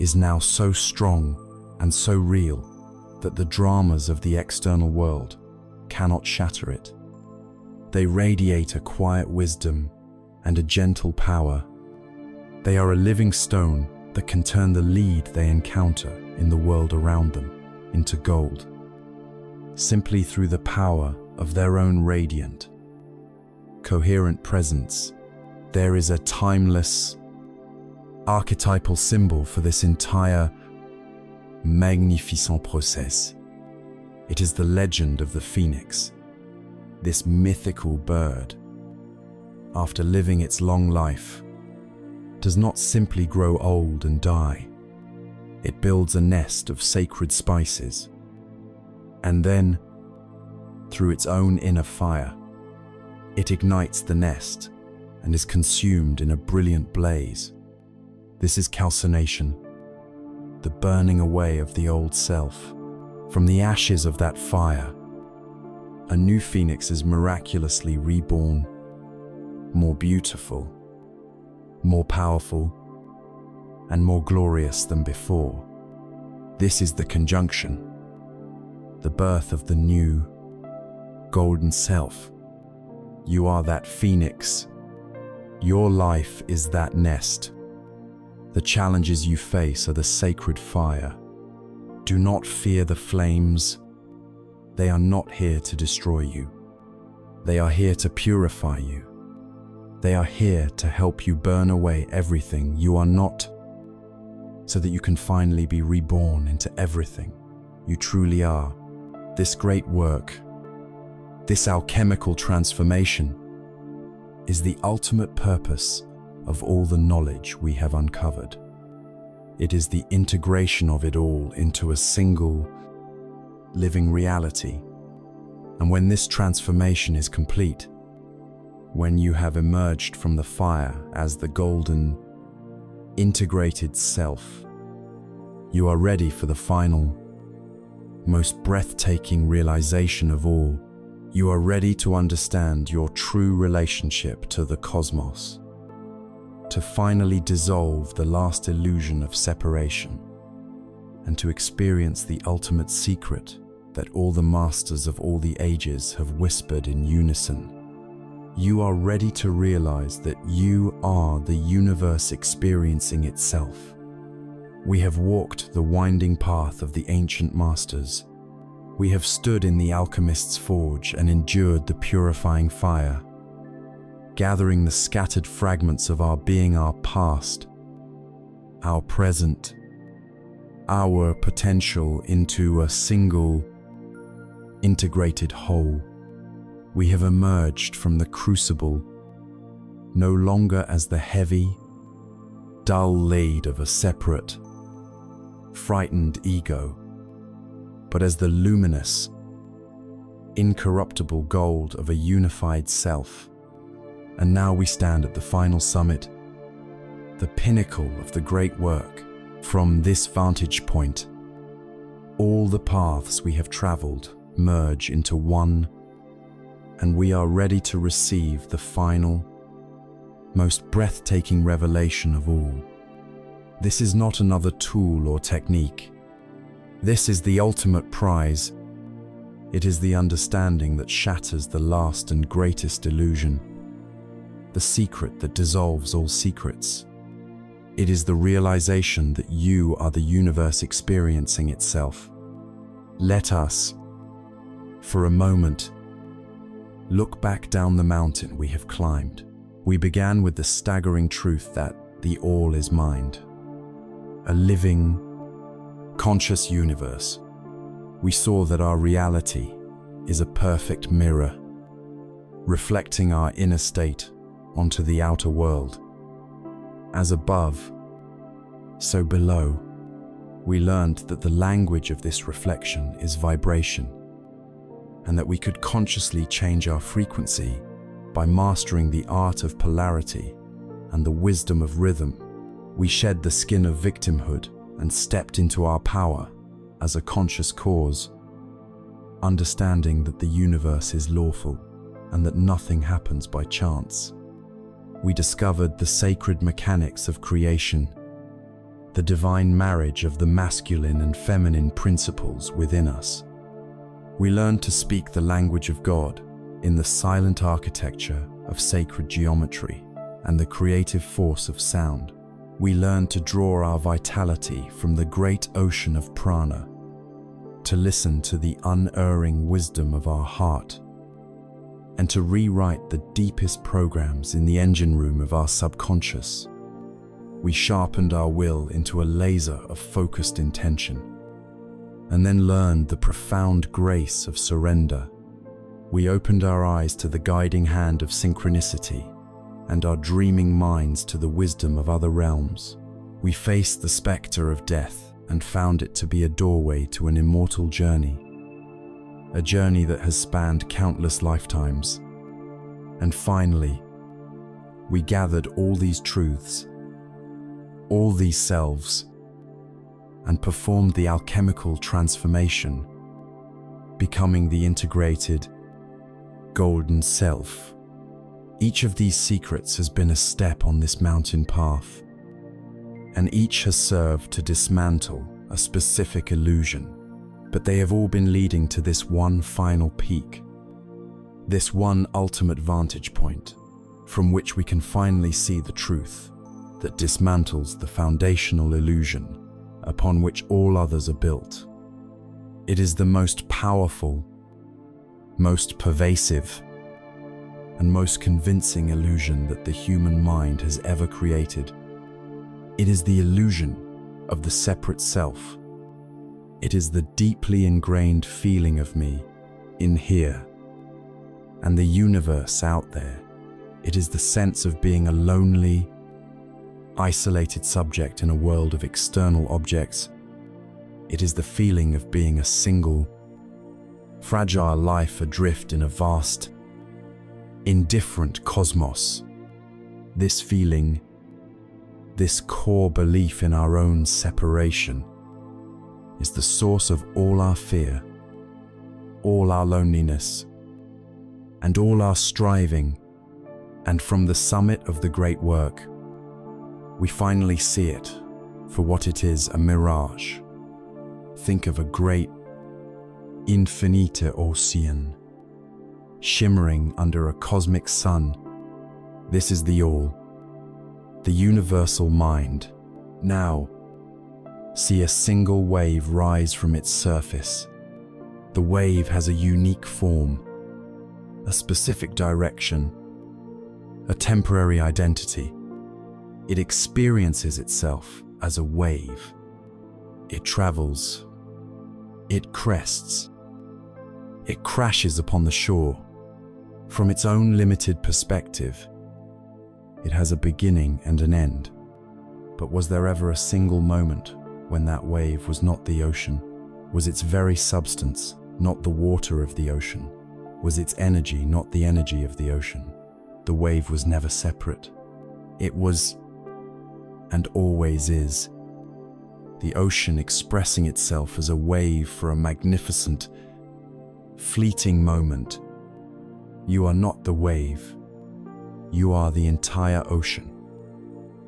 is now so strong and so real that the dramas of the external world cannot shatter it. They radiate a quiet wisdom and a gentle power. They are a living stone that can turn the lead they encounter in the world around them into gold, simply through the power of their own radiant, coherent presence. There is a timeless, archetypal symbol for this entire magnificent process. It is the legend of the phoenix, this mythical bird, after living its long life, does not simply grow old and die. It builds a nest of sacred spices, and then, through its own inner fire, it ignites the nest and is consumed in a brilliant blaze. This is calcination, the burning away of the old self. From the ashes of that fire, a new phoenix is miraculously reborn, more beautiful, more powerful, and more glorious than before. This is the conjunction, the birth of the new, golden self. You are that phoenix. Your life is that nest. The challenges you face are the sacred fire. Do not fear the flames. They are not here to destroy you. They are here to purify you. They are here to help you burn away everything you are not, so that you can finally be reborn into everything you truly are. This great work, this alchemical transformation, is the ultimate purpose of all the knowledge we have uncovered. It is the integration of it all into a single, living reality. And when this transformation is complete, when you have emerged from the fire as the golden, integrated self, you are ready for the final, most breathtaking realization of all. You are ready to understand your true relationship to the cosmos, to finally dissolve the last illusion of separation, and to experience the ultimate secret that all the masters of all the ages have whispered in unison. You are ready to realize that you are the universe experiencing itself. We have walked the winding path of the ancient masters. We have stood in the alchemist's forge and endured the purifying fire, gathering the scattered fragments of our being, our past, our present, our potential into a single, integrated whole. We have emerged from the crucible, no longer as the heavy, dull lead of a separate, frightened ego, but as the luminous, incorruptible gold of a unified self. And now we stand at the final summit, the pinnacle of the great work. From this vantage point, all the paths we have traveled merge into one, and we are ready to receive the final, most breathtaking revelation of all. This is not another tool or technique. This is the ultimate prize. It is the understanding that shatters the last and greatest illusion, the secret that dissolves all secrets. It is the realization that you are the universe experiencing itself. Let us, for a moment, look back down the mountain we have climbed. We began with the staggering truth that the all is mind, a living, conscious universe. We saw that our reality is a perfect mirror, reflecting our inner state onto the outer world. As above, so below. We learned that the language of this reflection is vibration, and that we could consciously change our frequency by mastering the art of polarity and the wisdom of rhythm. We shed the skin of victimhood and stepped into our power as a conscious cause, understanding that the universe is lawful and that nothing happens by chance. We discovered the sacred mechanics of creation, the divine marriage of the masculine and feminine principles within us. We learned to speak the language of God in the silent architecture of sacred geometry. and the creative force of sound. We learn to draw our vitality from the great ocean of prana, to listen to the unerring wisdom of our heart, and to rewrite the deepest programs in the engine room of our subconscious. We sharpened our will into a laser of focused intention, and then learned the profound grace of surrender. We opened our eyes to the guiding hand of synchronicity, and our dreaming minds to the wisdom of other realms. We faced the specter of death and found it to be a doorway to an immortal journey, a journey that has spanned countless lifetimes. And finally, we gathered all these truths, all these selves, and performed the alchemical transformation, becoming the integrated golden self. Each of these secrets has been a step on this mountain path, and each has served to dismantle a specific illusion, but they have all been leading to this one final peak, this one ultimate vantage point, from which we can finally see the truth that dismantles the foundational illusion upon which all others are built. It is the most powerful, most pervasive, and most convincing illusion that the human mind has ever created. It is the illusion of the separate self. It is the deeply ingrained feeling of me in here and the universe out there. It is the sense of being a lonely, isolated subject in a world of external objects. It is the feeling of being a single, fragile life adrift in a vast, indifferent cosmos. This feeling, this core belief in our own separation, is the source of all our fear, all our loneliness, and all our striving. And from the summit of the great work, we finally see it for what it is, a mirage. Think of a great, infinite ocean, shimmering under a cosmic sun. This is the all, the universal mind. Now, see a single wave rise from its surface. The wave has a unique form, a specific direction, a temporary identity. It experiences itself as a wave. It travels. It crests. It crashes upon the shore. From its own limited perspective, it has a beginning and an end. But was there ever a single moment when that wave was not the ocean? Was its very substance not the water of the ocean? Was its energy not the energy of the ocean? The wave was never separate. It was, and always is, the ocean expressing itself as a wave for a magnificent, fleeting moment. You are not the wave. You are the entire ocean,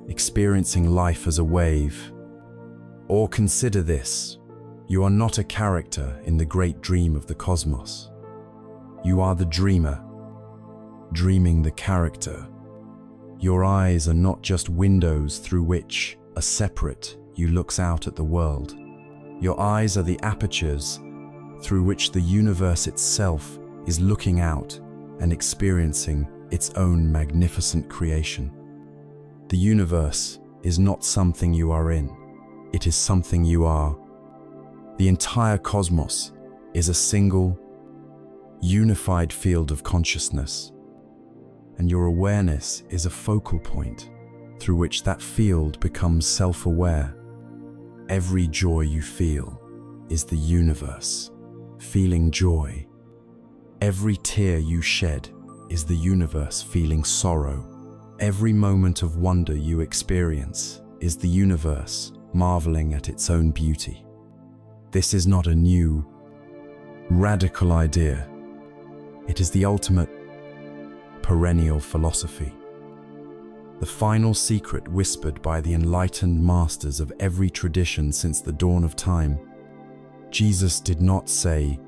experiencing life as a wave. Or consider this: you are not a character in the great dream of the cosmos. You are the dreamer, dreaming the character. Your eyes are not just windows through which, a separate, you looks out at the world. Your eyes are the apertures through which the universe itself is looking out and experiencing its own magnificent creation. The universe is not something you are in, it is something you are. The entire cosmos is a single, unified field of consciousness, and your awareness is a focal point through which that field becomes self-aware. Every joy you feel is the universe feeling joy. Every tear you shed is the universe feeling sorrow. Every moment of wonder you experience is the universe marveling at its own beauty. This is not a new, radical idea. It is the ultimate, perennial philosophy. The final secret whispered by the enlightened masters of every tradition since the dawn of time. Jesus did not say,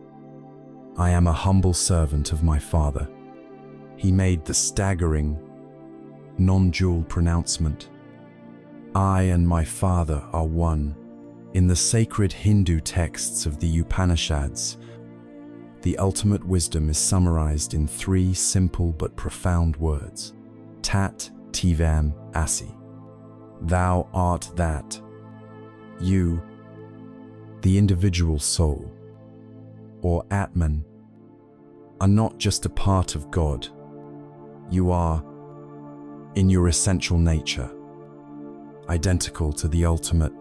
"I am a humble servant of my Father." He made the staggering, non-dual pronouncement. I and my Father are one. In the sacred Hindu texts of the Upanishads, the ultimate wisdom is summarized in 3 simple but profound words: Tat Tivam Asi. Thou art that. You, the individual soul, or Atman, are not just a part of God. You are, in your essential nature, identical to the ultimate,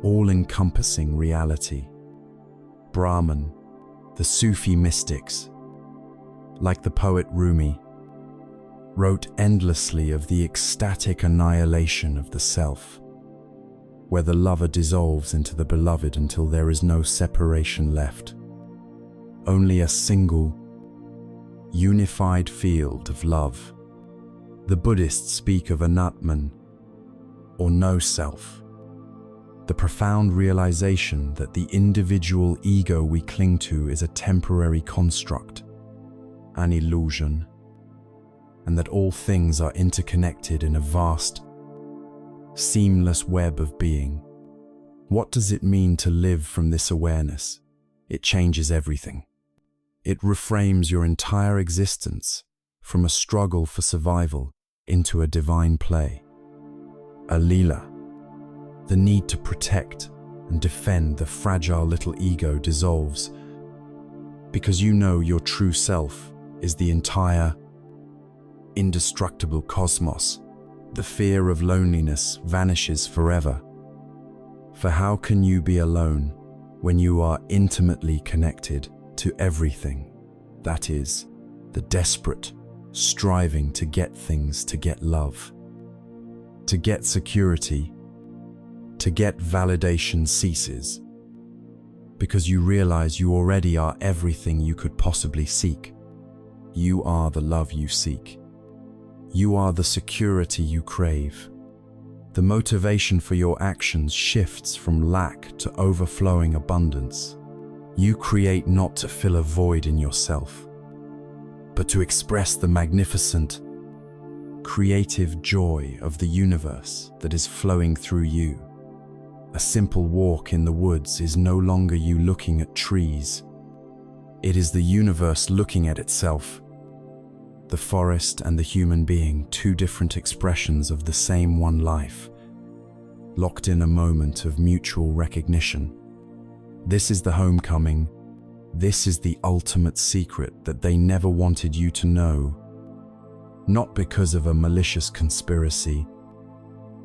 all-encompassing reality. Brahman, the Sufi mystics, like the poet Rumi, wrote endlessly of the ecstatic annihilation of the self, where the lover dissolves into the beloved until there is no separation left, only a single, unified field of love. The Buddhists speak of anatman, or no self, the profound realization that the individual ego we cling to is a temporary construct, an illusion, and that all things are interconnected in a vast, seamless web of being. What does it mean to live from this awareness? It changes everything. It reframes your entire existence from a struggle for survival into a divine play. A lila. The need to protect and defend the fragile little ego dissolves because you know your true self is the entire, indestructible cosmos. The fear of loneliness vanishes forever. For how can you be alone when you are intimately connected to everything? That is, the desperate striving to get things, to get love, to get security, to get validation ceases, because you realize you already are everything you could possibly seek. You are the love you seek. You are the security you crave. The motivation for your actions shifts from lack to overflowing abundance. You create not to fill a void in yourself, but to express the magnificent, creative joy of the universe that is flowing through you. A simple walk in the woods is no longer you looking at trees. It is the universe looking at itself. The forest and the human being, 2 different expressions of the same one life, locked in a moment of mutual recognition. This is the homecoming. This is the ultimate secret that they never wanted you to know. Not because of a malicious conspiracy,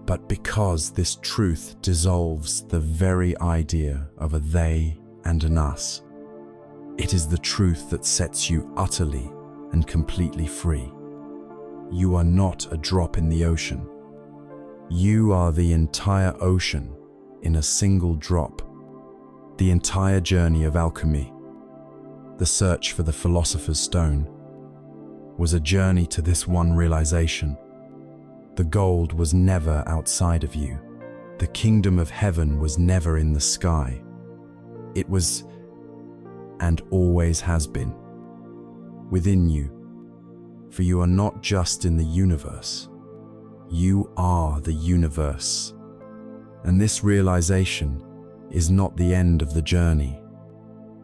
but because this truth dissolves the very idea of a they and an us. It is the truth that sets you utterly and completely free. You are not a drop in the ocean. You are the entire ocean in a single drop. The entire journey of alchemy, the search for the philosopher's stone, was a journey to this one realization. The gold was never outside of you. The kingdom of heaven was never in the sky. It was, and always has been, within you. For you are not just in the universe. You are the universe. And this realization is not the end of the journey.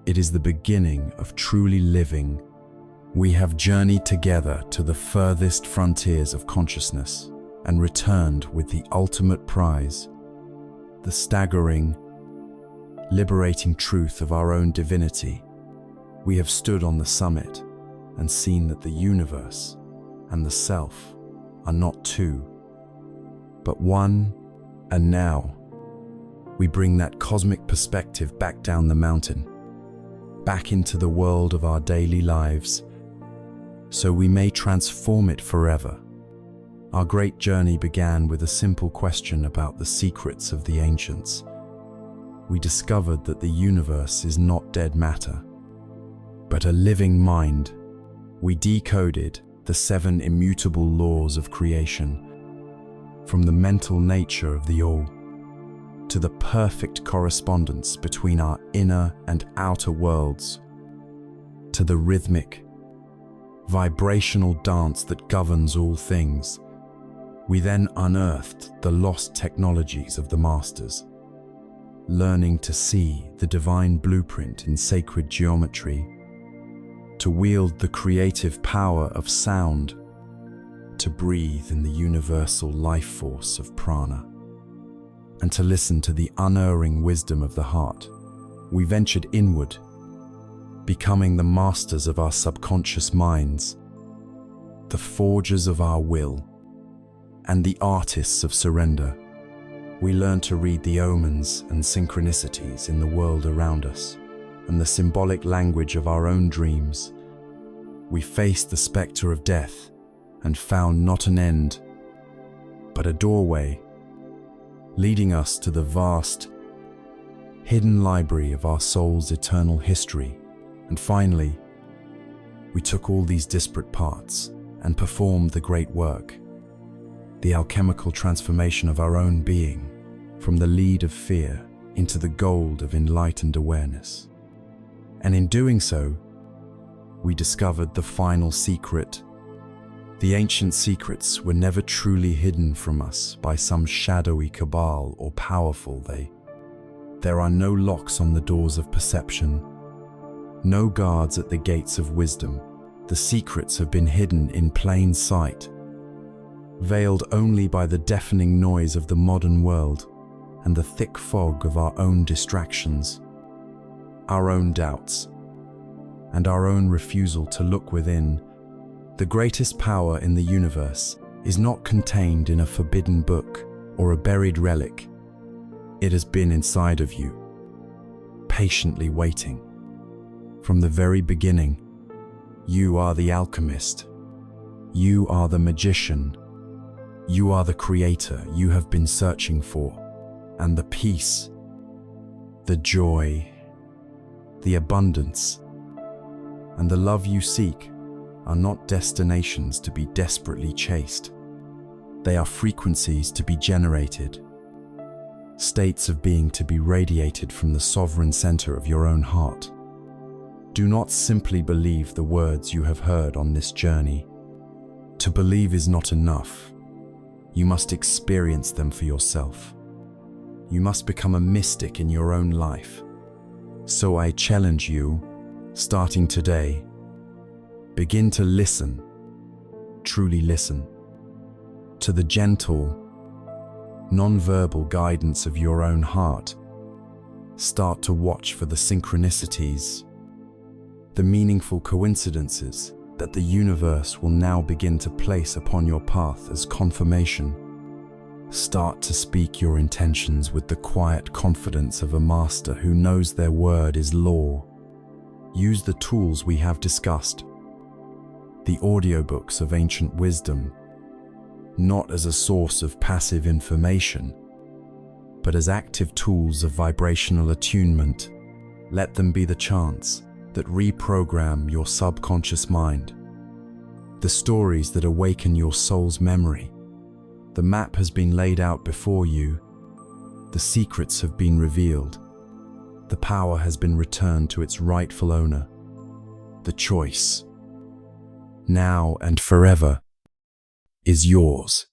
It is the beginning of truly living. We have journeyed together to the furthest frontiers of consciousness and returned with the ultimate prize, the staggering, liberating truth of our own divinity. We have stood on the summit and seen that the universe and the self are not 2, but 1, and now we bring that cosmic perspective back down the mountain, back into the world of our daily lives, so we may transform it forever. Our great journey began with a simple question about the secrets of the ancients. We discovered that the universe is not dead matter, but a living mind. We decoded the 7 immutable laws of creation, from the mental nature of the all, to the perfect correspondence between our inner and outer worlds, to the rhythmic, vibrational dance that governs all things, We then unearthed the lost technologies of the masters, learning to see the divine blueprint in sacred geometry, to wield the creative power of sound, to breathe in the universal life force of prana, and to listen to the unerring wisdom of the heart. We ventured inward, becoming the masters of our subconscious minds, the forgers of our will, and the artists of surrender. We learned to read the omens and synchronicities in the world around us, and the symbolic language of our own dreams. We faced the specter of death and found not an end, but a doorway, leading us to the vast, hidden library of our soul's eternal history. And finally, we took all these disparate parts and performed the great work, the alchemical transformation of our own being, from the lead of fear into the gold of enlightened awareness. And in doing so, we discovered the final secret. The ancient secrets were never truly hidden from us by some shadowy cabal or powerful they. There are no locks on the doors of perception, no guards at the gates of wisdom. The secrets have been hidden in plain sight, veiled only by the deafening noise of the modern world and the thick fog of our own distractions, our own doubts, and our own refusal to look within. The greatest power in the universe is not contained in a forbidden book or a buried relic. It has been inside of you, patiently waiting. From the very beginning, you are the alchemist. You are the magician. You are the creator you have been searching for, and the peace, the joy, the abundance, and the love you seek are not destinations to be desperately chased. They are frequencies to be generated, states of being to be radiated from the sovereign center of your own heart. Do not simply believe the words you have heard on this journey. To believe is not enough. You must experience them for yourself. You must become a mystic in your own life. So I challenge you, starting today, begin to listen, truly listen, to the gentle, non-verbal guidance of your own heart. Start to watch for the synchronicities, the meaningful coincidences that the universe will now begin to place upon your path as confirmation. Start to speak your intentions with the quiet confidence of a master who knows their word is law. Use the tools we have discussed, the audiobooks of ancient wisdom, not as a source of passive information, but as active tools of vibrational attunement. Let them be the chants that reprogram your subconscious mind, the stories that awaken your soul's memory. The map has been laid out before you. The secrets have been revealed. The power has been returned to its rightful owner. The choice, now and forever, is yours.